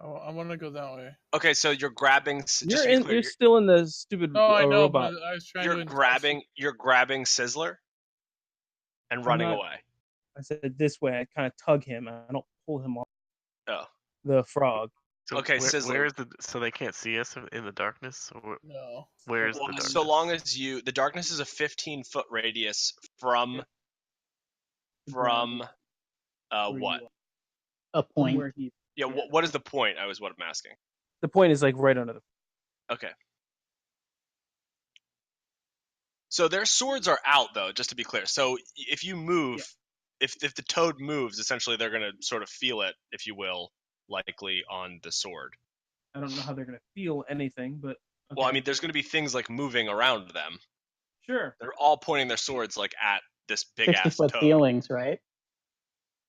I want to go that way. Okay, so you're grabbing. You're still in the stupid I know, robot. but I was trying You're to. grabbing Sizzler and running away. I said this way. I kind of tug him. I don't pull him off. Oh. The frog. So okay, Sizzler. Where is so they can't see us in the darkness? No. Where is the darkness? So long as the darkness is a 15-foot radius from what? A point. Yeah. What is the point? What I'm asking. The point is like right under the. Okay. So their swords are out, though, just to be clear. So if you move, if the toad moves, essentially they're going to sort of feel it, if you will, likely on the sword. I don't know how they're going to feel anything, but. Okay. Well, I mean, there's going to be things like moving around them. Sure. They're all pointing their swords like at this big-ass toad. 60-foot feelings, right?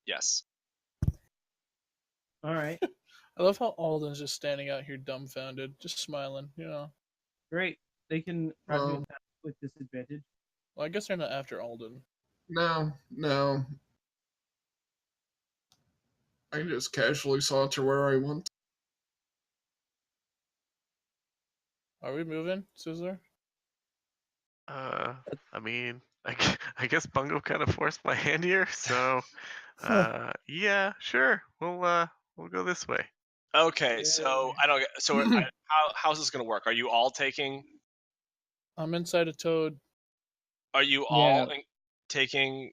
Yes. All right. I love how Alden's just standing out here dumbfounded, just smiling, Great. They can probably attack with disadvantage. Well, I guess they're not after Alden. No. I can just casually saunter where I want. Are we moving, Sizzler? I mean, I guess Bungo kind of forced my hand here, so yeah, sure. We'll go this way. Okay, so I don't get. So how's this going to work? Are you all taking? I'm inside a toad. Are you all? taking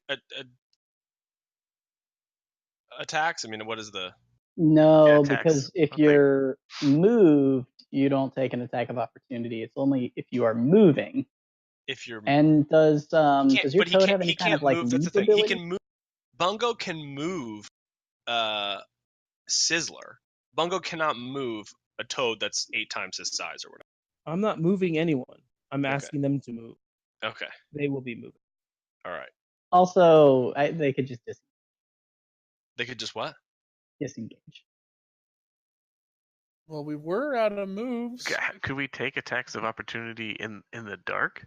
attacks? I mean, what is the... No, attacks. because if Okay. you're moved, you don't take an attack of opportunity. It's only if you are moving. If you're... And does your toad have any he kind can't of like move. That's the move thing. He ability? can move. Bungo can move Sizzler. Bungo cannot move a toad that's 8 times his size or whatever. I'm not moving anyone. I'm Okay. asking them to move. Okay. They will be moving. All right. Also, they could just They could just what? disengage. Well, we were out of moves. Could we take attacks of opportunity in the dark?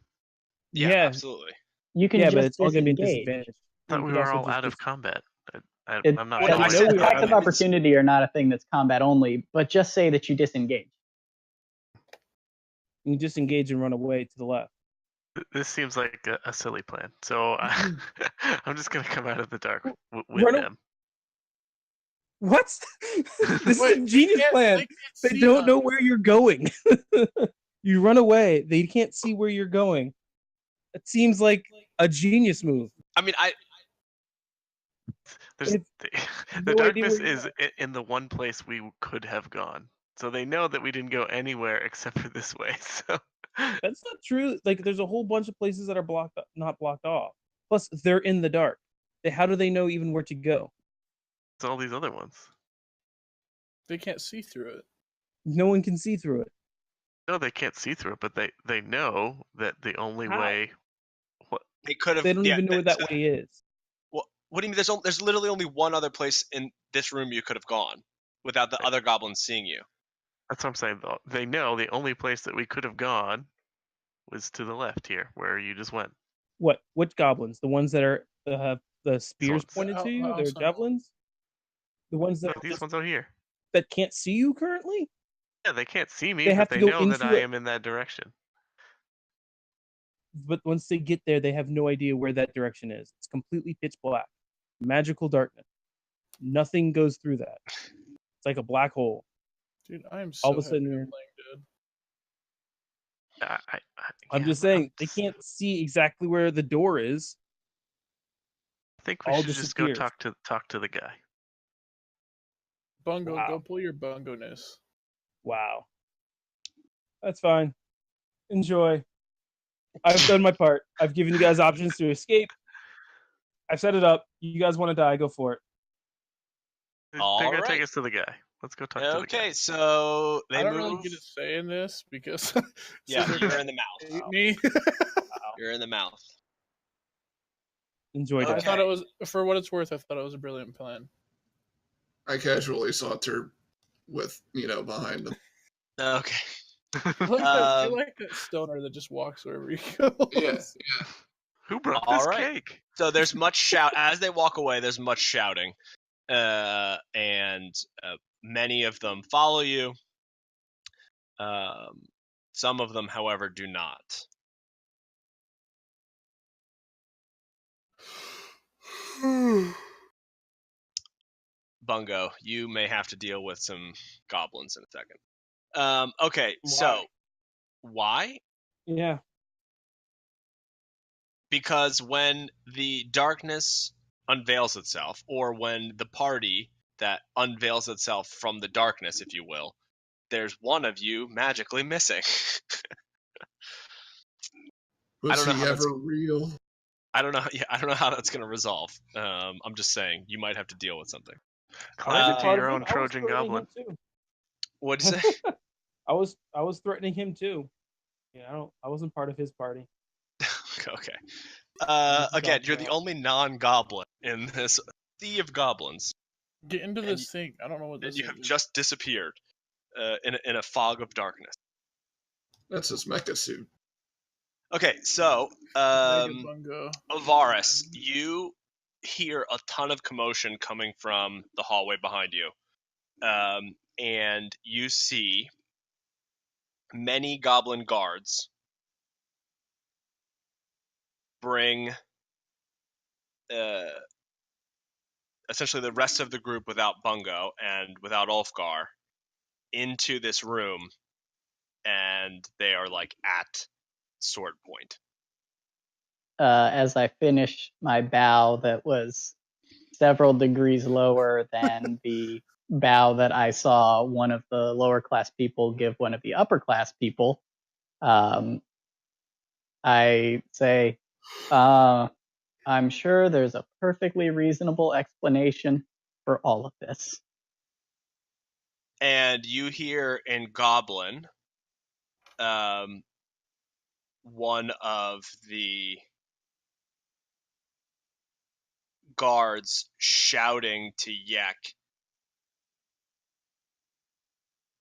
Yeah, Yeah. absolutely. You can Yeah, just but it's all going to be a disengage. disadvantage. I thought You we could were also all just out of combat. I'm not Well, I following. know we are attacks out of of- opportunity are not a thing that's combat only, but just say that you disengage. You can disengage and run away to the left. This seems like a silly plan. So I'm just gonna come out of the dark with Run a- them. What? This is Wait, a genius plan. can't They see don't us. know where you're going. You run away. They can't see where you're going. It seems like a genius move. I mean, There's, It's the no idea darkness where you're is in the one place we could have gone. So they know that we didn't go anywhere except for this way. So That's not true. Like, there's a whole bunch of places that are not blocked off. Plus, they're in the dark. How do they know even where to go? it's all these other ones. They can't see through it. No one can see through it. No, they can't see through it, but they know that the only How? way. they could have. They don't yeah, even know where that way is. Well, what do you mean? There's literally only one other place in this room you could have gone without the other goblins seeing you. That's what I'm saying. Though. They know the only place that we could have gone was to the left here, where you just went. What? Which goblins? The ones that have the spears ones. pointed to you? They're Outside. javelins. The ones No, that these ones out here. that can't see you currently. Yeah, they can't see me, They but have to they go know that into I it. am in that direction. But once they get there, they have no idea where that direction is. It's completely pitch black, magical darkness. Nothing goes through that. It's like a black hole. Dude, I am so All of a happy sudden, I'm you're. playing good. I'm just saying they can't see exactly where the door is. I think we all should just go disappears. talk to the guy. Bungo, Wow. go pull your bungo-ness. Wow. That's fine. Enjoy. I've done my part. I've given you guys options to escape. I've set it up. You guys want to die? Go for it. They're All gonna right. take us to the guy. Let's go talk to the guy. Okay, so they I don't move. really get a say in this because Yeah, Scissor you're in the mouth. hate me. You're in the mouth. Enjoy Okay. I that. thought it was, for what it's worth, I thought it was a brilliant plan. I casually saunter with behind them. Okay. I like that stoner that just walks wherever he goes. Yeah. Who brought All this right. cake? So there's much shout as they walk away. There's much shouting, and many of them follow you. Some of them, however, do not. Bungo, you may have to deal with some goblins in a second. Okay, so why? Yeah. Because when the darkness unveils itself, or when the party that unveils itself from the darkness, if you will, there's one of you magically missing. Was don't know he how that's- ever real? I don't know. Yeah, I don't know how that's going to resolve. I'm just saying you might have to deal with something. Claim it to Part your of it. own I was Trojan threatening goblin. him too. What'd you say? I was threatening him too. Yeah, I wasn't part of his party. Okay. Just Again, dropped you're it the out. only non-goblin in this sea of goblins, Get into this thing. I don't know what and this you is. have just disappeared in a fog of darkness. That's his mecha suit. Okay, so Mega Bungo. Ivaris, you hear a ton of commotion coming from the hallway behind you, and you see many goblin guards bring essentially the rest of the group without Bungo and without Ulfgar into this room, and they are like at sword point. as I finish my bow that was several degrees lower than the bow that I saw one of the lower class people give one of the upper class people, I say, I'm sure there's a perfectly reasonable explanation for all of this. And you hear in Goblin, one of the guards shouting to Yek,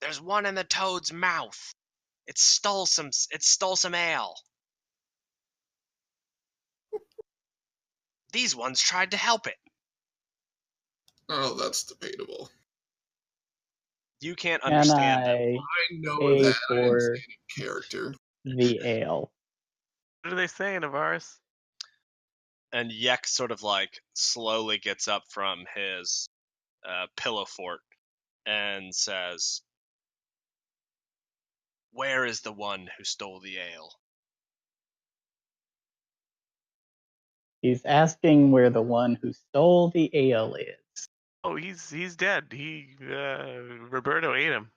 "There's one in the toad's mouth. It stole some ale. These ones tried to help it." Oh, that's debatable. You can't And understand them. I know pay that. I am for saying in character. the ale. What are they saying, Ivaris? And Yek sort of like slowly gets up from his pillow fort and says, "Where is the one who stole the ale?" He's asking where the one who stole the ale is. Oh, he's dead. Roberto ate him.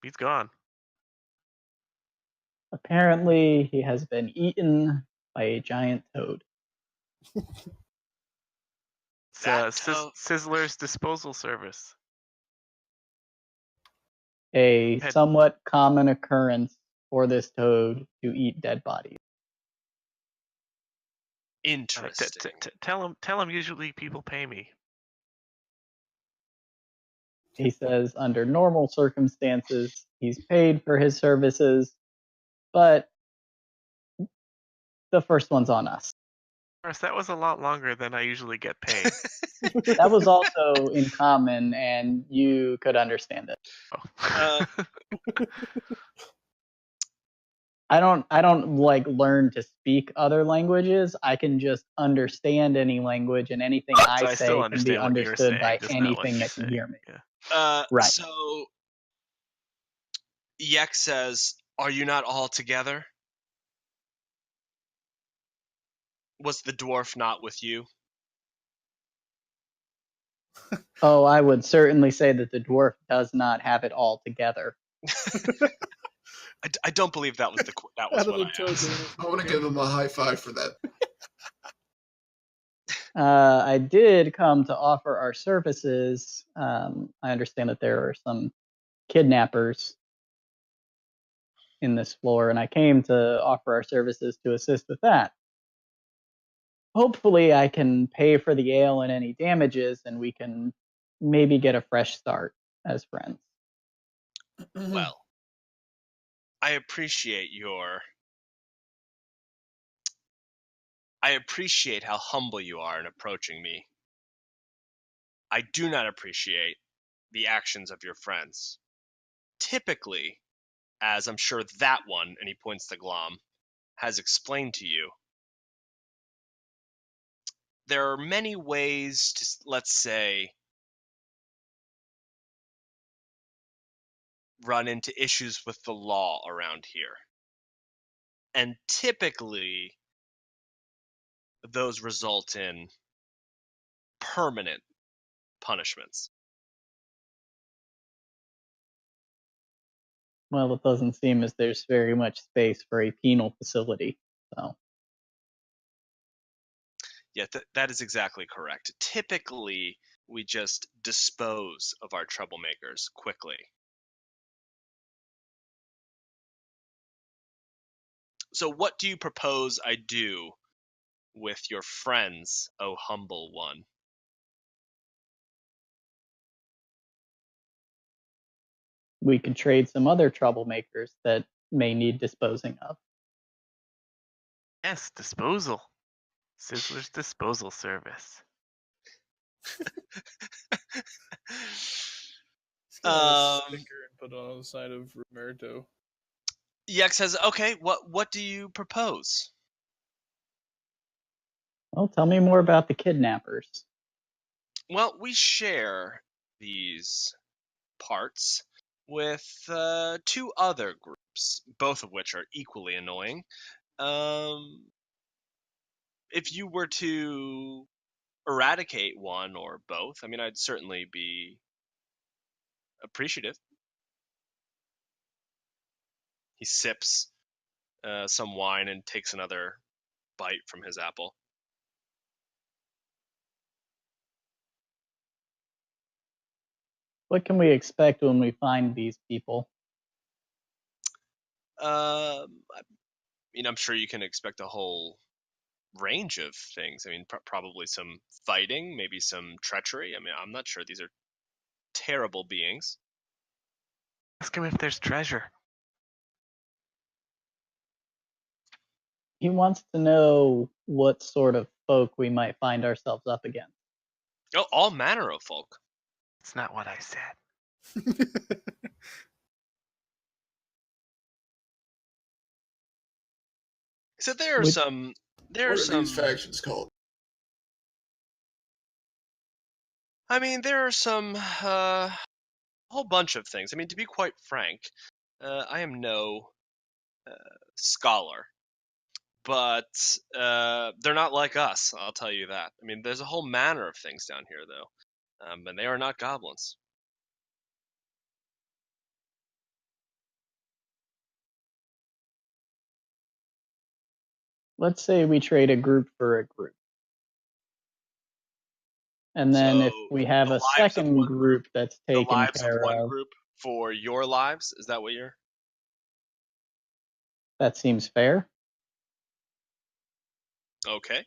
He's gone. Apparently, he has been eaten by a giant toad. It's That toad. Sizzler's disposal service. A Pet- somewhat common occurrence for this toad to eat dead bodies. Interesting. Tell him. Usually people pay me. He says under normal circumstances, he's paid for his services, but the first one's on us. Of course, that was a lot longer than I usually get paid. That was also in common, and you could understand it. Oh. I don't like learn to speak other languages. I can just understand any language, and anything So I I say still can be understand what you're understood saying, by just not what anything you that can say. hear me. Yeah. Right. So Yek says, "Are you not all together? Was the dwarf not with you?" Oh, I would certainly say that the dwarf does not have it all together. I don't believe that was that was Out of what the I toad asked. dance. I want to give him a high five for that. I did come to offer our services. I understand that there are some kidnappers in this floor, and I came to offer our services to assist with that. Hopefully, I can pay for the ale and any damages, and we can maybe get a fresh start as friends. Well, I appreciate how humble you are in approaching me. I do not appreciate the actions of your friends. Typically, as I'm sure that one, and he points to Glom, has explained to you, there are many ways to, let's say, run into issues with the law around here. And typically, those result in permanent punishments. Well, it doesn't seem as there's very much space for a penal facility. So, Yeah, that is exactly correct. Typically, we just dispose of our troublemakers quickly. So what do you propose I do with your friends, O humble one? we could trade some other troublemakers that may need disposing of. Yes, disposal. Sizzler's disposal service. He's got a sticker and put it on the side of Roberto. Yek says, "Okay, what do you propose?" Well, tell me more about the kidnappers. Well, we share these parts with two other groups, both of which are equally annoying. if you were to eradicate one or both, I mean, I'd certainly be appreciative. He sips some wine and takes another bite from his apple. What can we expect when we find these people? I mean, I'm sure you can expect a whole range of things. I mean, probably some fighting, maybe some treachery. I mean, I'm not sure. These are terrible beings. Ask him if there's treasure. He wants to know what sort of folk we might find ourselves up against. Oh, all manner of folk. It's not what I said. So there are Which- some. There What are are some. these factions called? I mean, there are some. A whole bunch of things. I mean, to be quite frank, I am no scholar, but they're not like us. I'll tell you that. I mean, there's a whole manner of things down here, though, and they are not goblins. Let's say we trade a group for a group. And then if So, we have the a lives of second one group that's The taken lives of care one of, group for your lives. Is that what you're? that seems fair. Okay.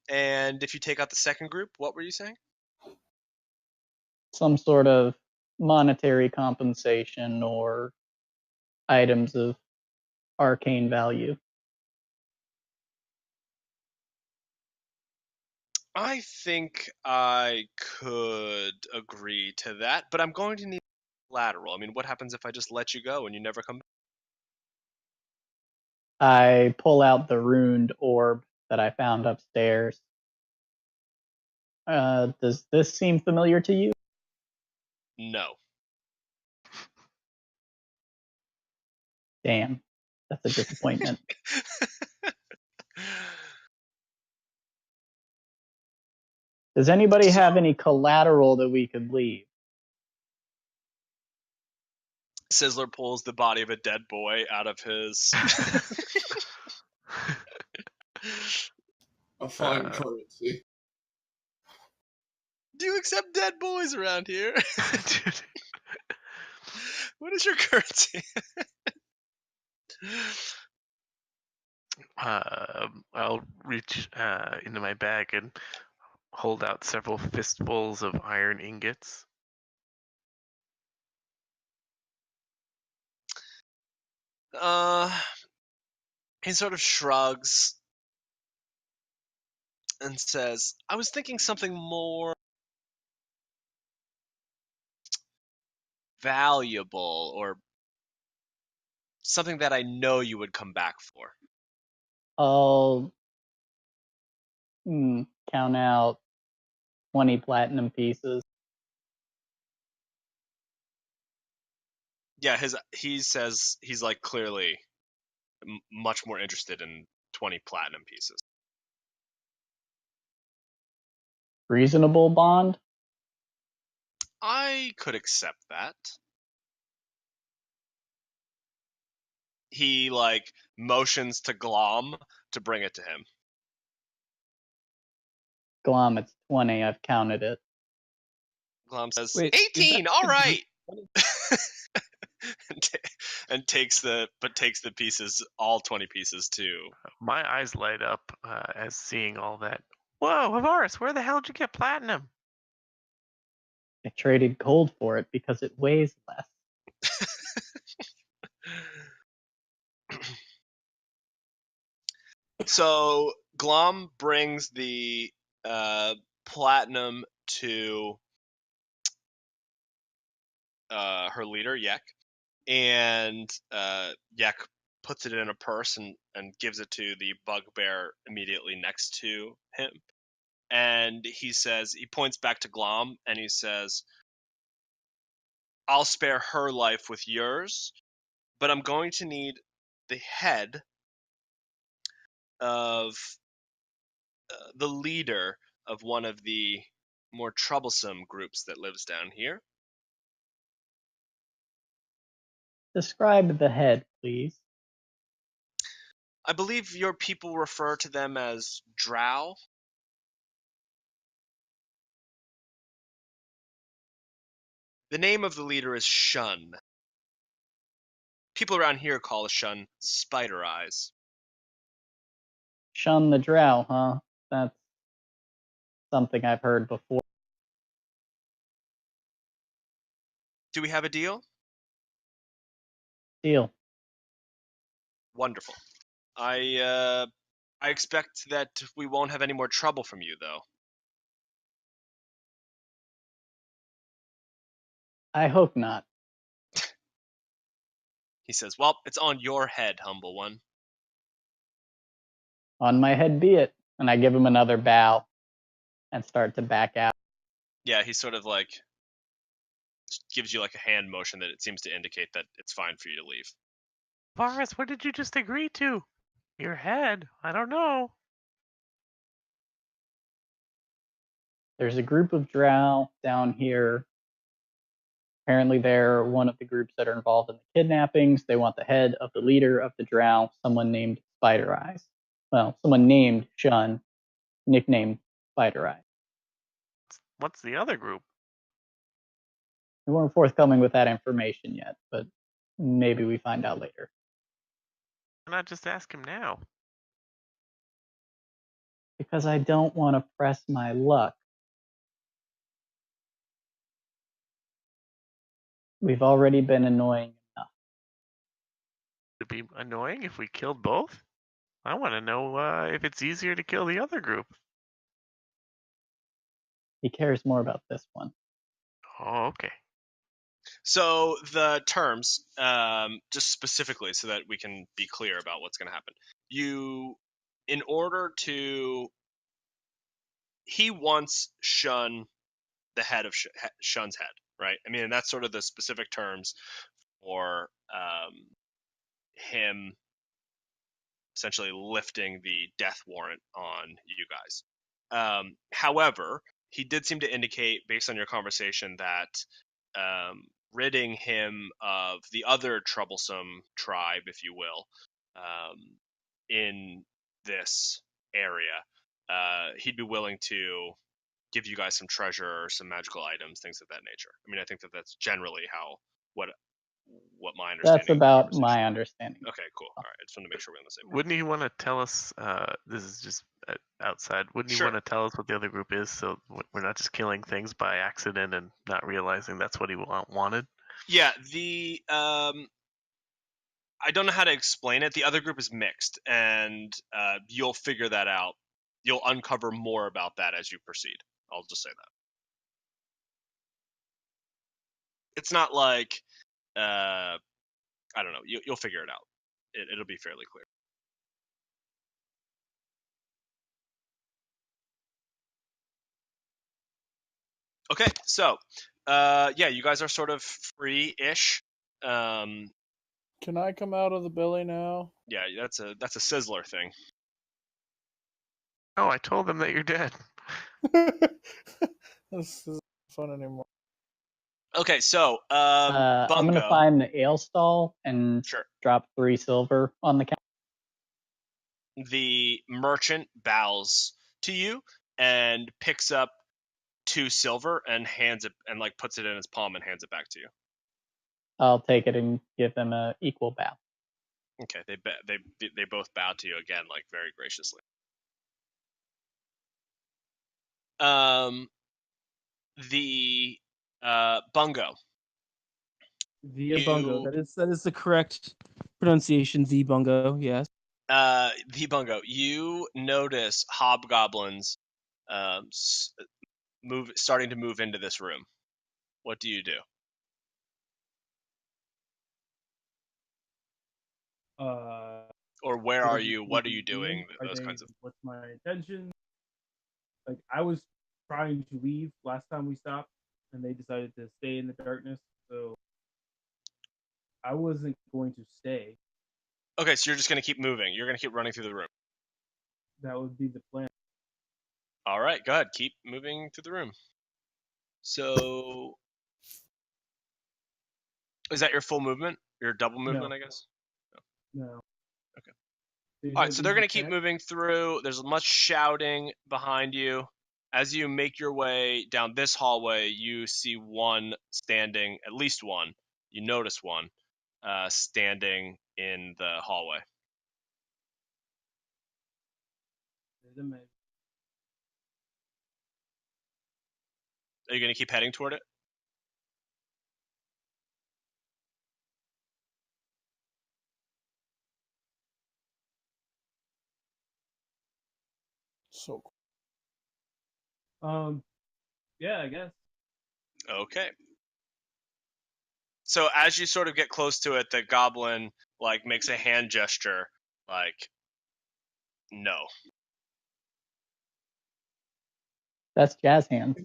And if you take out the second group, what were you saying? Some sort of monetary compensation or items of arcane value. I think I could agree to that, but I'm going to need collateral. I mean, what happens if I just let you go and you never come back? I pull out the runed orb that I found upstairs. Does this seem familiar to you? No. Damn, that's a disappointment. Does anybody have any collateral that we could leave? Sizzler pulls the body of a dead boy out of his. A fine currency. Do you accept dead boys around here? Dude. What is your currency? I'll reach into my bag and hold out several fistfuls of iron ingots. He sort of shrugs and says, I was thinking something more valuable or something that I know you would come back for. I'll count out 20 platinum pieces. Yeah, he says he's like clearly much more interested in 20 platinum pieces. Reasonable bond? I could accept that. He like motions to Glom to bring it to him. Glom, it's 20. I've counted it. Glom says, Wait, is 18, that all the right. and takes the pieces, all 20 pieces too. My eyes light up as seeing all that. Whoa, Ivaris, where the hell did you get platinum? I traded gold for it because it weighs less. So Glom brings the platinum to her leader, Yek, and Yek puts it in a purse and gives it to the bugbear immediately next to him. And he points back to Glom and he says, I'll spare her life with yours, but I'm going to need the head of the leader of one of the more troublesome groups that lives down here. Describe the head, please. I believe your people refer to them as drow. The name of the leader is Shun. People around here call Shun Spider Eyes. Shun the drow, huh? That's something I've heard before. Do we have a deal? Deal. Wonderful. I expect that we won't have any more trouble from you, though. I hope not. He says, well, it's on your head, humble one. On my head be it. And I give him another bow and start to back out. Yeah, he sort of like gives you like a hand motion that it seems to indicate that it's fine for you to leave. Ivaris, what did you just agree to? Your head? I don't know. There's a group of drow down here. Apparently, they're one of the groups that are involved in the kidnappings. They want the head of the leader of the drow, someone named Spider Eyes. Well, someone named Shun, nicknamed Spider Eyes. What's the other group? We weren't forthcoming with that information yet, but maybe we find out later. Why not just ask him now? Because I don't want to press my luck. We've already been annoying enough. It'd be annoying if we killed both? I want to know if it's easier to kill the other group. He cares more about this one. Oh, okay. So the terms, just specifically so that we can be clear about what's going to happen. In order to, he wants Shun the head of Shun's head, right? I mean, that's sort of the specific terms for him essentially lifting the death warrant on you guys. However, he did seem to indicate, based on your conversation, that ridding him of the other troublesome tribe, if you will, in this area, he'd be willing to give you guys some treasure or some magical items, things of that nature. I mean, I think that that's generally what my understanding. That's about my understanding. Okay, cool. All right, I just want to make sure we're on the same page. Wouldn't he want to tell us? This is just outside. Wouldn't he want to tell us what the other group is, so we're not just killing things by accident and not realizing that's what he wanted? Yeah, I don't know how to explain it. The other group is mixed, and you'll figure that out. You'll uncover more about that as you proceed. I'll just say that. It's not like, I don't know. You'll figure it out. It'll be fairly clear. Okay, so, yeah, you guys are sort of free-ish. Can I come out of the belly now? Yeah, that's a sizzler thing. Oh, I told them that you're dead. This isn't fun anymore. Okay, so I'm Bungo. going to find the ale stall and drop 3 silver on the counter. The merchant bows to you and picks up 2 silver and hands it, and like puts it in his palm and hands it back to you. I'll take it and give them an equal bow. Okay, they both bow to you again, like very graciously. The Bungo. The Bungo. That is the correct pronunciation. The Bungo. Yes. The Bungo. You notice hobgoblins starting to move into this room. What do you do? Or where are you? What are you doing? Those kinds of. What's my intention? Like, I was trying to leave last time we stopped, and they decided to stay in the darkness. So I wasn't going to stay. Okay, so you're just going to keep moving. You're going to keep running through the room. That would be the plan. All right, go ahead. Keep moving through the room. So, is that your full movement? Your double movement, No. I guess? No. Okay. You All right, said so they're going to easy keep check? moving through. There's much shouting behind you. As you make your way down this hallway, you see one standing, at least one. You notice one standing in the hallway. Wait a minute. Are you going to keep heading toward it? So Yeah, I guess. Okay. So as you sort of get close to it, the goblin like makes a hand gesture, like no. That's jazz hands.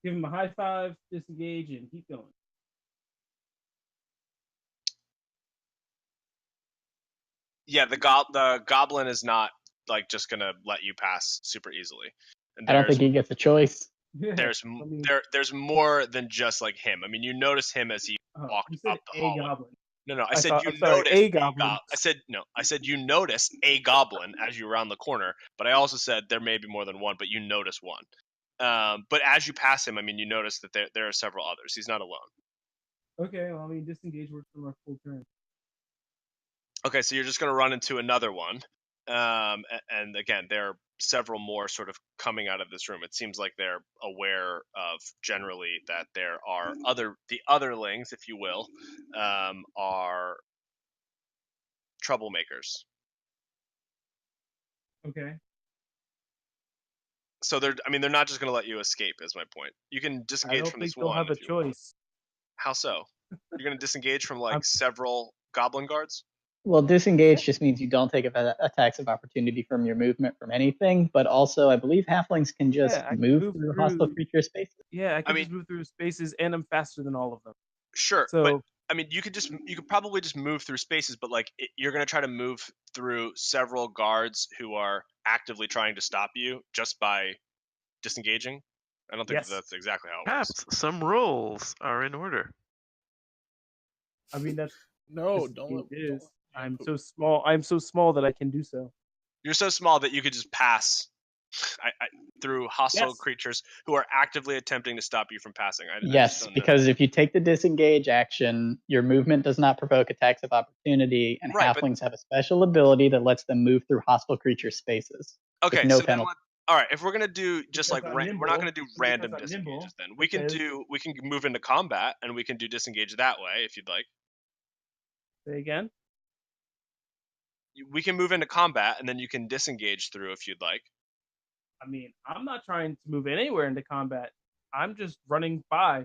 Give him a high five, disengage, and keep going. Yeah, the goblin is not like just gonna let you pass super easily. And I don't think he gets a choice. Yeah. there's I mean, there's more than just like him. I mean, you notice him as he walked you said up the a hallway. goblin. No, I I said thought- you I'm sorry, noticed a goblin. I said you noticed a goblin as you round the corner, but I also said there may be more than one, but you notice one. But as you pass him, I mean, you notice that there are several others. He's not alone. Okay, well, I mean, disengage works for my full turn. Okay, so you're just going to run into another one. And again, there are several more sort of coming out of this room. It seems like they're aware of generally that there are the otherlings, if you will, are troublemakers. Okay. So they're not just going to let you escape. Is my point. You can I disengage don't from think this they'll one have a if you want. choice. How so? You're going to disengage from I'm- several goblin guards? Well, disengage just means you don't take attacks of opportunity from your movement from anything, but also I believe halflings can just Yeah, I can move move through through- hostile creature spaces. Yeah, I can mean- just move through spaces, and I'm faster than all of them. Sure, So but I mean, you could probably just move through spaces, but like you're going to try to move through several guards who are actively trying to stop you just by disengaging. I don't think Yes. that's exactly how it works. Perhaps some rolls are in order. I mean, that's no, just don't the way let. it is. don't- I'm so small. I'm so small that I can do so. You're so small that you could just pass through hostile Yes. creatures who are actively attempting to stop you from passing. I just Yes, don't know. because if you take the disengage action, your movement does not provoke attacks of opportunity, and Right, but- halflings have a special ability that lets them move through hostile creature spaces. Okay, no so then penalty. all right, if we're gonna do just Because like I'm we're nimble, not gonna do because random I'm nimble, disengages, then we can because- we can move into combat and we can do disengage that way if you'd like. Say again. We can move into combat and then you can disengage through if you'd like. I mean, I'm not trying to move anywhere into combat. I'm just running by.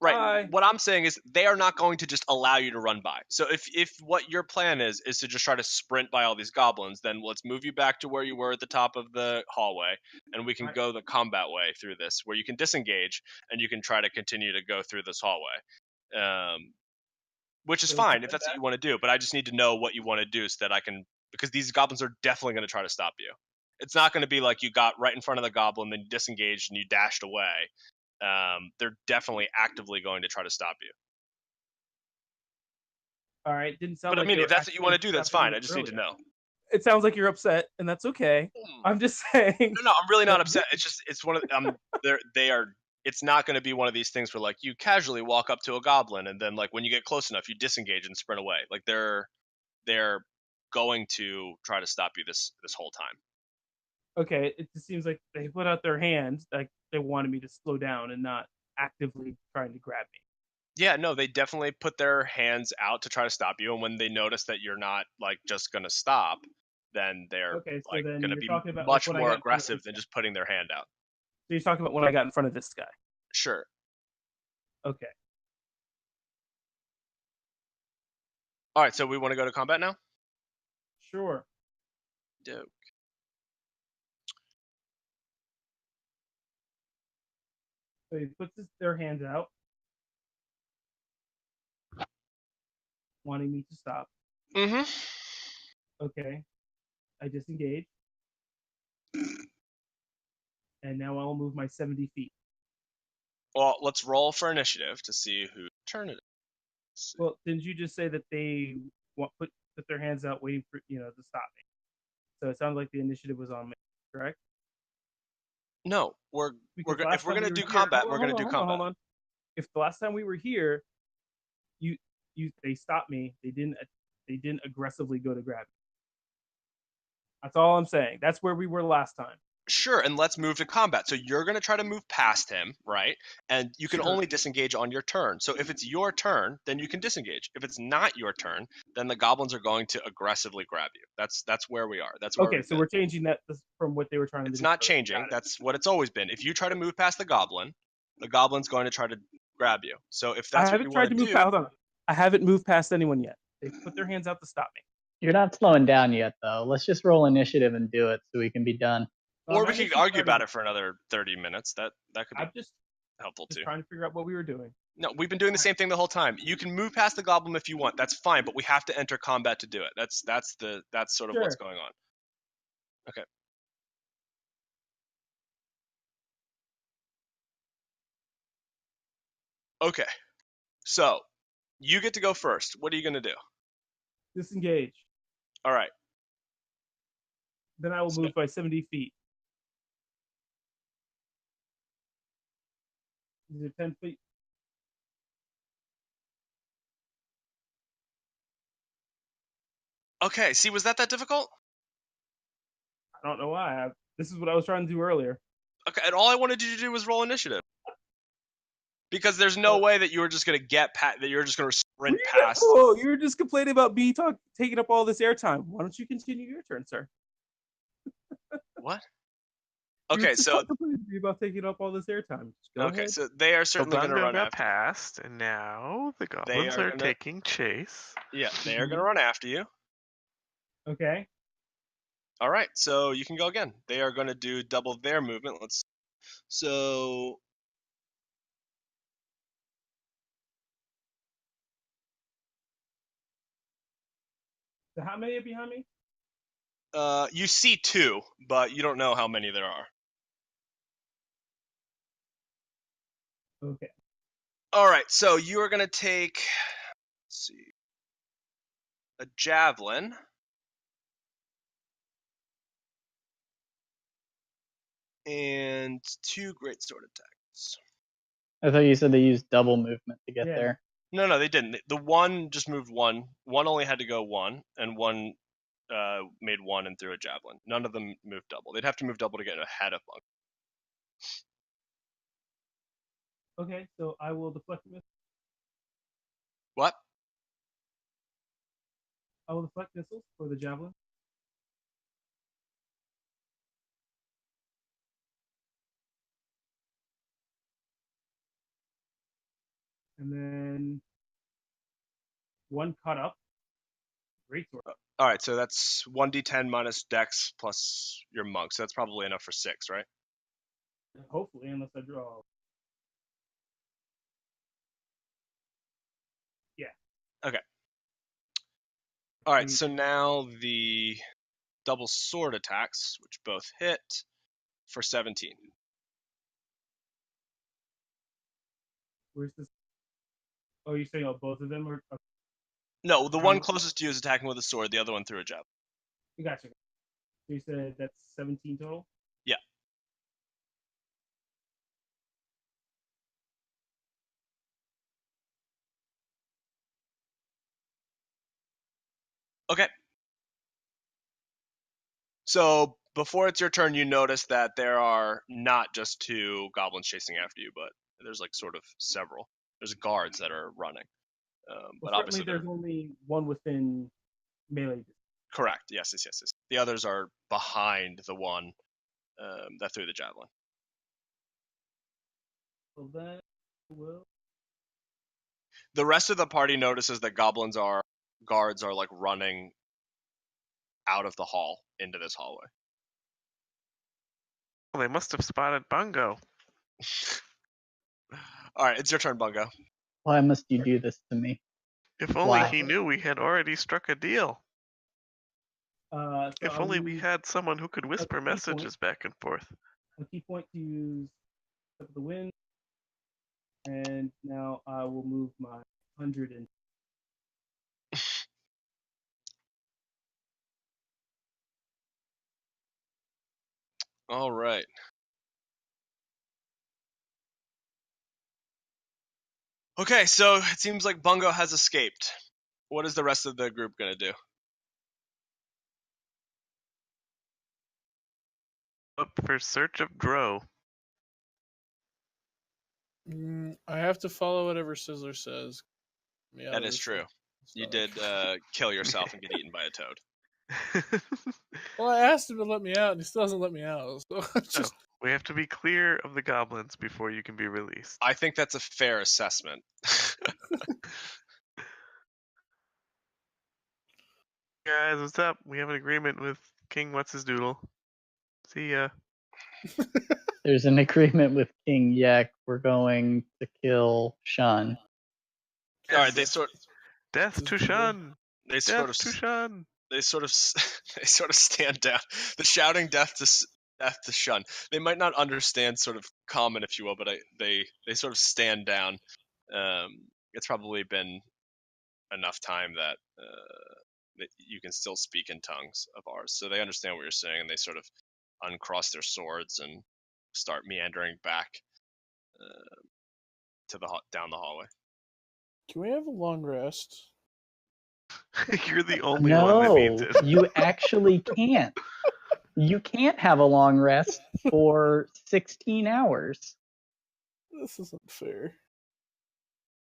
Right. Bye. What I'm saying is they are not going to just allow you to run by. So if what your plan is to just try to sprint by all these goblins, then let's move you back to where you were at the top of the hallway, and we can Right. go the combat way through this, where you can disengage and you can try to continue to go through this hallway. Which is So fine to if do that's what that- you want to do, but I just need to know what you want to do so that I can, because these goblins are definitely going to try to stop you. It's not going to be like you got right in front of the goblin, then you disengaged and you dashed away. They're definitely actively going to try to stop you. All right. Didn't sound But I like mean, you if were that's what you want to do, that's stopping fine. me I just need to earlier. know. It sounds like you're upset, and that's okay. I'm just saying. No, I'm really not upset. It's one of they are. It's not going to be one of these things where like you casually walk up to a goblin and then like when you get close enough you disengage and sprint away. Like they're going to try to stop you this whole time. Okay, it just seems like they put out their hands, like they wanted me to slow down and not actively trying to grab me. Yeah, no, they definitely put their hands out to try to stop you, and when they notice that you're not like just gonna stop, then they're Okay, so like then gonna you're be talking about, like, much what I more got in front of aggressive this than guy. just putting their hand out. So you're talking about when I got in front of this guy. Sure. Okay. All right, so we want to go to combat now? Sure. Dope. So he puts their hands out, wanting me to stop. Mm-hmm. Okay. I disengage. And now I'll move my 70 feet. Well, let's roll for initiative to see whose turn it is. Well, didn't you just say that they put their hands out waiting for to stop me? So it sounds like the initiative was on me, correct? No, if we're gonna do combat, we're gonna do combat. Hold on. If the last time we were here, they stopped me. They didn't aggressively go to grab me. That's all I'm saying. That's where we were last time. Sure, and let's move to combat. So you're going to try to move past him, right? And you can only disengage on your turn. So if it's your turn, then you can disengage. If it's not your turn, then the goblins are going to aggressively grab you. That's where we are. That's where okay. So we're changing that from what they were trying to do. It's not changing. That's what it's always been. If you try to move past the goblin's going to try to grab you. So if that's what you want to do, hold on. I haven't moved past anyone yet. They put their hands out to stop me. You're not slowing down yet, though. Let's just roll initiative and do it so we can be done. Or we could argue about it for another 30 minutes. That could be helpful too. Trying to figure out what we were doing. No, we've been doing the same thing the whole time. You can move past the goblin if you want. That's fine, but we have to enter combat to do it. That's sort of what's going on. Okay. Okay. So, you get to go first. What are you going to do? Disengage. All right. Then I will move by 70 feet. Is it 10 feet? Okay, see, was that difficult? I don't know why. This is what I was trying to do earlier. Okay, and all I wanted you to do was roll initiative. Because there's no way that you were just going to that you're just going to sprint past. Oh, you were just complaining about me taking up all this airtime. Why don't you continue your turn, sir? What? Okay, so about taking up all this airtime. Okay, so they are certainly going to run after. Past, and now the goblins are taking chase. Yeah, they are going to run after you. Okay. All right, so you can go again. They are going to do double their movement. So how many are behind me? You see 2, but you don't know how many there are. Okay. All right, so you are going to take, let's see, a javelin. And 2 greatsword attacks. I thought you said they used double movement to get there. No, they didn't. The one just moved 1. One only had to go 1, and one made 1 and threw a javelin. None of them moved double. They'd have to move double to get ahead of Bungo. Okay, so I will deflect missiles. What? I will deflect missiles for the javelin. And then 1 cut up. Greatsword. All right, so that's 1d10 minus dex plus your monk. So that's probably enough for 6, right? Hopefully, unless I draw. Yeah. Okay. All right, so now the double sword attacks, which both hit for 17. Where's this? Oh, you're saying both of them are? No, the one closest to you is attacking with a sword. The other one threw a javelin. Gotcha. So you said that's 17 total? Yeah. Okay. So before it's your turn, you notice that there are not just 2 goblins chasing after you, but there's like sort of several. There's guards that are running. But obviously there's only one within melee. Correct. Yes. The others are behind the one that threw the javelin. So that will. The rest of the party notices that guards are like running out of the hall into this hallway. Well, they must have spotted Bungo. All right, it's your turn, Bungo. Why must you do this to me? If only he knew we had already struck a deal. If only we had someone who could whisper messages back and forth. a key point to use Step of the Wind, and now I will move my 100 and All right. Okay, so it seems like Bungo has escaped. What is the rest of the group going to do? Up for search of Dro. I have to follow whatever Sizzler says. That is true. You did kill yourself and get eaten by a toad. Well, I asked him to let me out, and he still doesn't let me out. So just... We have to be clear of the goblins before you can be released. I think that's a fair assessment. Guys, what's up? We have an agreement with King What's His Doodle. See ya. There's an agreement with King Yek. We're going to kill Shun. All right, they sort Death to Shun. they sort Death of to Shun. they sort of stand down. The shouting death to Shun. They might not understand sort of common, if you will, but they sort of stand down. It's probably been enough time that you can still speak in tongues of ours, so they understand what you're saying, and they sort of uncross their swords and start meandering back to down the hallway. Can we have a long rest? You're the only one that needs No, it. you actually can't. You can't have a long rest for 16 hours. This isn't fair.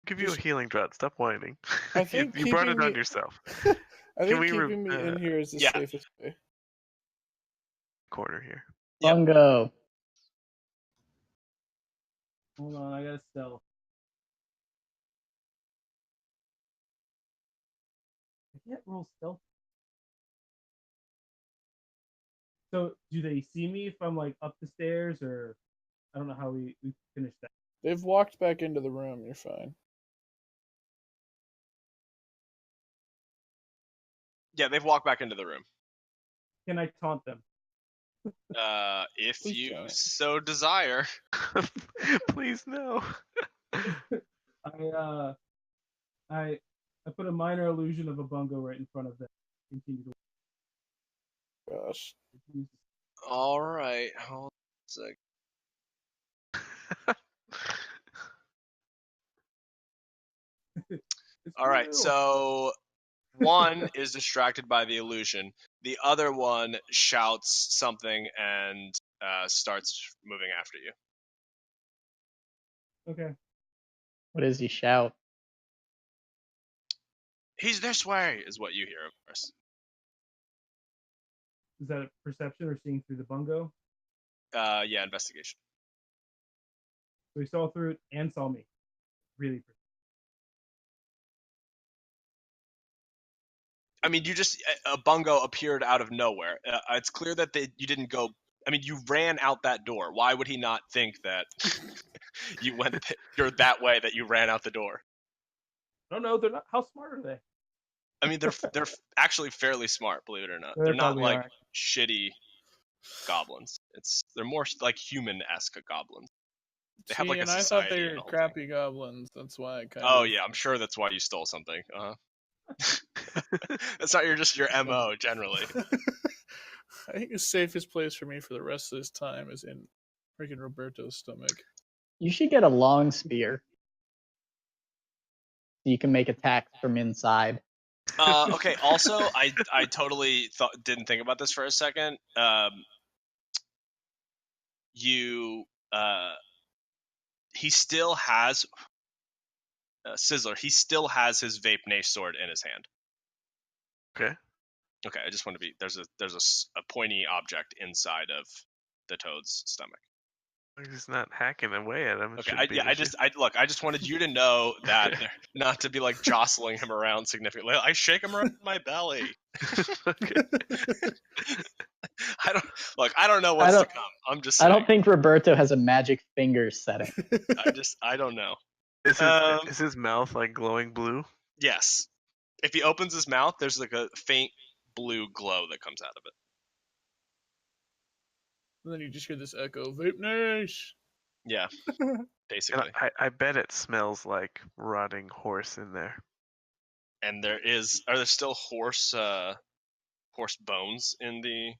Give you a healing draught. Stop whining. I think you brought it keeping on me- yourself. I think we keeping me in here is the yeah. safest way. Corner here. Yep. Bungo. hold on, I gotta stealth. I can't roll stealth. So do they see me if I'm like up the stairs, or I don't know how we finished that. They've walked back into the room. You're fine. Yeah, they've walked back into the room. Can I taunt them? If Please you don't. so desire. Please no. I put a minor illusion of a bungo right in front of them. Continue to Gosh. All right, hold on a sec. All right, so one is distracted by the illusion. The other one shouts something and starts moving after you. Okay. What does he shout? He's this way, is what you hear, of course. Is that a perception or seeing through the bungo? Yeah, investigation. So he saw through it and saw me. Really. I mean, a bungo appeared out of nowhere. It's clear that you didn't go. I mean, you ran out that door. Why would he not think that you're that way, that you ran out the door? I don't know. They're not. How smart are they? I mean, they're actually fairly smart, believe it or not. They They're not probably like are. shitty goblins. They're more like human-esque goblins. They have like a and I society. thought they and were all crappy goblins. That's why I kind Oh of... yeah, I'm sure that's why you stole something. That's not your MO generally. I think the safest place for me for the rest of this time is in freaking Roberto's stomach. You should get a long spear. So you can make attacks from inside. Okay. Also, I totally didn't think about this for a second. He still has Sizzler. He still has his vape nace sword in his hand. Okay. Okay. I just want to be there's a pointy object inside of the toad's stomach. He's not hacking away at him. Okay, I just wanted you to know that, not to be like jostling him around significantly. I shake him around my belly. Okay. I don't know what's to come. I'm just saying. I don't think Roberto has a magic finger setting. I don't know. Is his mouth like glowing blue? Yes. If he opens his mouth, there's like a faint blue glow that comes out of it. And then you just hear this echo, Vape Nash! Yeah, And basically. I bet it smells like rotting horse in there. And are there still horse bones in the?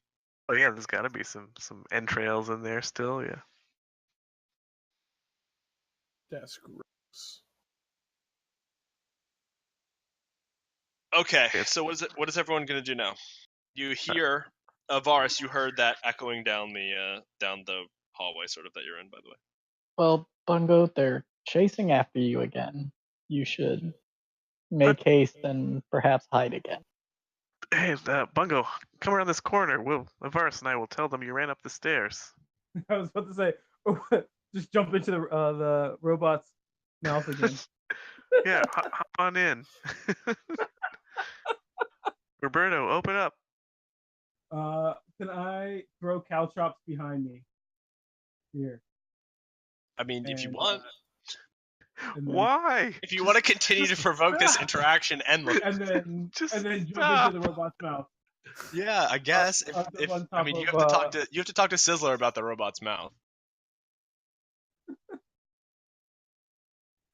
Oh yeah, there's got to be some entrails in there still. Yeah. That's gross. Okay, It's- so what is everyone gonna do now? You hear Ivaris, you heard that echoing down the hallway, sort of, that you're in, by the way. Well, Bungo, they're chasing after you again. You should make haste and perhaps hide again. Hey, Bungo, come around this corner. Ivaris and I will tell them you ran up the stairs. I was about to say, just jump into the robot's mouth again. Yeah, hop on in. Roberto, open up. Can I throw caltrops behind me? Here. I mean, if you And, want, and then, Why? if you want to continue to provoke this interaction endlessly, and then Just jump stop. into the robot's mouth. yeah, I guess. Up on top You of, have to talk to Sizzler about the robot's mouth.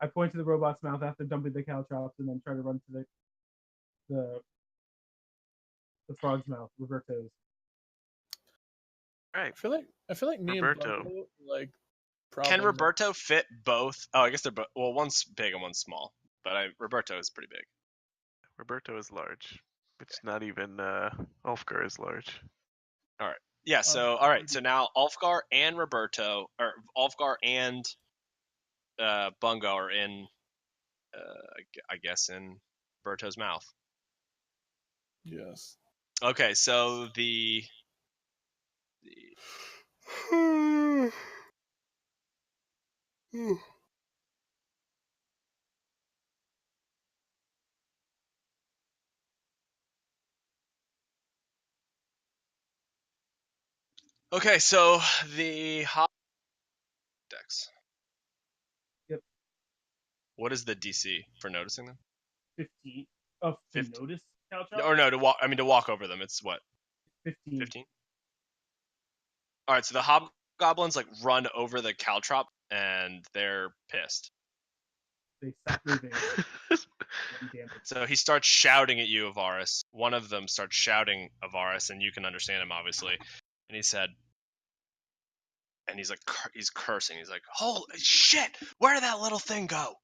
I point to the robot's mouth after dumping the caltrops, and then try to run to the frog's mouth, Roberto's. Right. I feel like me Roberto. and Bungo, like, Can probably Roberto fit both? Oh, I guess they're both. Well, one's big and one's small, but Roberto is pretty big. Roberto is large. It's not even Ulfgar is large. Yeah. So all right. So now Ulfgar and Roberto, or Ulfgar and Bungo are in, I guess, in Roberto's mouth. Yes. Okay. So the Okay, so the hot decks. Yep. What is the DC for noticing them? 15. Oh, to 15. notice caltrops? Or no, to walk over them. It's what? 15. 15. All right, so the hobgoblins like run over the caltrop and they're pissed. They stop moving. Damage. So he starts shouting at you, Ivaris. One of them starts shouting Ivaris, and you can understand him obviously. And he said, and he's like, he's cursing. He's like, "Holy shit! Where did that little thing go?"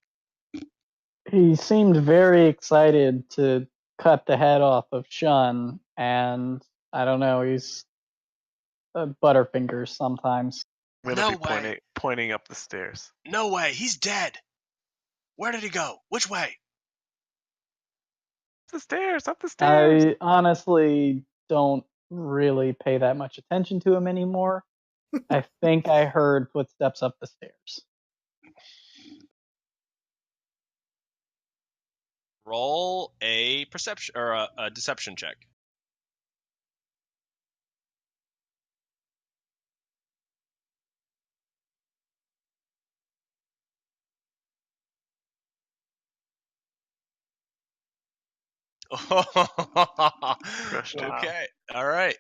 He seemed very excited to cut the head off of Shun, and I don't know, he's butterfingers sometimes. I'm gonna No be way. pointing up the stairs. No way. He's dead. Where did he go? Which way? The stairs, up the stairs. I honestly don't really pay that much attention to him anymore. I think I heard footsteps up the stairs. Roll a perception or a deception check. Crushed it. Okay. All right.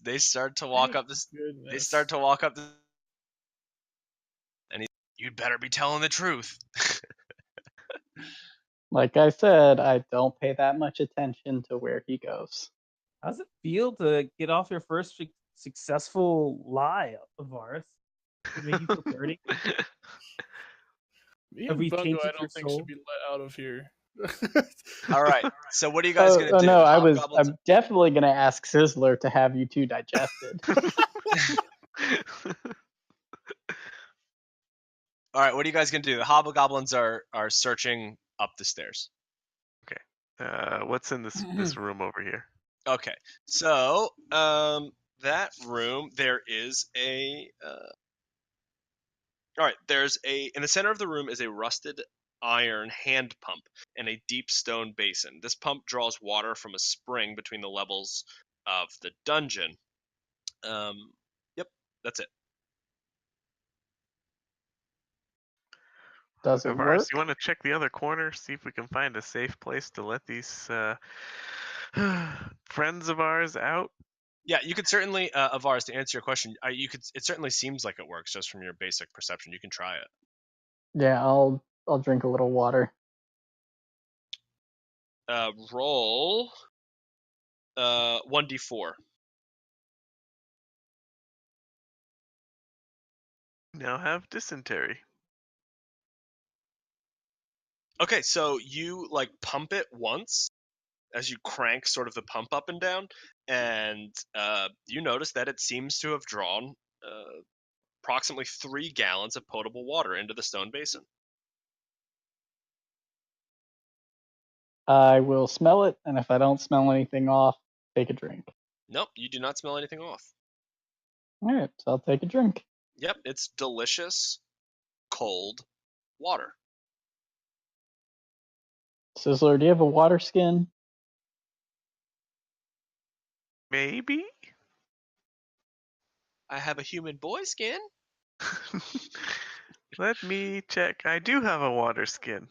They start to walk up this. Goodness. They start to walk up. And you'd better be telling the truth. Like I said, I don't pay that much attention to where he goes. How does it feel to get off your first successful lie, Ivaris? Does it make you feel dirty? Me Have and we Bungo, tainted I your don't think soul? should be let out of here. All right. So what are you guys gonna do? No, Hobgoblins- I'm definitely gonna ask Sizzler to have you two digested. All right. What are you guys gonna do? The hobgoblins are searching up the stairs. What's in this room over here? Okay. So that room there is a. All right. In the center of the room is a rusted iron hand pump and a deep stone basin. This pump draws water from a spring between the levels of the dungeon. Yep, that's it. Does it Ivaris, work? you want to check the other corner, see if we can find a safe place to let these friends of ours out? Yeah, you could certainly, Ivaris, to answer your question, it certainly seems like it works just from your basic perception. You can try it. Yeah, I'll drink a little water. Roll 1d4. Now have dysentery. Okay, so you like pump it once as you crank sort of the pump up and down, and you notice that it seems to have drawn approximately 3 gallons of potable water into the stone basin. I will smell it, and if I don't smell anything off, take a drink. Nope, you do not smell anything off. All right, so I'll take a drink. Yep, it's delicious, cold water. Sizzler, do you have a water skin? Maybe? I have a human boy skin. Let me check. I do have a water skin.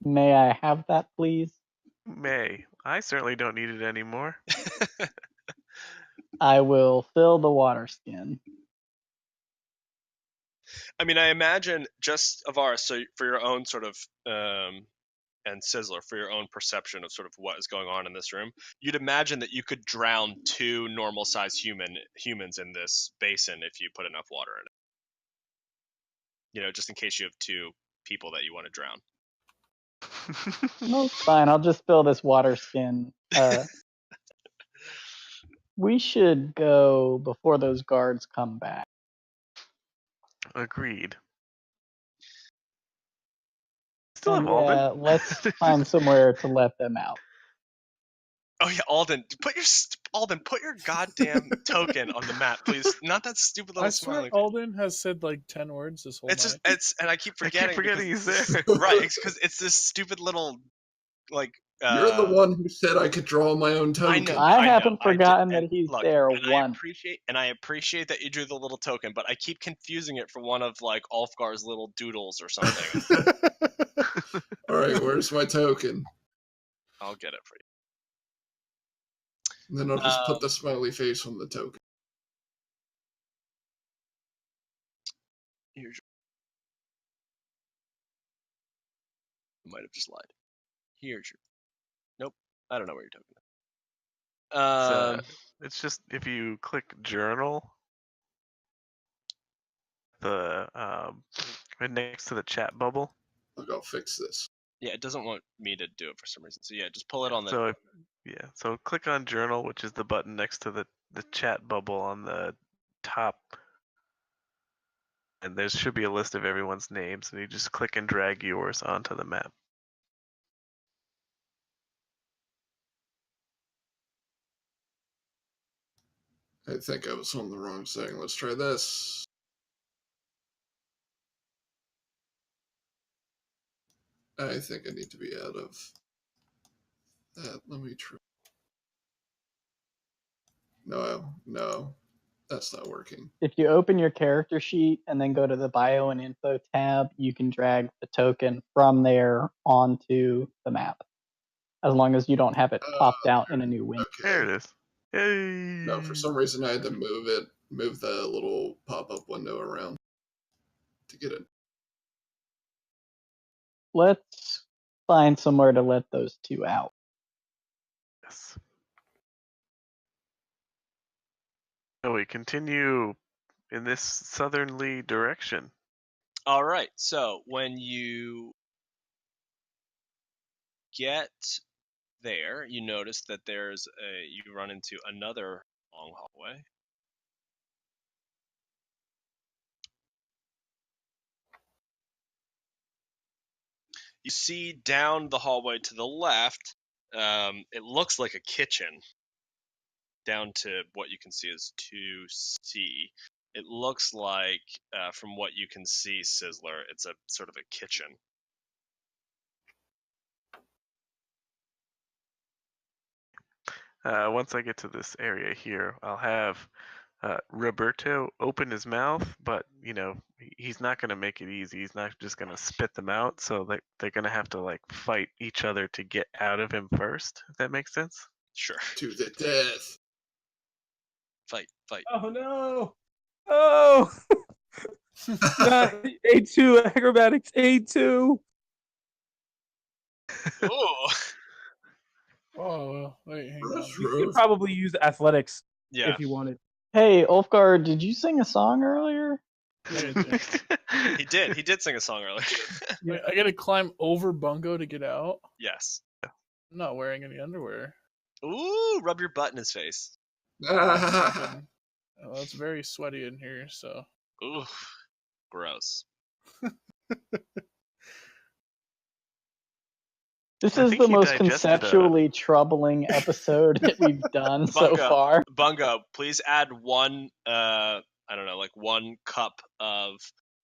May I have that, please? May. I certainly don't need it anymore. I will fill the water skin. I mean, I imagine just Ivaris, so for your own sort of and Sizzler, for your own perception of sort of what is going on in this room, you'd imagine that you could drown 2 normal-sized humans in this basin if you put enough water in it. You know, just in case you have 2 people that you want to drown. No, it's fine. I'll just fill this water skin. We should go before those guards come back. Agreed. Still have Alden. Yeah, let's find somewhere to let them out. Oh yeah, Alden, put your goddamn token on the map, please. Not that stupid little I swear smiley face. Alden has said like 10 words this whole night. And I keep forgetting. He's there. Right, because it's this stupid little like. You're the one who said I could draw my own token. I haven't forgotten that he's there once. I appreciate that you drew the little token, but I keep confusing it for one of like Ulfgar's little doodles or something. All right, where's my token? I'll get it for you. And then I'll just put the smiley face on the token. Here's your... I might have just lied. Here's your... Nope. I don't know where your token is. It's just if you click journal, the right next to the chat bubble. Look, I'll fix this. Yeah, it doesn't want me to do it for some reason. So yeah, just pull it on the... So click on journal, which is the button next to the chat bubble on the top. And there should be a list of everyone's names, and you just click and drag yours onto the map. I think I was on the wrong setting. Let's try this. I think I need to be out of that. Let me try. No, that's not working. If you open your character sheet and then go to the bio and info tab, you can drag the token from there onto the map, as long as you don't have it popped out in a new window. Okay. There it is. Yay! No, for some reason I had to move the little pop-up window around to get it. Let's find somewhere to let those 2 out. Yes. So we continue in this southerly direction. All right. So when you get there, you notice that you run into another long hallway. You see down the hallway to the left, it looks like a kitchen. Down to what you can see is 2C. It looks like, from what you can see, Sizzler, it's a sort of a kitchen. Once I get to this area here, I'll have Roberto open his mouth, but he's not going to make it easy. He's not just going to spit them out, so they're going to have to like fight each other to get out of him first. If that makes sense. Sure. To the death. Fight. Oh no! Oh, not A2 acrobatics. A2. Ooh. Oh, wait, hang on. You could probably use athletics Yeah. if you wanted. Hey, Ulfgar, did you sing a song earlier? Yeah, dude. He did sing a song earlier. Wait, I gotta climb over Bungo to get out? Yes. I'm not wearing any underwear. Ooh, rub your butt in his face. Well, it's very sweaty in here, so. Ooh, gross. This I is think the he most digested conceptually troubling episode that we've done so far. Bungo, please add one, I don't know, like 1 cup of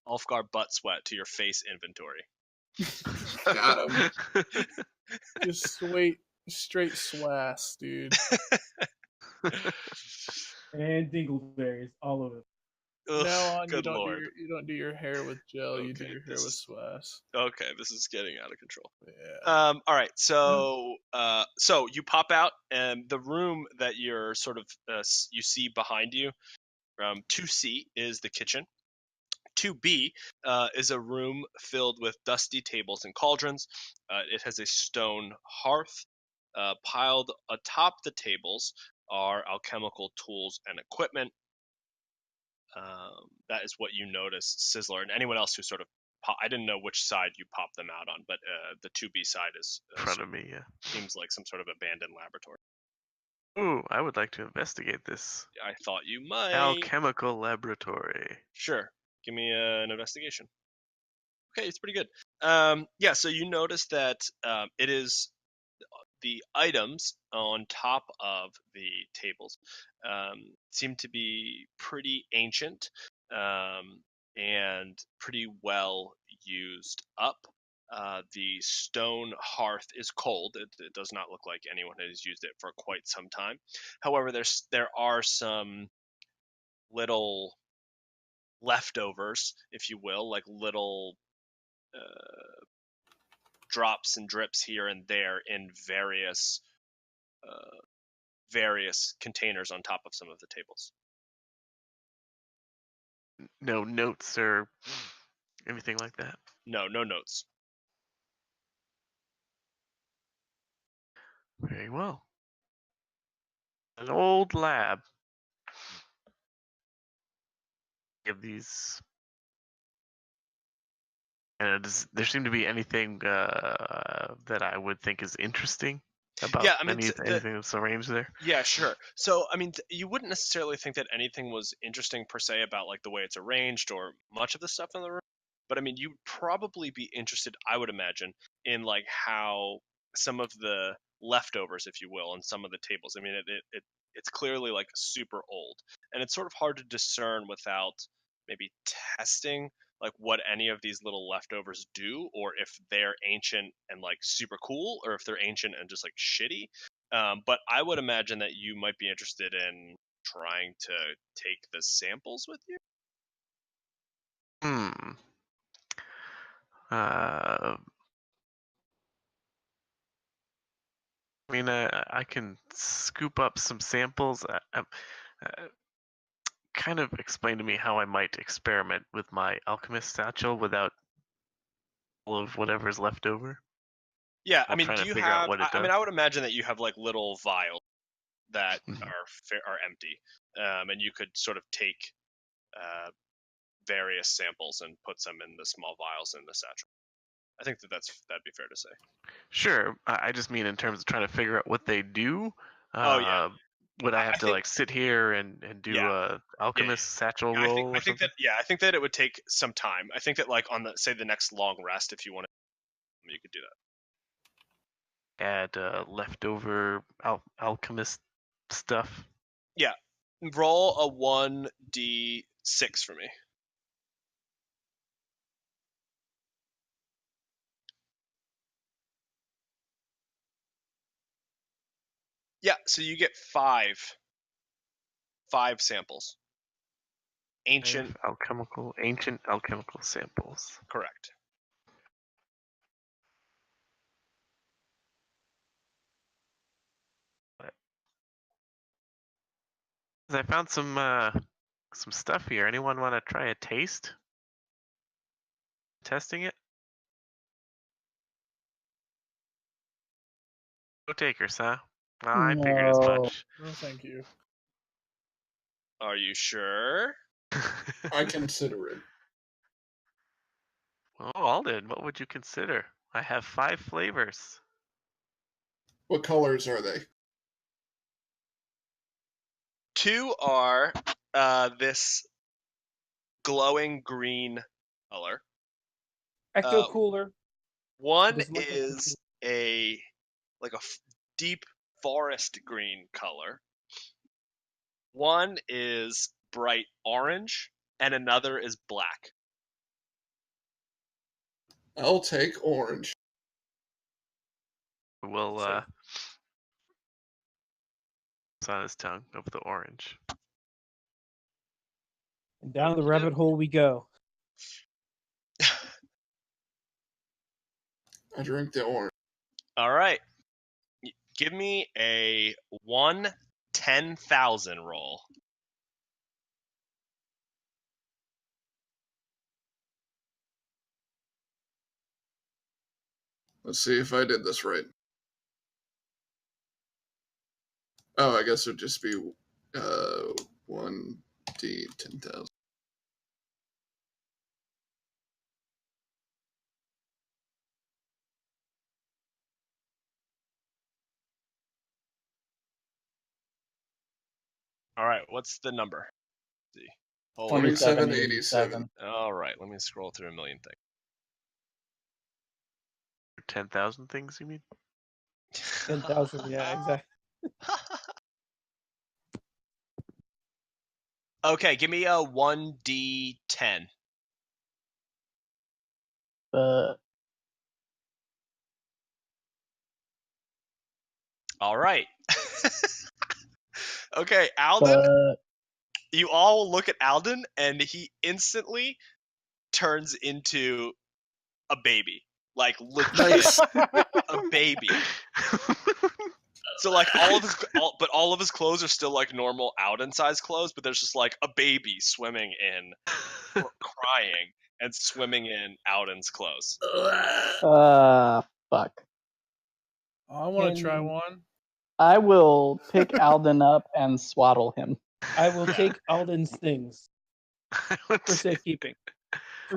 Ulfgar butt sweat to your face inventory. Got him. Just straight swass, dude. And dingleberries all over. Ugh, Now on, good lord. you don't do your hair with gel. You do Okay, your hair with swass. Okay, this is getting out of control. Yeah. All right, so you pop out, and the room that you're sort of you see behind you, 2C is the kitchen. 2B is a room filled with dusty tables and cauldrons. It has a stone hearth. Piled atop the tables are alchemical tools and equipment. That is what you noticed, Sizzler, and anyone else who sort of I didn't know which side you popped them out on, but the 2B side is In front of me, yeah. seems like some sort of abandoned laboratory. Ooh, I would like to investigate this I thought you might. alchemical laboratory. Sure. Give me an investigation. Okay, it's pretty good. Yeah, so you notice that it is the items on top of the tables seem to be pretty ancient and pretty well used up. The stone hearth is cold. It does not look like anyone has used it for quite some time. However, there are some little leftovers, if you will, like little drops and drips here and there in various containers on top of some of the tables. No notes or anything like that. No notes. Very well. An old lab. Give these. And there seem to be anything that I would think is interesting about anything that's arranged there. Yeah, sure. So, I mean, you wouldn't necessarily think that anything was interesting per se about like the way it's arranged or much of the stuff in the room. But I mean, you'd probably be interested, I would imagine, in like how some of the leftovers, if you will, on some of the tables. I mean, it's clearly like super old, and it's sort of hard to discern without maybe testing like what any of these little leftovers do, or if they're ancient and like super cool, or if they're ancient and just like shitty. But I would imagine that you might be interested in trying to take the samples with you. I mean, I can scoop up some samples. Kind of explain to me how I might experiment with my alchemist satchel without all of whatever's left over. Yeah, I mean, trying do to you figure out have? what it I mean, does. I would imagine that you have like little vials that are empty, and you could sort of take various samples and put some in the small vials in the satchel. I think that'd be fair to say. Sure, I just mean in terms of trying to figure out what they do. Oh yeah. Would I have to like sit here and do a alchemist satchel roll or something? I think that it would take some time. I think that like on the next long rest, if you wanted, you could do that. Add leftover alchemist stuff. Yeah, roll a 1d6 for me. Yeah, so you get five samples. Ancient alchemical samples. Correct. I found some stuff here. Anyone want to try a taste? Testing it? No takers, huh? Well, I figured as No. much. No, thank you. Are you sure? I consider it. Well, Alden, what would you consider? I have 5 flavors. What colors are they? 2 are this glowing green color. Ecto cooler. 1 Doesn't look like is a deep forest green color. 1 is bright orange, and another is black. I'll take orange. We'll So- it's on his tongue of the orange. And down the rabbit hole we go. I drink the orange. All right. Give me a 1/10,000 roll. Let's see if I did this right. Oh, I guess it would just be 1d10,000. All right. What's the number? Let's see. Holy 2787. All right. Let me scroll through a million things. 10,000 things, you mean? 10,000. Yeah, exactly. Okay, give me a 1d10. All right. Okay, Alden. You all look at Alden, and he instantly turns into a baby. Like, legit, a baby. So, like, all of his clothes are still, like, normal Alden-sized clothes, but there's just, like, a baby swimming in, crying, and swimming in Alden's clothes. Fuck. I want to Can- try one. I will pick Alden up and swaddle him. I will take Alden's things for Let's- safekeeping.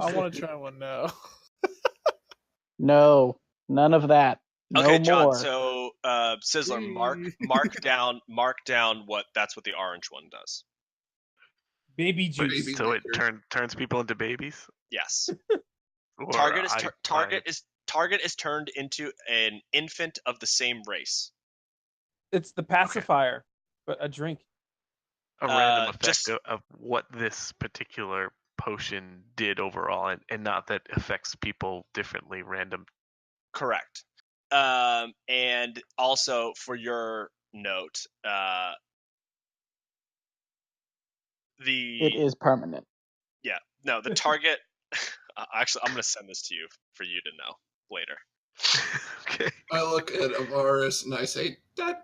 I want to try one now. No, none of that. No Okay, John. more. So, Sizzler, mark down what the orange one does. Baby Wait, juice. so it turns people into babies? Yes. Or Target I- is turned into an infant of the same race. It's the pacifier, but a drink. a random effect just- of what this particular potion did overall, and not that affects people differently, random. Correct. And also for your note, It is permanent. the target. Actually, I'm going to send this to you for you to know later. Okay. I look at Ivaris and I say, da.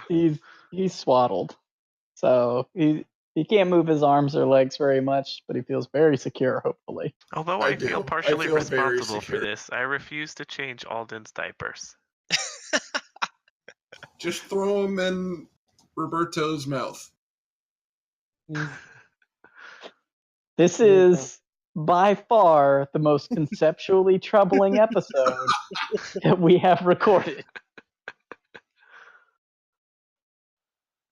He's swaddled, so he can't move his arms or legs very much, but he feels very secure. Hopefully. Although I I do. feel I partially feel very responsible for secure. this, I refuse to change Alden's diapers. Just throw him in Roberto's mouth. This is by far the most conceptually troubling episode that we have recorded.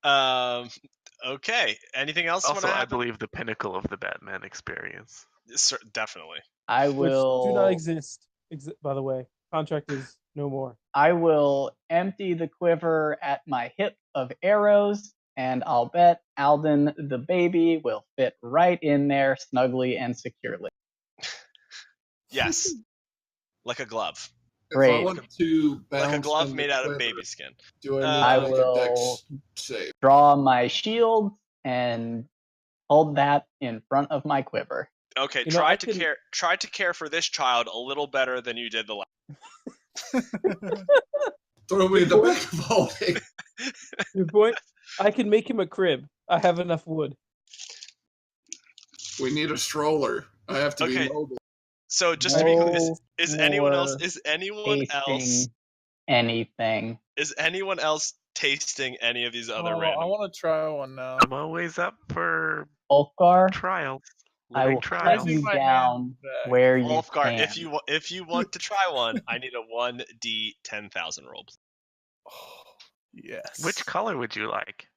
Okay. Anything else? Also, wanna I happen? believe the pinnacle of the Batman experience. Definitely. I Which will do not exist. By the way, contract is no more. I will empty the quiver at my hip of arrows, and I'll bet Alden the baby will fit right in there snugly and securely. Yes. Like a glove. If Great. I want to bounce Like a glove in the made out of quiver, baby skin. do I need I to make a will- dex save? Draw my shield and hold that in front of my quiver. Okay, You know, try I to can- care for this child a little better than you did the last. Throw me in the back of Alden. Your point? I can make him a crib. I have enough wood. We need a stroller. I have to Okay. be mobile. So just to be clear, No is anyone else tasting anything. is anyone else tasting any of these other I random? want to try one now. I'm always up for Ulfgar, trials. I Living will trials. cut you my down hand back. where you Wolfgar, can. if you want to try one, I need a 1d 10,000 roll. Oh, yes. Which color would you like?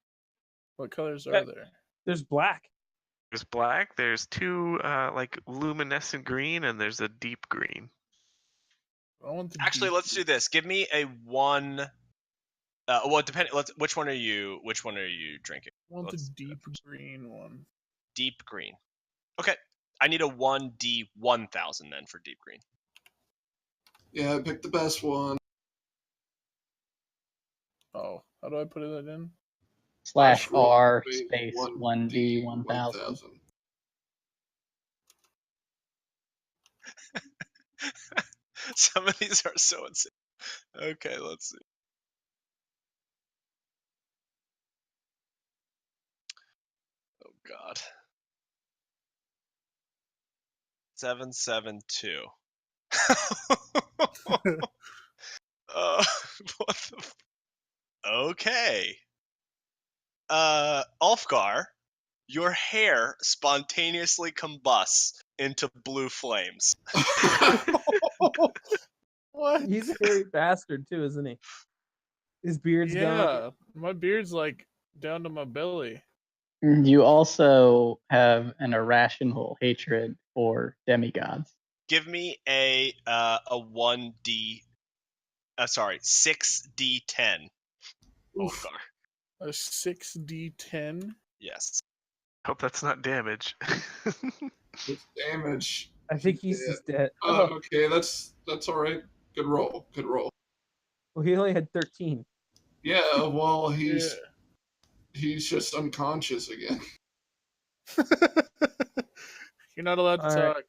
What colors Okay. are there? There's black. There's black. There's two like luminescent green, and there's a deep green. I want the Actually, deep let's do this. Give me a 1. Well, depending. Which one are you drinking? I want the let's- deep green one. Deep green. Okay. I need a 1d 1,000 then for deep green. Yeah, I picked the best one. Oh, how do I put that in? /R Wait, space 1D 1D1000. Some of these are so insane. Okay, let's see. Oh God. 772. What the? Okay. Ulfgar, your hair spontaneously combusts into blue flames. What? He's a hairy bastard too, isn't he? His beard's gone. Yeah, my beard's like down to my belly. You also have an irrational hatred for demigods. Give me a 1d. Sorry, 6d10. Oof. Ulfgar. A 6d10. Yes. Hope that's not damage. It's damage. I think he's just dead. Oh, okay, that's all right. Good roll. Good roll. Well, he only had 13. Yeah, well, he's just unconscious again. You're not allowed to All right. talk.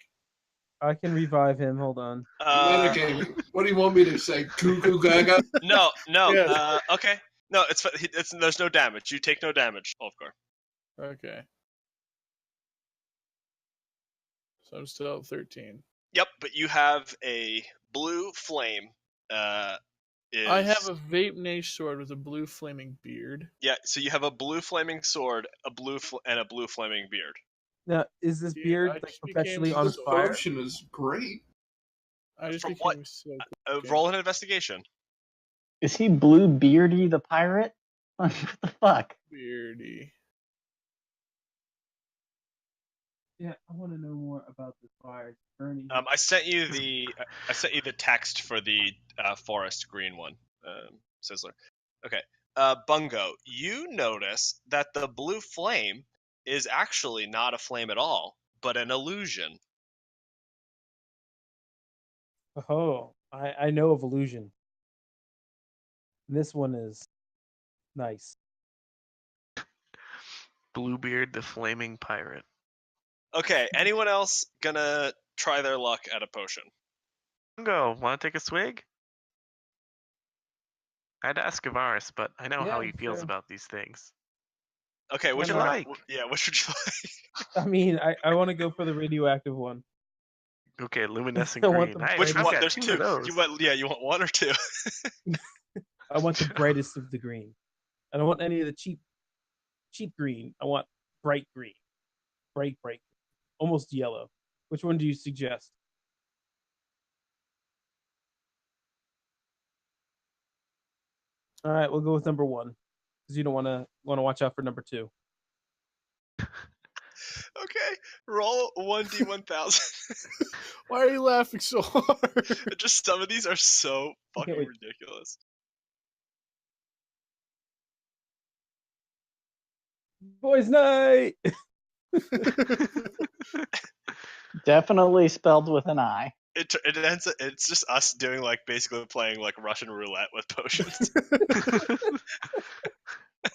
I can revive him. Hold on. Metagaming. What do you want me to say? Goo gaga? No. Yes. Okay. No, it's there's no damage. You take no damage, Ulfgar. Okay. So I'm still at 13. Yep, but you have a blue flame. I have a vape nage sword with a blue flaming beard. Yeah, so you have a blue flaming sword, and a blue flaming beard. Now, is this Dude, beard I like just became perpetually on This fire? potion is great. I just From became what? so cool. Roll an investigation. Is he Blue Beardy the pirate? What the fuck? Beardy. Yeah, I want to know more about this fire. It's burning. I sent you the text for the forest green one, Sizzler. Okay. Bungo, you notice that the blue flame is actually not a flame at all, but an illusion. Oh, I know of illusion. This one is nice. Bluebeard the Flaming Pirate. Okay, anyone else gonna try their luck at a potion? Bungo, want to take a swig? I'd ask Ivaris, but I know how Yeah, he feels sure. about these things. Okay, which What'd one? you like? Yeah, which would you like? I mean, I want to go for the radioactive one. Okay, luminescent I want green. the Nice. Which brightest- I've one? got There's two two. of those. You want one or two? I want the brightest of the green. I don't want any of the cheap green. I want bright green. Bright. Almost yellow. Which one do you suggest? All right, we'll go with number 1 because you don't want to watch out for number 2. Okay, roll 1d 1,000. Why are you laughing so hard? Just some of these are so fucking wait. ridiculous. Boys' night. Definitely spelled with an I. It's just us doing like basically playing like Russian roulette with potions.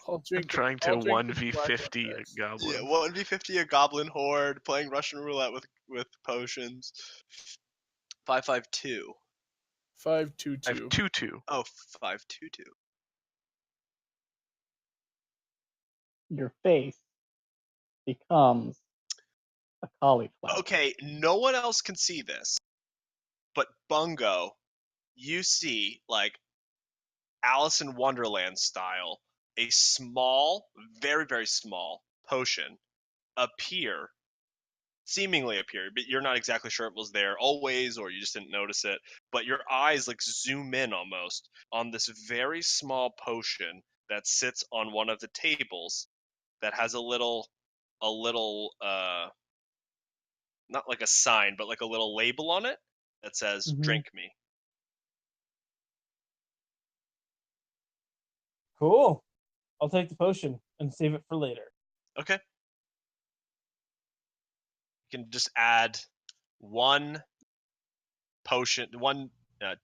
I'll drink. Trying to I'll drink the 1v50 black a X. goblin. Yeah, 1v50 a goblin horde, playing Russian roulette with potions. 552. 522. 522. Oh, 522. your face becomes a cauliflower. Okay, no one else can see this, but Bungo, you see, like, Alice in Wonderland style, a small, very, very small potion seemingly appear, but you're not exactly sure it was there always, or you just didn't notice it, but your eyes, like, zoom in almost on this very small potion that sits on one of the tables that has a little, not like a sign, but like a little label on it that says, drink me. Cool. I'll take the potion and save it for later. Okay. You can just add one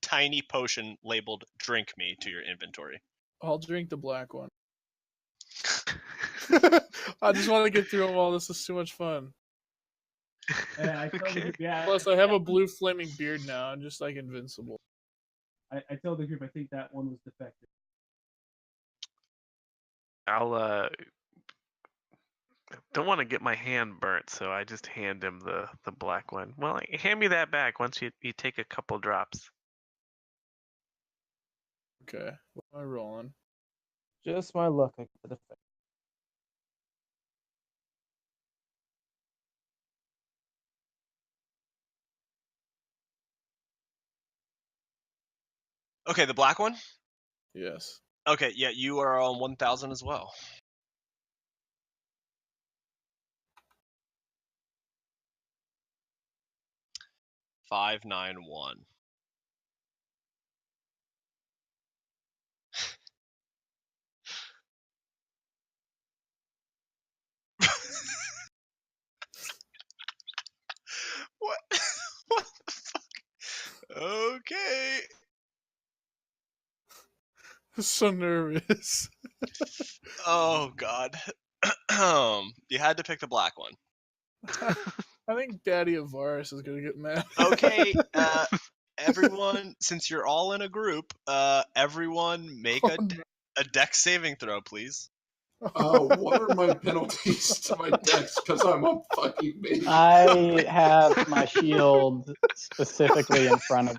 tiny potion labeled drink me to your inventory. I'll drink the black one. I just want to get through them all. This is too much fun. Plus, I have a blue flaming beard now. I'm just like invincible. I tell the group I think that one was defective. I'll don't want to get my hand burnt, so I just hand him the black one. Well, hand me that back once you take a couple drops. Okay, what am I rolling? Just my luck. I get the defect. Okay, the black one? Yes. Okay, yeah, you are on 1,000 as well. $591. What? What the fuck? Okay. I'm so nervous. Oh god. You had to pick the black one. I think Daddy Ivaris is gonna get mad. Okay, everyone, since you're all in a group, everyone make a dex saving throw, please. What are my penalties to my dex? Because I'm a fucking baby. I have my shield specifically in front of.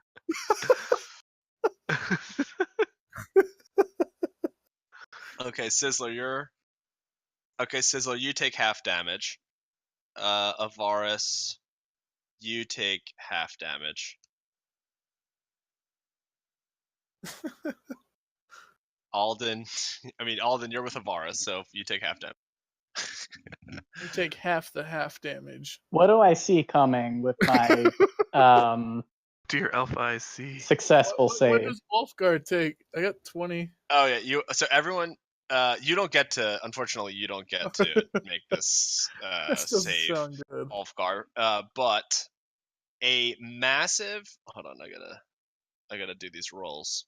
Okay, Sizzler, you take half damage. Ivaris, you take half damage. Alden, you're with Ivaris, so you take half damage. You take half the half damage. What do I see coming with my Do your elf eyes see? successful What save? does Wolfguard take? I got 20. Oh yeah, so everyone, unfortunately, you don't get to make this save, Sound good. Ulfgar. But a massive. Hold on, I gotta do these rolls.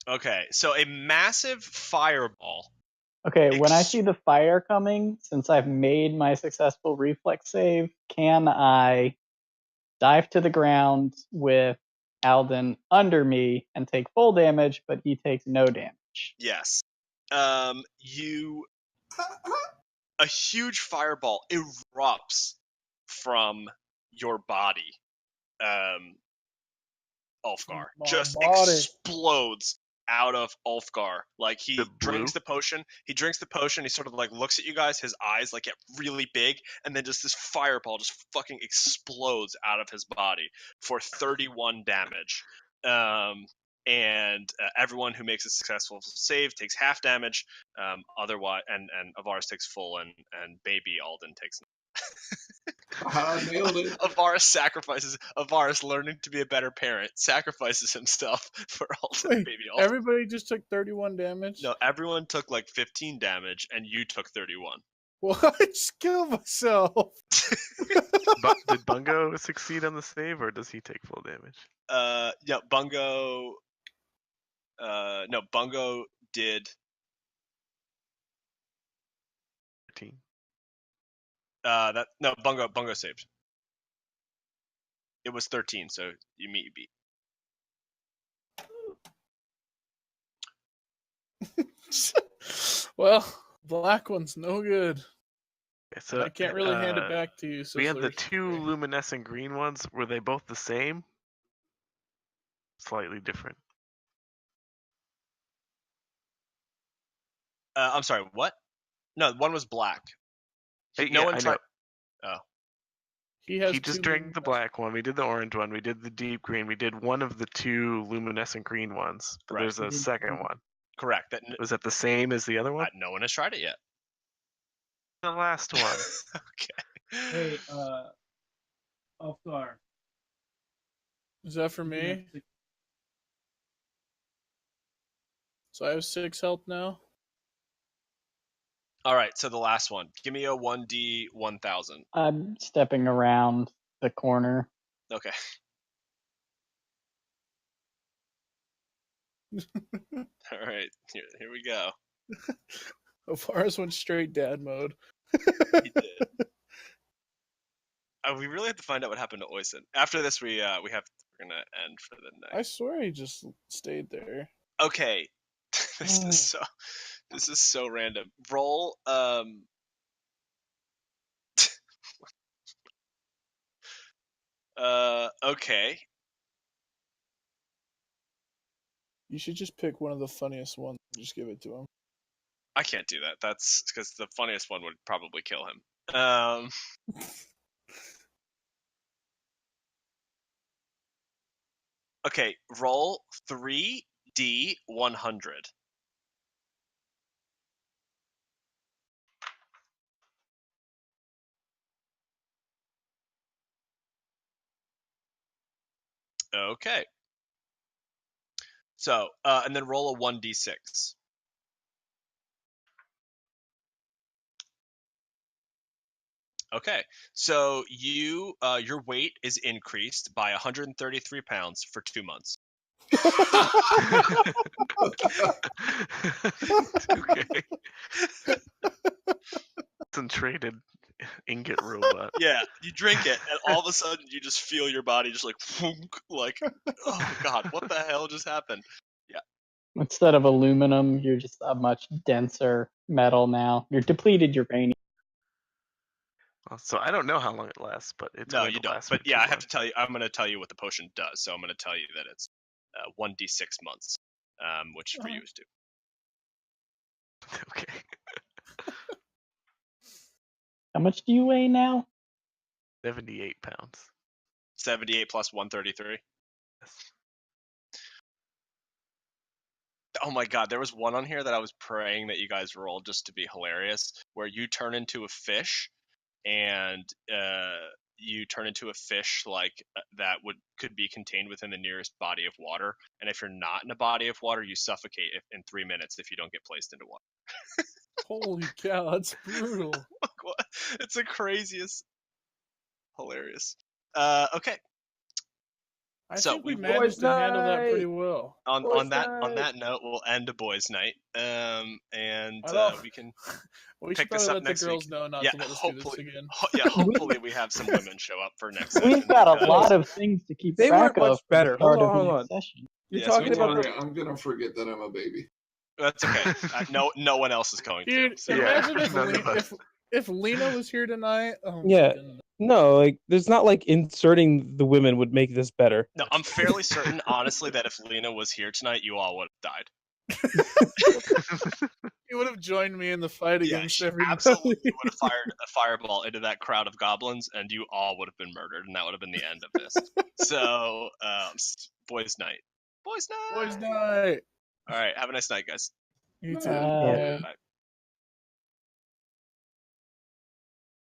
Okay, so a massive fireball. Okay, when I see the fire coming, since I've made my successful reflex save, can I dive to the ground with Alden under me and take full damage, but he takes no damage? Yes. A huge fireball erupts from your body. Ulfgar just explodes out of Ulfgar. Like, he drinks the potion. He sort of like looks at you guys. His eyes like get really big, and then just this fireball just fucking explodes out of his body for 31 damage. And everyone who makes a successful save takes half damage. Otherwise, and Ivaris takes full, and baby Alden takes. Nailed it. Ivaris, learning to be a better parent, sacrifices himself for Alden. Baby Alden. Everybody just took 31 damage? No, everyone took like 15 damage, and you took 31. Well, I just killed myself. But did Bungo succeed on the save, or does he take full damage? Yeah, Bungo. No, Bungo did 13. Bungo saved. It was 13, so you beat. Well, black one's no good. So I can't really hand it back to you. We have the Sizzler. two luminescent green ones. Were they both the same? Slightly different. I'm sorry, what? No, one was black. I No one know. tried. Oh. He has just two drank the luminescent- black one. We did the orange one. We did the deep green. We did one of the two luminescent green ones. But Right. there's a second one. Correct. Was that the same as the other one? No one has tried it yet. The last one. Okay. Hey, Alfgar. Is that for me? So I have 6 health now. All right, so the last one. Give me a 1d 1000. I'm stepping around the corner. Okay. All right, here we go. Ivaris went straight dad mode. He did. We really have to find out what happened to Oysen. After this, we're gonna end for the night. I swear he just stayed there. Okay, this is so random. Roll okay. You should just pick one of the funniest ones and just give it to him. I can't do that. That's because the funniest one would probably kill him. Okay, roll 3d 100. Okay. So, and then roll a 1d6. Okay, so your weight is increased by 133 pounds for 2 months. Okay. Concentrated ingot robot. Yeah, you drink it, and all of a sudden you just feel your body just like, oh god, what the hell just happened? Yeah. Instead of aluminum, you're just a much denser metal now. You're depleted uranium. So I don't know how long it lasts, but it's No, going you to don't. last But for yeah, 2 I have months. to tell you. I'm going to tell you what the potion does. So I'm going to tell you that it's 1d6 months, which for you is 2. Okay. How much do you weigh now? 78 pounds. 78 plus 133. Oh my god, there was one on here that I was praying that you guys rolled just to be hilarious, where you turn into a fish, and you turn into a fish that could be contained within the nearest body of water, and if you're not in a body of water, you suffocate in 3 minutes if you don't get placed into water. Holy cow, that's brutal. It's the craziest. Hilarious. Okay. I So think we we managed to handle that night. pretty well. on that note, we'll end a boys' night, and we can We pick should this probably up let the next girls week. know not Yeah, to let us do this again. Hopefully we have some women show up for next session. We've got a lot of things to keep They track weren't much of. for better. the start Hold of on. next session. You're Yeah, so talking we about did- the I'm gonna forget that I'm a baby. That's okay. No one else is going Dude, to. So. imagine none of us. if Lina was here tonight. Oh my Yeah. goodness. No, like there's not like inserting the women would make this better. No, I'm fairly certain, honestly, that if Lina was here tonight, you all would have died. You would have joined me in the fight Yeah, against she everybody. absolutely would have fired a fireball into that crowd of goblins, and you all would have been murdered, and that would have been the end of this. So, boys' night. Boys' night. Boys' night. All right, have a nice night, guys. You too. Uh, Bye.